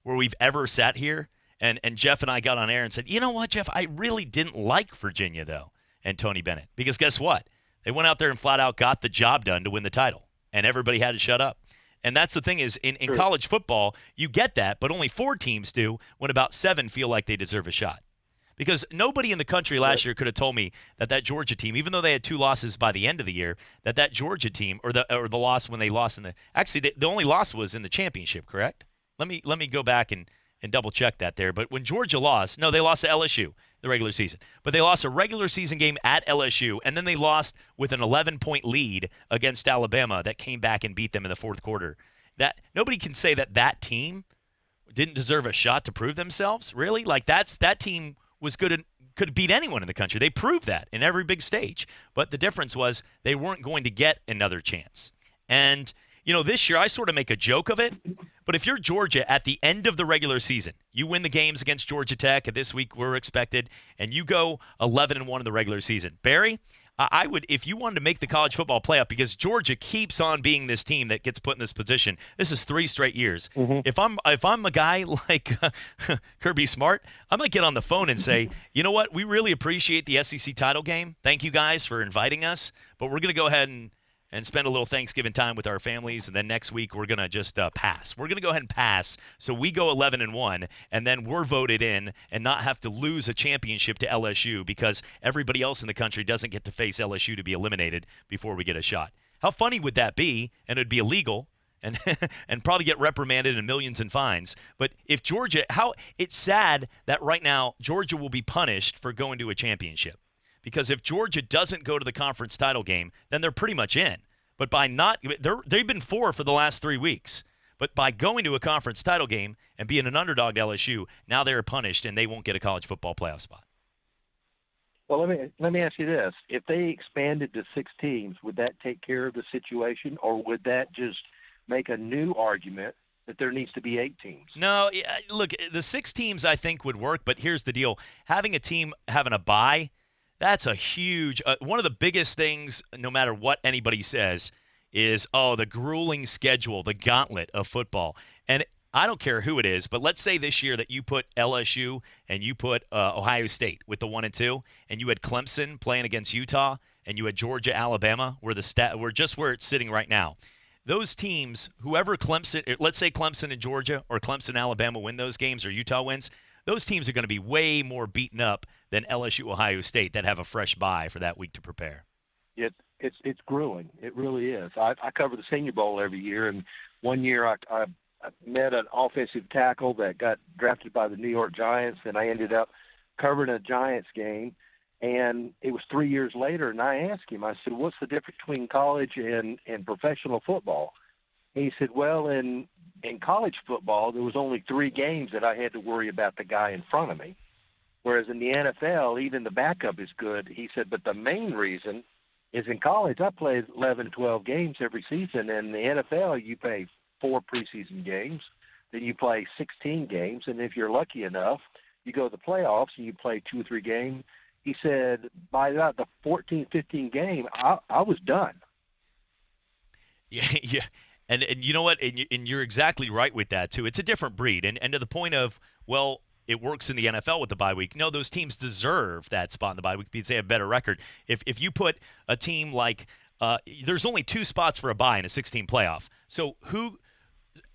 where we've ever sat here, and Jeff and I got on air and said, you know what, Jeff, I really didn't like Virginia, though, and Tony Bennett, because guess what? They went out there and flat out got the job done to win the title, and everybody had to shut up. And that's the thing is, in college football, you get that, but only 4 teams do when about 7 feel like they deserve a shot. Because nobody in the country last year could have told me that Georgia team, even though they had 2 losses by the end of the year, that Georgia team, or the loss when they lost the only loss was in the championship, correct? Let me go back and double check that there. But when Georgia lost, they lost to LSU the regular season. But they lost a regular season game at LSU, and then they lost with an 11-point lead against Alabama that came back and beat them in the fourth quarter. That nobody can say that team didn't deserve a shot to prove themselves, really? Like that team was good, could beat anyone in the country. They proved that in every big stage. But the difference was they weren't going to get another chance. And, this year I sort of make a joke of it. But if you're Georgia at the end of the regular season, you win the games against Georgia Tech, and this week we're expected, and you go 11-1 in the regular season. Barry, I would, if you wanted to make the college football playoff, because Georgia keeps on being this team that gets put in this position. This is 3 straight years. Mm-hmm. If I'm a guy like Kirby Smart, I might get on the phone and say, you know what, we really appreciate the SEC title game. Thank you guys for inviting us, but we're going to go ahead and spend a little Thanksgiving time with our families, and then next week we're going to just pass. We're going to go ahead and pass, so we go 11-1, and then we're voted in and not have to lose a championship to LSU because everybody else in the country doesn't get to face LSU to be eliminated before we get a shot. How funny would that be? And it would be illegal and and probably get reprimanded and millions in fines. But if Georgia, it's sad that right now Georgia will be punished for going to a championship. Because if Georgia doesn't go to the conference title game, then they're pretty much in. But by they've been 4 for the last 3 weeks. But by going to a conference title game and being an underdog to LSU, now they're punished and they won't get a college football playoff spot. Well, let me ask you this: if they expanded to 6 teams, would that take care of the situation, or would that just make a new argument that there needs to be 8 teams? No, look, the 6 teams I think would work. But here's the deal: having a team having a bye. That's a huge one of the biggest things, no matter what anybody says, is, the grueling schedule, the gauntlet of football. And I don't care who it is, but let's say this year that you put LSU and you put Ohio State with the 1 and 2, and you had Clemson playing against Utah, and you had Georgia, Alabama, where we're just where it's sitting right now. Those teams, whoever Clemson, let's say Clemson and Georgia or Clemson, Alabama win those games or Utah wins, those teams are going to be way more beaten up than LSU, Ohio State that have a fresh bye for that week to prepare. It's grueling. It really is. I cover the Senior Bowl every year, and one year I met an offensive tackle that got drafted by the New York Giants, and I ended up covering a Giants game. And it was 3 years later, and I asked him, I said, what's the difference between college and professional football? And he said, well, in college football, there was only 3 games that I had to worry about the guy in front of me. Whereas in the NFL, even the backup is good. He said, but the main reason is in college, I played 11, 12 games every season. And in the NFL, you play 4 preseason games. Then you play 16 games. And if you're lucky enough, you go to the playoffs and you play 2 or 3 games. He said, by about the 14, 15 game, I was done. Yeah. And you know what? And you're exactly right with that, too. It's a different breed. And to the point of, well, it works in the NFL with the bye week. No, those teams deserve that spot in the bye week because they have a better record. If you put a team like there's only 2 spots for a bye in a 16 playoff. So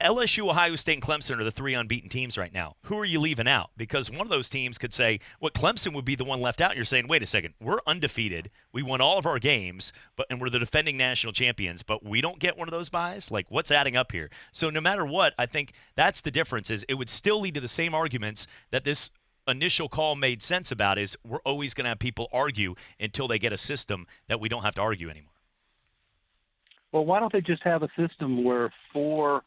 LSU, Ohio State, and Clemson are the 3 unbeaten teams right now. Who are you leaving out? Because one of those teams could say, Clemson would be the one left out. And you're saying, wait a second, we're undefeated. We won all of our games, and we're the defending national champions, but we don't get one of those buys? Like, what's adding up here? So no matter what, I think that's the difference. Is it would still lead to the same arguments that this initial call made sense about, is we're always going to have people argue until they get a system that we don't have to argue anymore. Well, why don't they just have a system where 4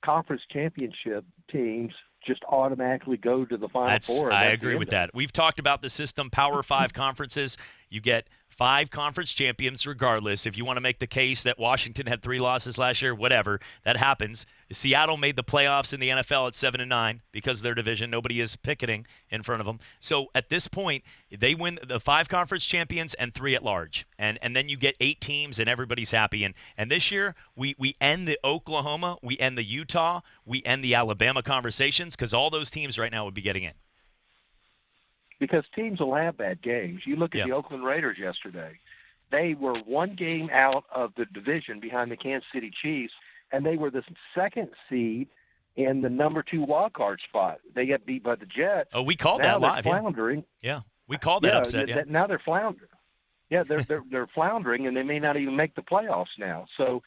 conference championship teams just automatically go to the Final Four? I agree with that. We've talked about the system, Power 5 conferences. You get 5 conference champions regardless. If you want to make the case that Washington had 3 losses last year, whatever, that happens. Seattle made the playoffs in the NFL at 7-9 because of their division. Nobody is picketing in front of them. So at this point, they win the 5 conference champions and 3 at large. And then you get 8 teams and everybody's happy. And this year, we end the Oklahoma, we end the Utah, we end the Alabama conversations because all those teams right now would be getting in. Because teams will have bad games. You look at the Oakland Raiders yesterday. They were 1 game out of the division behind the Kansas City Chiefs, and they were the 2nd seed in the number 2 wild card spot. They got beat by the Jets. Oh, we called that live. They're floundering. Yeah, we called that upset. Now they're floundering. Yeah, they're floundering, and they may not even make the playoffs now. So,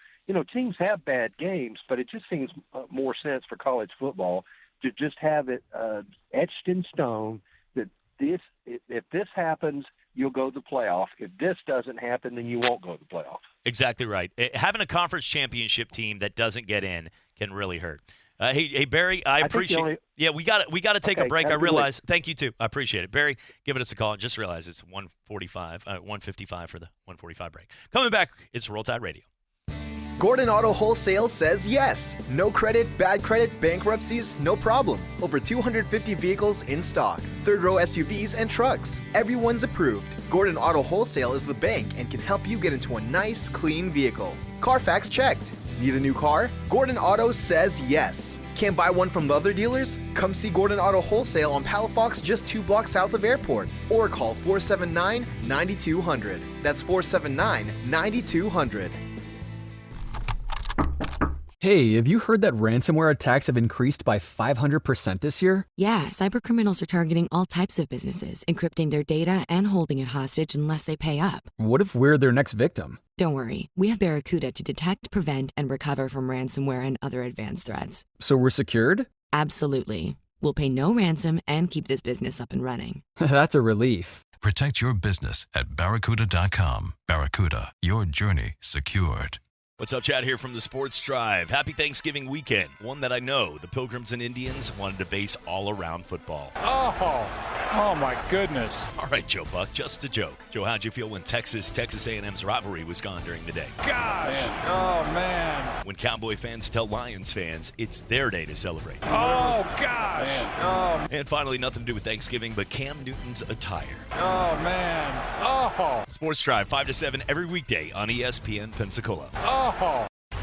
teams have bad games, but it just seems more sense for college football to just have it etched in stone that if this happens, you'll go to the playoff. If this doesn't happen, then you won't go to the playoff. Exactly right. Having a conference championship team that doesn't get in can really hurt. Hey Barry, I appreciate. We got to take a break. I realize. Thank you too. I appreciate it, Barry. Giving us a call. Just realize it's 1:55 for the 1:45 break. Coming back, it's Roll Tide Radio. Gordon Auto Wholesale says yes. No credit, bad credit, bankruptcies, no problem. Over 250 vehicles in stock. Third row SUVs and trucks. Everyone's approved. Gordon Auto Wholesale is the bank and can help you get into a nice, clean vehicle. Carfax checked. Need a new car? Gordon Auto says yes. Can't buy one from the other dealers? Come see Gordon Auto Wholesale on Palafox, just 2 blocks south of Airport. Or call 479-9200. That's 479-9200. Hey, have you heard that ransomware attacks have increased by 500% this year? Yeah, cybercriminals are targeting all types of businesses, encrypting their data and holding it hostage unless they pay up. What if we're their next victim? Don't worry, we have Barracuda to detect, prevent, and recover from ransomware and other advanced threats. So we're secured? Absolutely. We'll pay no ransom and keep this business up and running. That's a relief. Protect your business at Barracuda.com. Barracuda, your journey secured. What's up, Chad, here from the Sports Drive. Happy Thanksgiving weekend. One that I know the Pilgrims and Indians wanted to base all around football. Oh my goodness. All right, Joe Buck, just a joke. Joe, how'd you feel when Texas A&M's rivalry was gone during the day? Gosh. Oh, man. When Cowboy fans tell Lions fans it's their day to celebrate. Oh, gosh. Oh. And finally, nothing to do with Thanksgiving, but Cam Newton's attire. Oh, man. Oh. Sports Drive, 5 to 7 every weekday on ESPN Pensacola. Oh.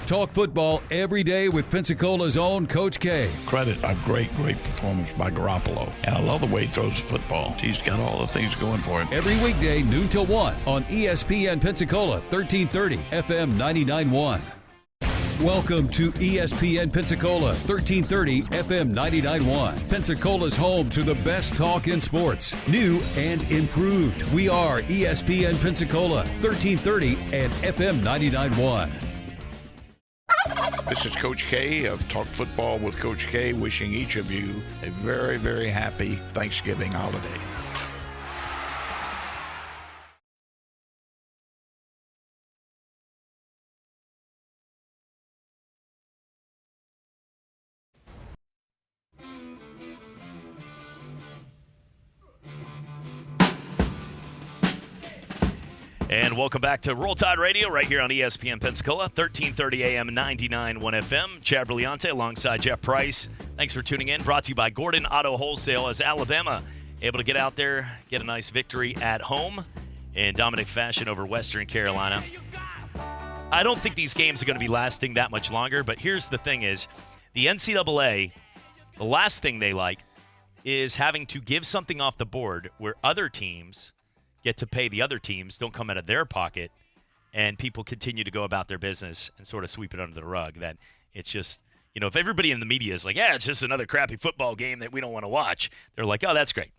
Talk football every day with Pensacola's own Coach K. Credit a great performance by Garoppolo. And I love the way he throws the football. He's got all the things going for him. Every weekday, noon till 1 on ESPN Pensacola, 1330 FM 99.1. Welcome to ESPN Pensacola, 1330 FM 99.1. Pensacola's home to the best talk in sports, new and improved. We are ESPN Pensacola, 1330 and FM 99.1. This is Coach K of Talk Football with Coach K, wishing each of you a very, very happy Thanksgiving holiday. And welcome back to Roll Tide Radio right here on ESPN Pensacola, 1330 AM, 99.1 FM. Chad Brillante alongside Jeff Price. Thanks for tuning in. Brought to you by Gordon Auto Wholesale as Alabama able to get out there, get a nice victory at home in dominant fashion over Western Carolina. I don't think these games are going to be lasting that much longer, but here's the thing is, the NCAA, the last thing they like is having to give something off the board where other teams get to pay the other teams, don't come out of their pocket, and people continue to go about their business and sort of sweep it under the rug. That it's just, if everybody in the media is like, yeah, it's just another crappy football game that we don't want to watch, they're like, oh, that's great.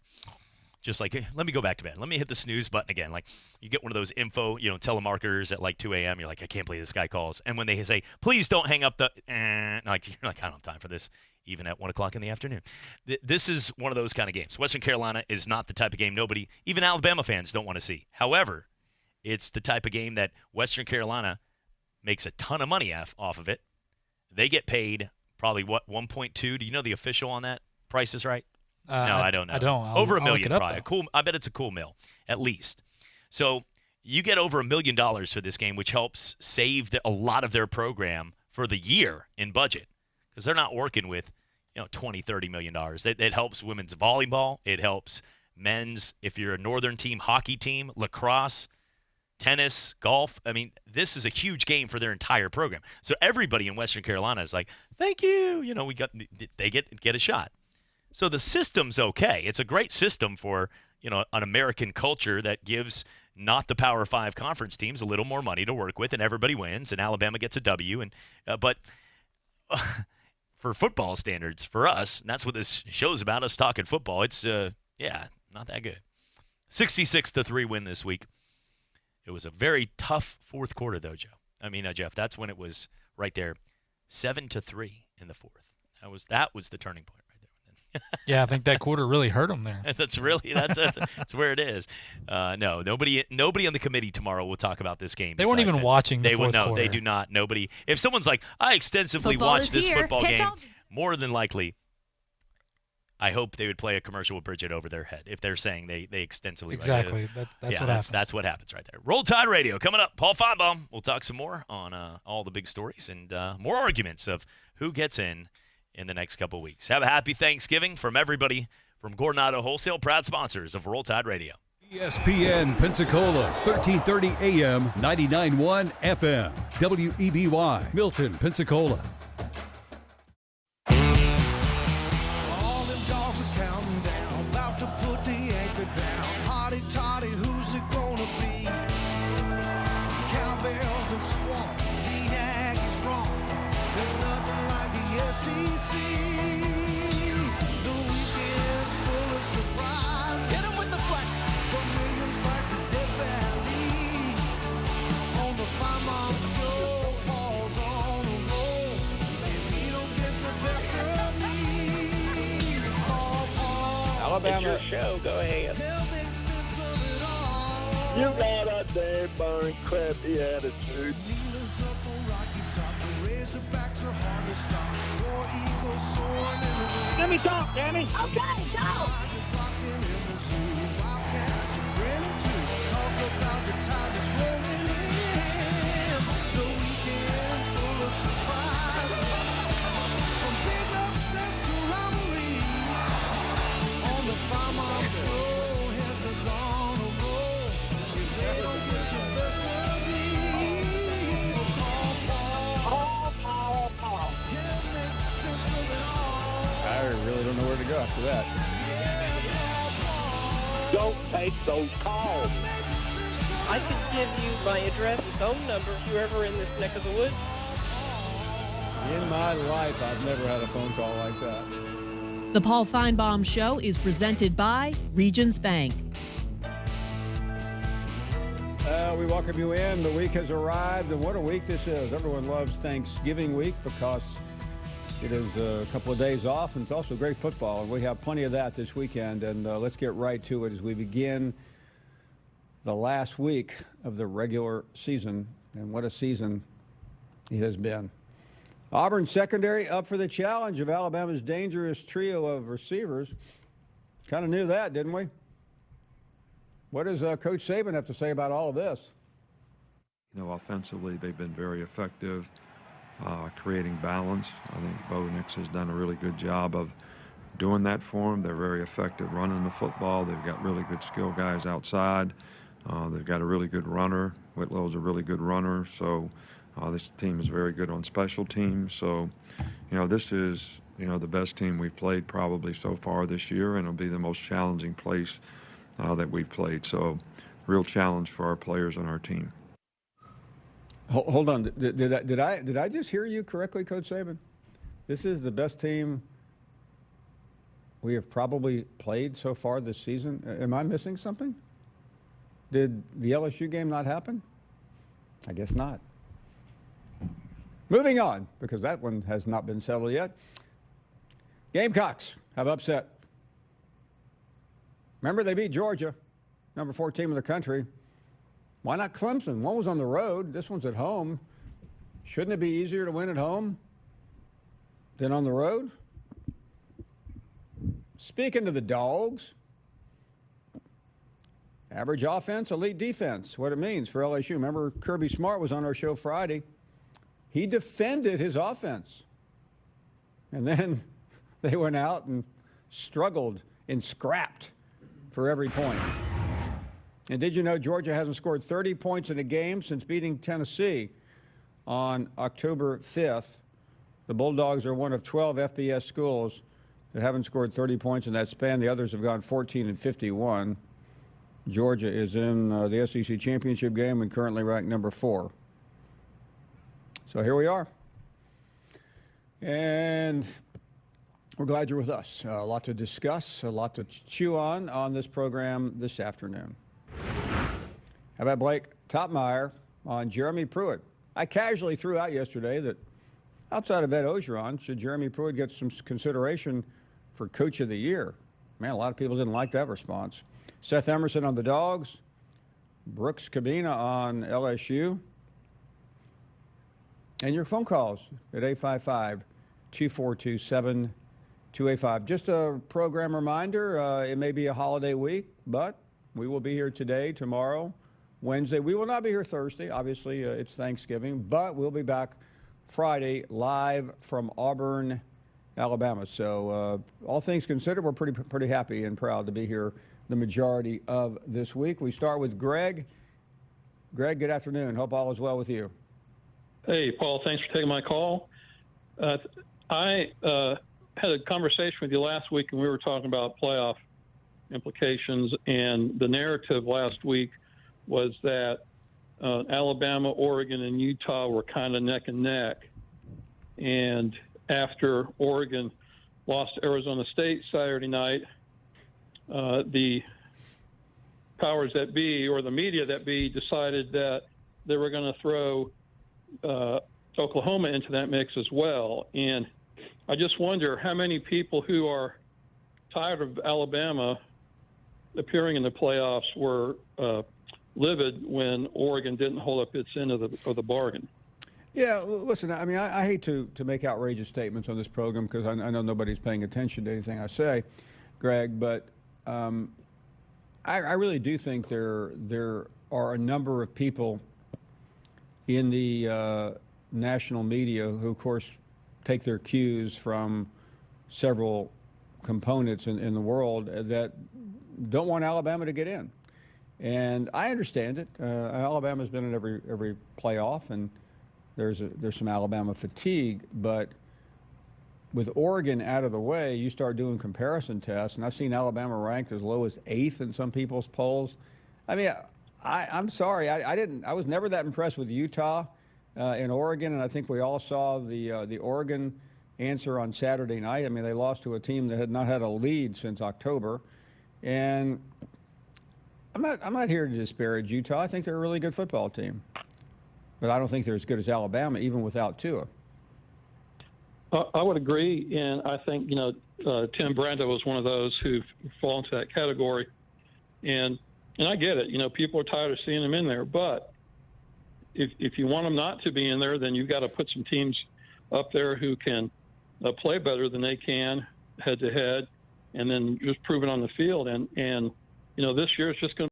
Just like, hey, let me go back to bed. Let me hit the snooze button again. Like, you get one of those telemarketers at like 2 a.m. You're like, I can't believe this guy calls. And when they say, please don't hang up the, you're like, I don't have time for this, even at 1 o'clock in the afternoon. This is one of those kind of games. Western Carolina is not the type of game nobody, even Alabama fans, don't want to see. However, it's the type of game that Western Carolina makes a ton of money off of it. They get paid probably, 1.2? Do you know the official on that? Price is Right? No, I don't know. I don't. Over $1 million, probably. I bet it's a cool mill, at least. So you get over $1 million for this game, which helps save a lot of their program for the year in budget, because they're not working with $20, $30 million. It helps women's volleyball. It helps men's, if you're a northern team, hockey team, lacrosse, tennis, golf. I mean, this is a huge game for their entire program. So everybody in Western Carolina is like, thank you. They get a shot. So the system's okay. It's a great system for, an American culture that gives not the Power 5 conference teams a little more money to work with, and everybody wins, and Alabama gets a W. But for football standards, for us, and that's what this show's about, us talking football, it's, not that good. 66-3 win this week. It was a very tough fourth quarter, though, Joe. Jeff, that's when it was right there, 7-3 in the fourth. That was the turning point. Yeah, I think that quarter really hurt them there. That's where it is. No, nobody on the committee tomorrow will talk about this game. They weren't even watching the fourth quarter. They do not. Nobody. If someone's like, I extensively watched this football game, more than likely, I hope they would play a commercial with Bridget over their head if they're saying they extensively. Exactly. That's what happens. That's what happens right there. Roll Tide Radio coming up. Paul Feinbaum. We'll talk some more on all the big stories and more arguments of who gets in the next couple weeks. Have a happy Thanksgiving from everybody from Gordon Auto Wholesale, proud sponsors of Roll Tide Radio. ESPN Pensacola, 1330 AM, 99.1 FM. WEBY, Milton, Pensacola. All them dogs are counting down, about to put the anchor down. Hotty toddy, who's it gonna be? Cowbells and swamp, the Aggies wrong. There's nothing like the SEC. The weekend's full of surprise. Hit 'em with the flex. From Williams Place to Death Valley. On the Feinbaum Show, Paul's on a roll. If he don't get the best of me, call Paul. Alabama. It's your show. Go ahead. You got a damn burn crappy attitude. Let me talk, Danny. Okay, go. I really don't know where to go after that. Don't take those calls. I could give you my address and phone number if you're ever in this neck of the woods. In my life, I've never had a phone call like that. The Paul Feinbaum Show is presented by Regions Bank. We welcome you in. The week has arrived, and what a week this is. Everyone loves Thanksgiving week because it is a couple of days off, and it's also great football, and we have plenty of that this weekend. And let's get right to it as we begin the last week of the regular season, and what a season it has been. Auburn secondary up for the challenge of Alabama's dangerous trio of receivers. Kind of knew that, didn't we? What does Coach Saban have to say about all of this? You know, offensively, they've been very effective, creating balance. I think Bo Nix has done a really good job of doing that for them. They're very effective running the football. They've got really good skill guys outside. They've got a really good runner. Whitlow's a really good runner. So this team is very good on special teams. So, you know, this is, you know, the best team we've played probably so far this year, and it'll be the most challenging place that we've played. So, real challenge for our players and our team. Hold on. Did I just hear you correctly, Coach Saban? This is the best team we have probably played so far this season. Am I missing something? Did the LSU game not happen? I guess not. Moving on, because that one has not been settled yet. Gamecocks have upset. Remember, they beat Georgia, number 4 team in the country. Why not Clemson? One was on the road. This one's at home. Shouldn't it be easier to win at home than on the road? Speaking to the Dogs, average offense, elite defense, what it means for LSU. Remember, Kirby Smart was on our show Friday. He defended his offense. And then they went out and struggled and scrapped for every point. And did you know Georgia hasn't scored 30 points in a game since beating Tennessee on October 5th? The Bulldogs are one of 12 FBS schools that haven't scored 30 points in that span. The others have gone 14 and 51. Georgia is in the SEC championship game and currently ranked number 4. So here we are. And we're glad you're with us. A lot to discuss, a lot to chew on this program this afternoon. How about Blake Topmeyer on Jeremy Pruitt? I casually threw out yesterday that outside of Ed Ogeron, should Jeremy Pruitt get some consideration for Coach of the Year? Man, a lot of people didn't like that response. Seth Emerson on the Dogs, Brooks Cabina on LSU, and your phone calls at 242-7285. Just a program reminder, it may be a holiday week, but we will be here today, tomorrow, Wednesday. We will not be here Thursday. Obviously, it's Thanksgiving, but we'll be back Friday live from Auburn, Alabama. So all things considered, we're pretty happy and proud to be here the majority of this week. We start with Greg. Greg, good afternoon. Hope all is well with you. Hey, Paul, thanks for taking my call. I had a conversation with you last week, and we were talking about playoff implications, and the narrative last week was that Alabama, Oregon, and Utah were kind of neck and neck. And after Oregon lost to Arizona State Saturday night, the powers that be, or the media that be, decided that they were going to throw Oklahoma into that mix as well. And I just wonder how many people who are tired of Alabama appearing in the playoffs were livid when Oregon didn't hold up its end of the bargain. Yeah, listen, I mean, I hate to make outrageous statements on this program because I know nobody's paying attention to anything I say, Greg, but I really do think there are a number of people in the national media who, of course, take their cues from several components in the world that don't want Alabama to get in. And I understand it. Alabama's been in every playoff, and there's some Alabama fatigue. But with Oregon out of the way, you start doing comparison tests, and I've seen Alabama ranked as low as 8th in some people's polls. I mean, I'm sorry, I was never that impressed with Utah and Oregon, and I think we all saw the Oregon answer on Saturday night. I mean, they lost to a team that had not had a lead since October, and I'm not here to disparage Utah. I think they're a really good football team, but I don't think they're as good as Alabama, even without Tua. I would agree, and I think Tim Brando was one of those who fall into that category, and I get it. People are tired of seeing them in there, but if you want them not to be in there, then you've got to put some teams up there who can play better than they can head to head, and then just prove it on the field. And this year it's just going to